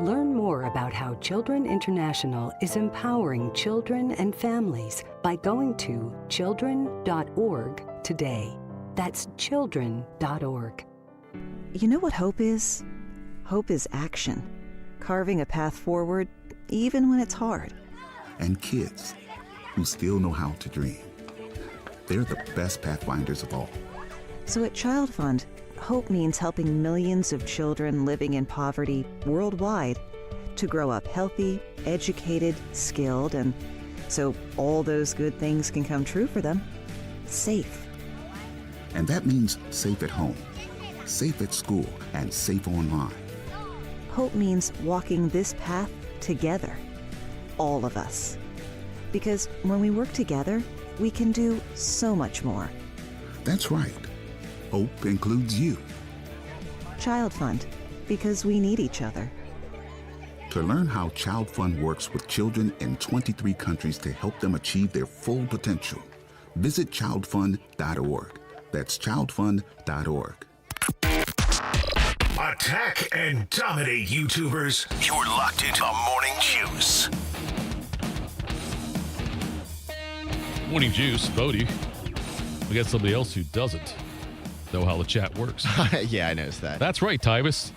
Speaker 22: Learn more about how Children International is empowering children and families by going to children.org today. That's children.org.
Speaker 7: You know what hope is? Hope is action. Carving a path forward, even when it's hard.
Speaker 11: And kids who still know how to dream. They're the best pathfinders of all.
Speaker 7: So at Child Fund, hope means helping millions of children living in poverty worldwide to grow up healthy, educated, skilled, and so all those good things can come true for them. Safe.
Speaker 11: And that means safe at home, safe at school, and safe online.
Speaker 7: Hope means walking this path together, all of us. Because when we work together, we can do so much more.
Speaker 11: That's right. Hope includes you.
Speaker 7: Child Fund, because we need each other.
Speaker 11: To learn how Child Fund works with children in 23 countries to help them achieve their full potential, visit childfund.org. That's childfund.org.
Speaker 9: Attack and dominate, YouTubers. You're locked into Morning Juice.
Speaker 2: Morning Juice, Bodie. We got somebody else who doesn't know how the chat works.
Speaker 4: Yeah, I noticed that.
Speaker 2: That's right, Tyvis.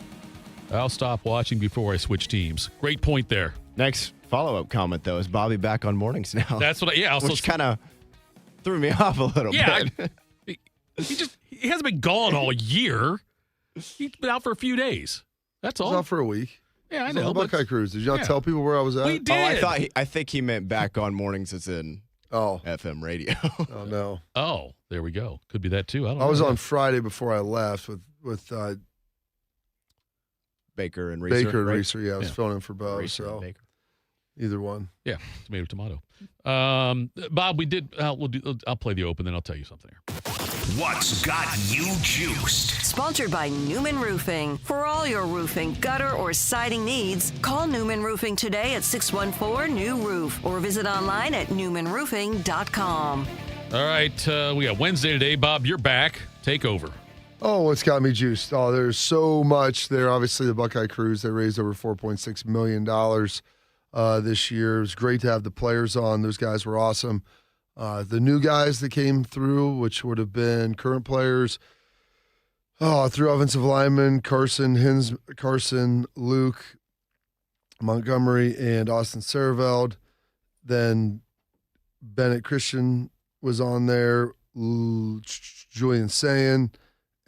Speaker 2: I'll stop watching before I switch teams. Great point there.
Speaker 4: Next follow-up comment, though, is Bobby back on mornings now?
Speaker 2: That's what
Speaker 4: which kind of threw me off a little bit.
Speaker 2: He hasn't been gone all year. He's been out for a few days. That's all.
Speaker 3: He was out for a week.
Speaker 2: Yeah, I
Speaker 3: He's
Speaker 2: know.
Speaker 3: on the Buckeye Cruise. Did you not tell people where I was at?
Speaker 2: We did.
Speaker 4: I think he meant back on mornings as in FM radio.
Speaker 3: Oh, no.
Speaker 2: Oh, there we go. Could be that, too.
Speaker 3: I was on Friday before I left with
Speaker 4: Baker and Reeser.
Speaker 3: Baker and
Speaker 4: right?
Speaker 3: Reeser, yeah. I was filling in for Bo,
Speaker 4: Reeser and
Speaker 3: so
Speaker 4: Baker.
Speaker 3: either one.
Speaker 2: Yeah, tomato. Bob, we did. I'll play the open, then I'll tell you something here.
Speaker 9: What's got you juiced?
Speaker 25: Sponsored by Newman Roofing. For all your roofing, gutter, or siding needs, call Newman Roofing today at 614-NEW-ROOF or visit online at newmanroofing.com.
Speaker 2: All right, we got Wednesday today. Bob, you're back. Take over.
Speaker 3: Oh, what's got me juiced? Oh, there's so much there. Obviously, the Buckeye Cruise, they raised over $4.6 million this year. It was great to have the players on. Those guys were awesome. The new guys that came through, which would have been current players, through offensive linemen, Carson, Luke, Montgomery, and Austin Sareveld. Then Bennett Christian was on there, Julian Sayin,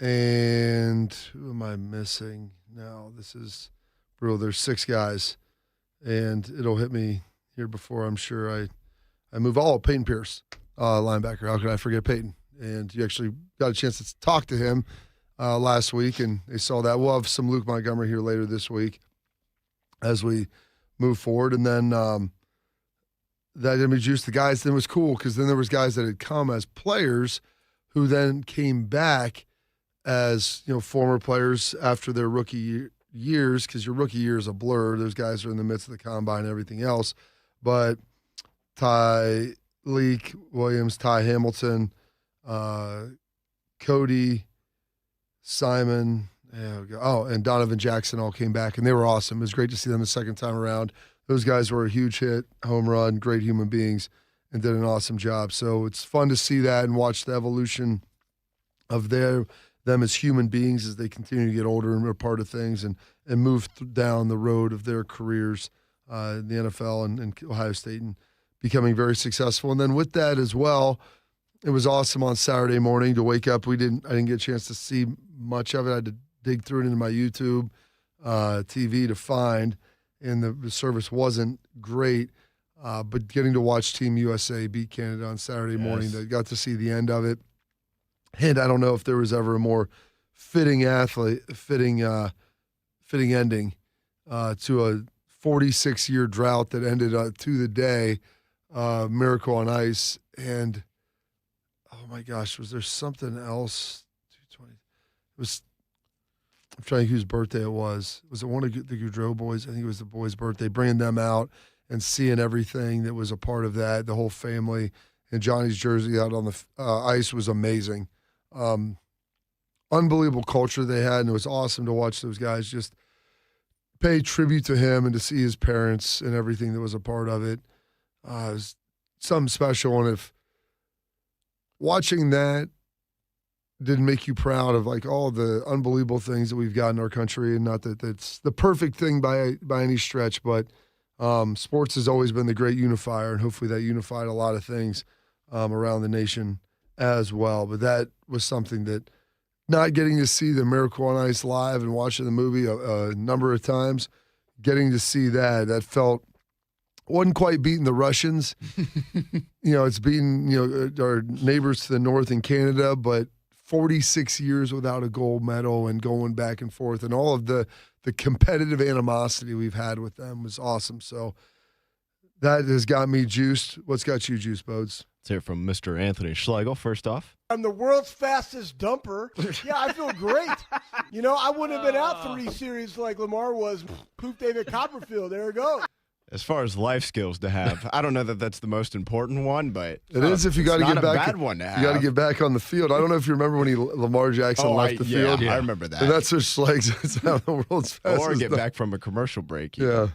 Speaker 3: and who am I missing now? This is brutal. There's 6 guys, and it'll hit me here before I'm sure I move. Peyton Pierce, linebacker. How could I forget Peyton? And you actually got a chance to talk to him last week, and they saw that. We'll have some Luke Montgomery here later this week as we move forward. And then that didn't juice the guys. Then it was cool because then there was guys that had come as players who then came back as former players after their rookie years, because your rookie year is a blur. Those guys are in the midst of the combine and everything else. But Ty Leak Williams, Ty Hamilton, Cody, Simon, and Donovan Jackson all came back, and they were awesome. It was great to see them the second time around. Those guys were a huge hit, home run, great human beings, and did an awesome job. So it's fun to see that and watch the evolution of them as human beings as they continue to get older and are part of things and move down the road of their careers in the NFL and Ohio State and becoming very successful. And then with that as well, it was awesome on Saturday morning to wake up. I didn't get a chance to see much of it. I had to dig through it into my YouTube TV to find, and the service wasn't great. But getting to watch Team USA beat Canada on Saturday morning, I got to see the end of it. And I don't know if there was ever a more fitting ending to a 46-year drought that ended to the day, Miracle on Ice. And, oh my gosh, was there something else? 220. It was, I'm trying to think whose birthday it was. Was it one of the Goudreau boys? I think it was the boys' birthday, bringing them out and seeing everything that was a part of that, the whole family. And Johnny's jersey out on the ice was amazing. Unbelievable culture they had, and it was awesome to watch those guys just pay tribute to him and to see his parents and everything that was a part of it. It was something special, and if watching that didn't make you proud of like all the unbelievable things that we've got in our country, and not that that's the perfect thing by any stretch, but sports has always been the great unifier, and hopefully that unified a lot of things around the nation as well. But that was something that not getting to see the Miracle on Ice live and watching the movie a number of times, getting to see that felt wasn't quite beating the Russians. It's beating our neighbors to the north in Canada, but 46 years without a gold medal and going back and forth, and all of the competitive animosity we've had with them was awesome. So that has got me juiced. What's got you juiced, Bodes?
Speaker 4: Let's hear from Mr. Anthony Schlegel first off.
Speaker 12: I'm the world's fastest dumper. Yeah, I feel great. I wouldn't have been out 3 series like Lamar was. Poof David Copperfield. There we go.
Speaker 4: As far as life skills to have, I don't know that that's the most important one, but
Speaker 3: it is if you got to get back.
Speaker 4: Bad one to have.
Speaker 3: You got to get back on the field. I don't know if you remember when Lamar Jackson left the field.
Speaker 4: I remember that.
Speaker 3: And that's what Schleg's the world's fastest.
Speaker 4: Or get back from a commercial break.
Speaker 3: Yeah.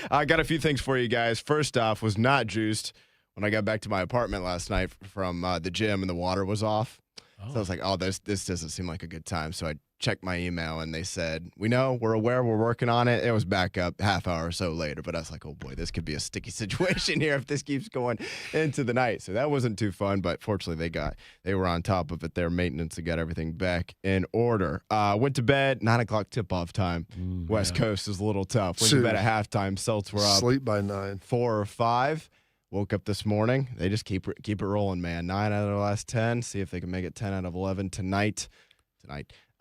Speaker 4: I got a few things for you guys. First off, was not juiced when I got back to my apartment last night from the gym and the water was off. So I was like, this doesn't seem like a good time. So I checked my email and they said, we're aware, we're working on it. It was back up half hour or so later, but I was like, oh boy, this could be a sticky situation here if this keeps going into the night. So that wasn't too fun, but fortunately they were on top of it. Their maintenance and got everything back in order. Went to bed, 9 o'clock tip-off time. West Coast is a little tough. Went to bed at halftime. Celts were up.
Speaker 3: Sleep by 9.
Speaker 4: 4 or 5. Woke up this morning. They just keep it rolling, man. 9 out of the last 10. See if they can make it 10 out of 11 tonight.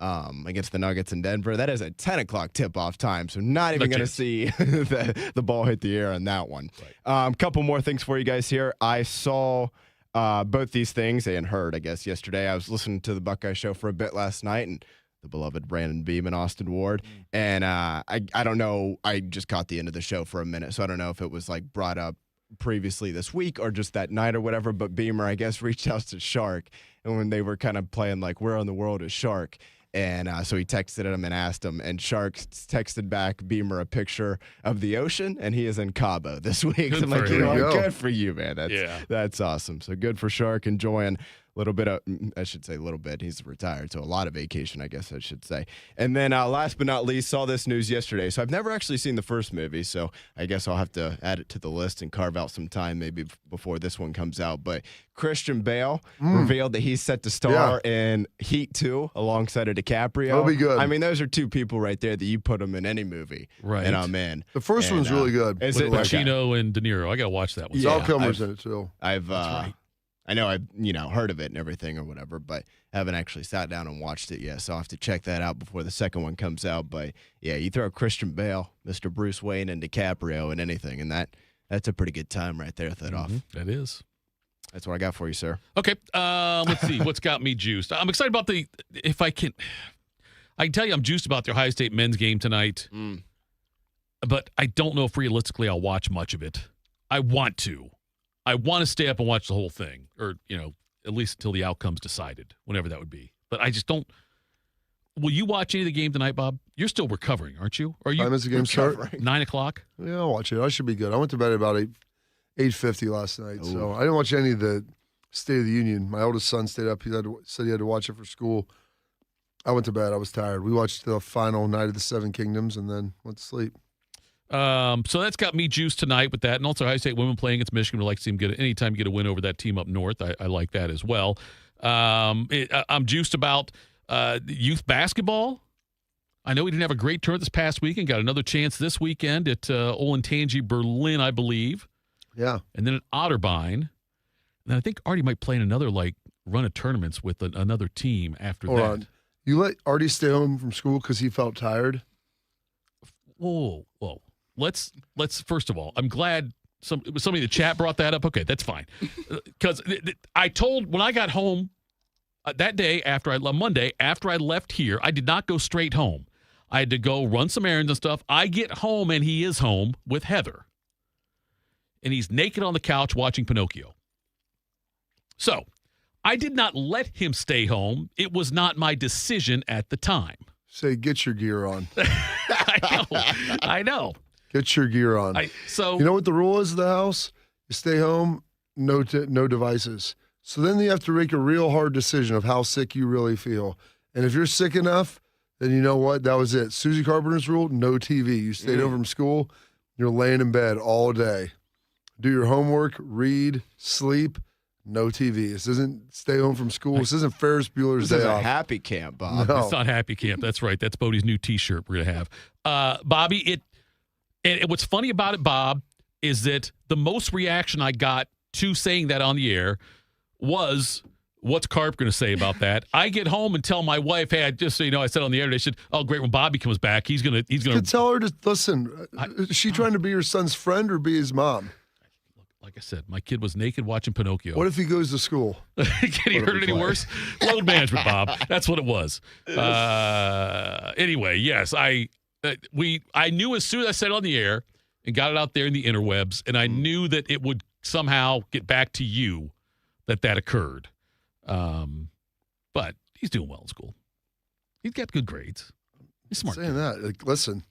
Speaker 4: Against the Nuggets in Denver. That is a 10 o'clock tip-off time, so not even going to see the ball hit the air on that one. Right. Couple more things for you guys here. I saw both these things and heard, I guess, yesterday. I was listening to the Buckeye Show for a bit last night, and the beloved Brandon Beam and Austin Ward. And I don't know. I just caught the end of the show for a minute, so I don't know if it was like brought up previously this week or just that night or whatever, but Beamer, I guess, reached out to Shark, and when they were kind of playing like where in the world is Shark, and so he texted him and asked him, and Shark texted back Beamer a picture of the ocean, and he is in Cabo this week.
Speaker 2: Good
Speaker 4: I'm like,
Speaker 2: for
Speaker 4: good for you, man. That's awesome. So good for Shark, enjoying a little bit of, I should say a little bit, he's retired, so a lot of vacation, I guess I should say. And then last but not least, saw this news yesterday. So I've never actually seen the first movie, so I guess I'll have to add it to the list and carve out some time maybe before this one comes out. But Christian Bale revealed that he's set to star in Heat 2 alongside of DiCaprio.
Speaker 3: That'll be good.
Speaker 4: I mean, those are two people right there that you put them in any movie.
Speaker 2: Right.
Speaker 4: And I'm in.
Speaker 3: The first one's really good.
Speaker 2: With Pacino and De Niro. I got to watch that one.
Speaker 3: Val Kilmer's in it, too.
Speaker 4: I know I've heard of it and everything or whatever, but haven't actually sat down and watched it yet. So I'll have to check that out before the second one comes out. But yeah, you throw Christian Bale, Mr. Bruce Wayne, and DiCaprio and anything, and that's a pretty good time right there. Thitoff.
Speaker 2: That is.
Speaker 4: That's what I got for you, sir.
Speaker 2: Okay, let's see what's got me juiced. I'm excited about I can tell you I'm juiced about the Ohio State men's game tonight, but I don't know if realistically I'll watch much of it. I want to stay up and watch the whole thing, or, at least until the outcome's decided, whenever that would be. But I just don't. Will you watch any of the game tonight, Bob? You're still recovering, aren't you? Are you?
Speaker 3: Time is the game start?
Speaker 2: 9 o'clock?
Speaker 3: Yeah, I'll watch it. I should be good. I went to bed at about 8:50 last night, so I didn't watch any of the State of the Union. My oldest son stayed up. Said he had to watch it for school. I went to bed. I was tired. We watched the final night of the Seven Kingdoms and then went to sleep.
Speaker 2: So that's got me juiced tonight with that. And also Ohio State women playing against Michigan. We'd like to see them anytime you get a win over that team up north. I like that as well. I'm juiced about youth basketball. I know we didn't have a great tournament this past weekend. Got another chance this weekend at Olentangy, Berlin, I believe.
Speaker 3: Yeah.
Speaker 2: And then at Otterbein. And then I think Artie might play in another, run of tournaments with another team after
Speaker 3: Hold
Speaker 2: that.
Speaker 3: on. You let Artie stay home from school because he felt tired?
Speaker 2: Whoa. Let's first of all, I'm glad somebody in the chat brought that up. Okay, that's fine. Because I told when I got home that day Monday, after I left here, I did not go straight home. I had to go run some errands and stuff. I get home, and he is home with Heather. And he's naked on the couch watching Pinocchio. So, I did not let him stay home. It was not my decision at the time.
Speaker 3: Say, get your gear on.
Speaker 2: I know.
Speaker 3: Get your gear on. You know what the rule is of the house? You stay home, no devices. So then you have to make a real hard decision of how sick you really feel. And if you're sick enough, then you know what? That was it. Susie Carpenter's rule, no TV. You stayed home from school, you're laying in bed all day. Do your homework, read, sleep, no TV. This isn't stay home from school. This isn't Ferris Bueller's Day Off.
Speaker 4: This is a happy camp, Bob.
Speaker 3: No.
Speaker 2: It's not happy camp. That's right. That's Bodie's new T-shirt we're going to have. Bobby, what's funny about it, Bob, is that the most reaction I got to saying that on the air was, what's Carp going to say about that? I get home and tell my wife, hey, just so you know, I said on the air today, I said, oh, great, when Bobby comes back, he's going to
Speaker 3: tell her to listen. Is she trying to be your son's friend or be his mom?
Speaker 2: Like I said, my kid was naked watching Pinocchio.
Speaker 3: What if he goes to school?
Speaker 2: Can he hurt it any worse? Load management, Bob. That's what it was. Anyway, yes, I knew as soon as I said it on the air and got it out there in the interwebs, and I knew that it would somehow get back to you that occurred. But he's doing well in school. He's got good grades. He's smart.
Speaker 3: Saying that, listen,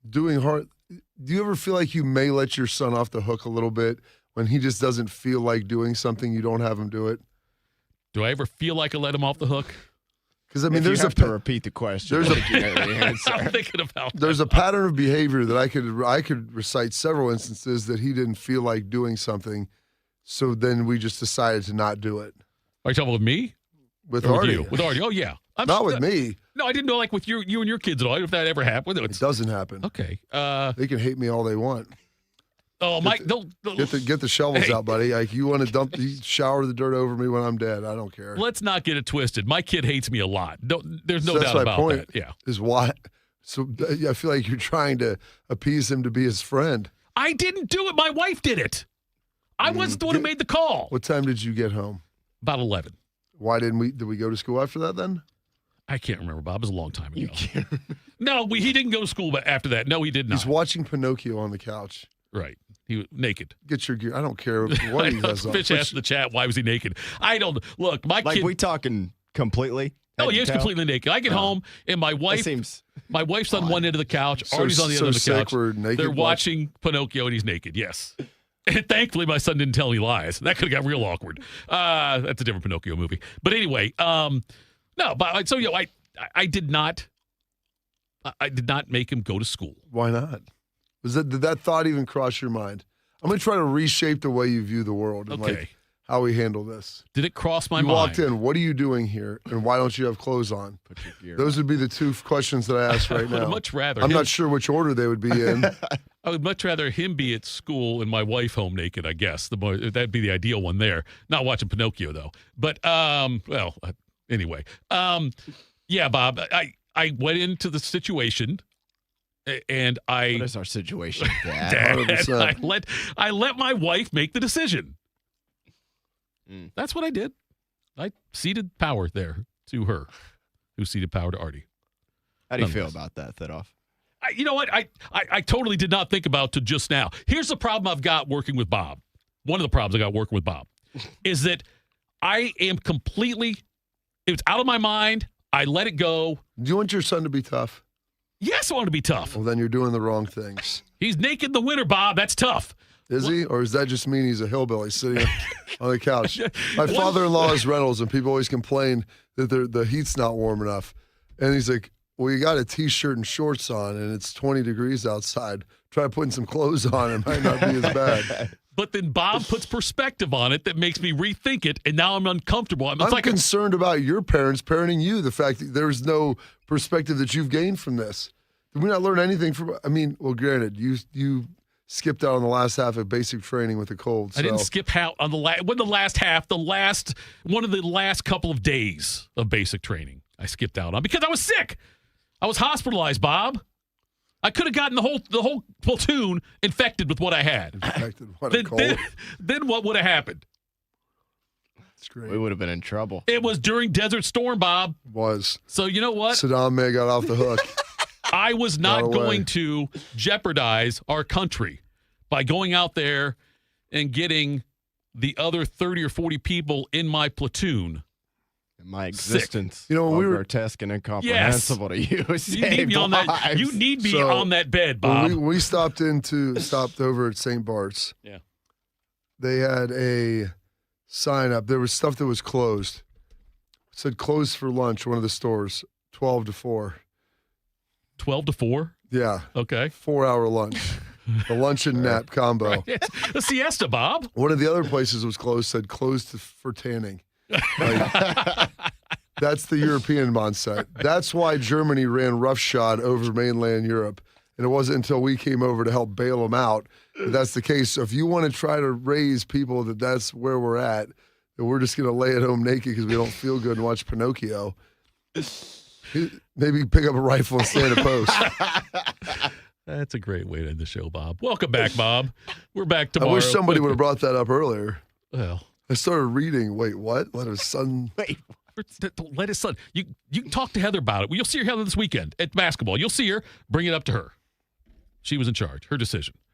Speaker 3: doing hard. Do you ever feel like you may let your son off the hook a little bit when he just doesn't feel like doing something? You don't have him do it.
Speaker 2: Do I ever feel like I let him off the hook?
Speaker 3: Because there's
Speaker 4: you have to repeat the question.
Speaker 2: I'm thinking about.
Speaker 3: There's a pattern of behavior that I could recite several instances that he didn't feel like doing something, so then we just decided to not do it.
Speaker 2: Are you talking with me?
Speaker 3: With
Speaker 2: or
Speaker 3: Artie.
Speaker 2: With Artie. Oh yeah.
Speaker 3: Not with me.
Speaker 2: No, I didn't know with you and your kids at all. If that ever happened,
Speaker 3: it doesn't happen.
Speaker 2: Okay.
Speaker 3: They can hate me all they want.
Speaker 2: Oh, Mike,
Speaker 3: get the shovels out, buddy. Like you want to shower the dirt over me when I'm dead. I don't care.
Speaker 2: Let's not get it twisted. My kid hates me a lot. There's no
Speaker 3: So
Speaker 2: doubt about that. Yeah.
Speaker 3: Is why. So I feel like you're trying to appease him to be his friend.
Speaker 2: I didn't do it. My wife did it. I wasn't the one who made the call.
Speaker 3: What time did you get home?
Speaker 2: About 11.
Speaker 3: Why did we go to school after that then?
Speaker 2: I can't remember, Bob. It was a long time ago. No, he didn't go to school after that. No, he did not.
Speaker 3: He's watching Pinocchio on the couch.
Speaker 2: Right. He was naked.
Speaker 3: Get your gear. I don't care what he has on.
Speaker 2: Fish asked in the chat, why was he naked? I don't. Look, my kid.
Speaker 4: We talking completely?
Speaker 2: Oh, he was completely naked. I get home, and my wife's on one end of the couch. Artie's on the other end of the couch. They're watching Pinocchio, and he's naked. Yes. And thankfully, my son didn't tell any lies. That could have got real awkward. That's a different Pinocchio movie. But anyway, no. But so I did not. I did not make him go to school.
Speaker 3: Why not? Did that thought even cross your mind? I'm going to try to reshape the way you view the world and how we handle this.
Speaker 2: Did it cross my
Speaker 3: mind?
Speaker 2: You
Speaker 3: walked in. What are you doing here? And why don't you have clothes on? Those would be the two questions that I ask right now.
Speaker 2: I would much rather.
Speaker 3: I'm not sure which order they would be in.
Speaker 2: I would much rather him be at school and my wife home naked, I guess. That'd be the ideal one there. Not watching Pinocchio, though. But, anyway. Yeah, Bob, I went into the situation. And
Speaker 4: what is our situation,
Speaker 2: Dad? I let my wife make the decision. That's what I did. I ceded power there to her, who ceded power to Artie.
Speaker 4: How do you feel about that, Thitoff?
Speaker 2: You know what? I totally did not think about to just now. Here's the problem I've got working with Bob. One of the problems I got working with Bob is that I am completely. It's out of my mind. I let it go.
Speaker 3: Do you want your son to be tough?
Speaker 2: Yes, I want to be tough.
Speaker 3: Well, then you're doing the wrong things.
Speaker 2: He's naked in the winter, Bob. That's tough.
Speaker 3: Is he? Or does that just mean he's a hillbilly sitting on the couch? My father-in-law is Reynolds, and people always complain that the heat's not warm enough. And he's like, well, you got a T-shirt and shorts on, and it's 20 degrees outside. Try putting some clothes on. It might not be as bad.
Speaker 2: But then Bob puts perspective on it that makes me rethink it, and now I'm uncomfortable. I'm
Speaker 3: concerned about your parents parenting you, the fact that there's no perspective that you've gained from this. Did we not learn anything from, well, granted, you skipped out on the last half of basic training with a cold.
Speaker 2: I didn't skip out on one of the last couple of days of basic training. I skipped out on because I was sick. I was hospitalized, Bob. I could have gotten the whole platoon infected with what I had. Then what would have happened?
Speaker 3: That's great.
Speaker 4: We would have been in trouble.
Speaker 2: It was during Desert Storm, Bob.
Speaker 3: It was.
Speaker 2: So you know what?
Speaker 3: Saddam may have got off the hook.
Speaker 2: I was not going to jeopardize our country by going out there and getting the other 30 or 40 people in my platoon.
Speaker 4: My existence,
Speaker 3: we were
Speaker 4: grotesque and incomprehensible to you.
Speaker 2: You need me on that. You need me on that bed, Bob.
Speaker 3: We stopped over at St. Bart's.
Speaker 2: Yeah,
Speaker 3: they had a sign up. There was stuff that was closed. It said closed for lunch. One of the stores, 12 to 4.
Speaker 2: 12 to 4.
Speaker 3: Yeah.
Speaker 2: Okay.
Speaker 3: 4-hour lunch. The lunch and nap combo.
Speaker 2: Right. The siesta, Bob.
Speaker 3: One of the other places was closed. Said closed for tanning. That's the European mindset. That's why Germany ran roughshod over mainland Europe. And it wasn't until we came over to help bail them out that that's the case. So if you want to try to raise people that's where we're at, that we're just going to lay at home naked because we don't feel good and watch Pinocchio, maybe pick up a rifle and stand a post.
Speaker 2: That's a great way to end the show, Bob. Welcome back, Bob. We're back tomorrow.
Speaker 3: I wish somebody would have brought that up earlier.
Speaker 2: Well,
Speaker 3: I started reading. Wait, what? Let his son.
Speaker 2: Wait, let his son. You can talk to Heather about it. You'll see her Heather this weekend at basketball. You'll see her. Bring it up to her. She was in charge. Her decision.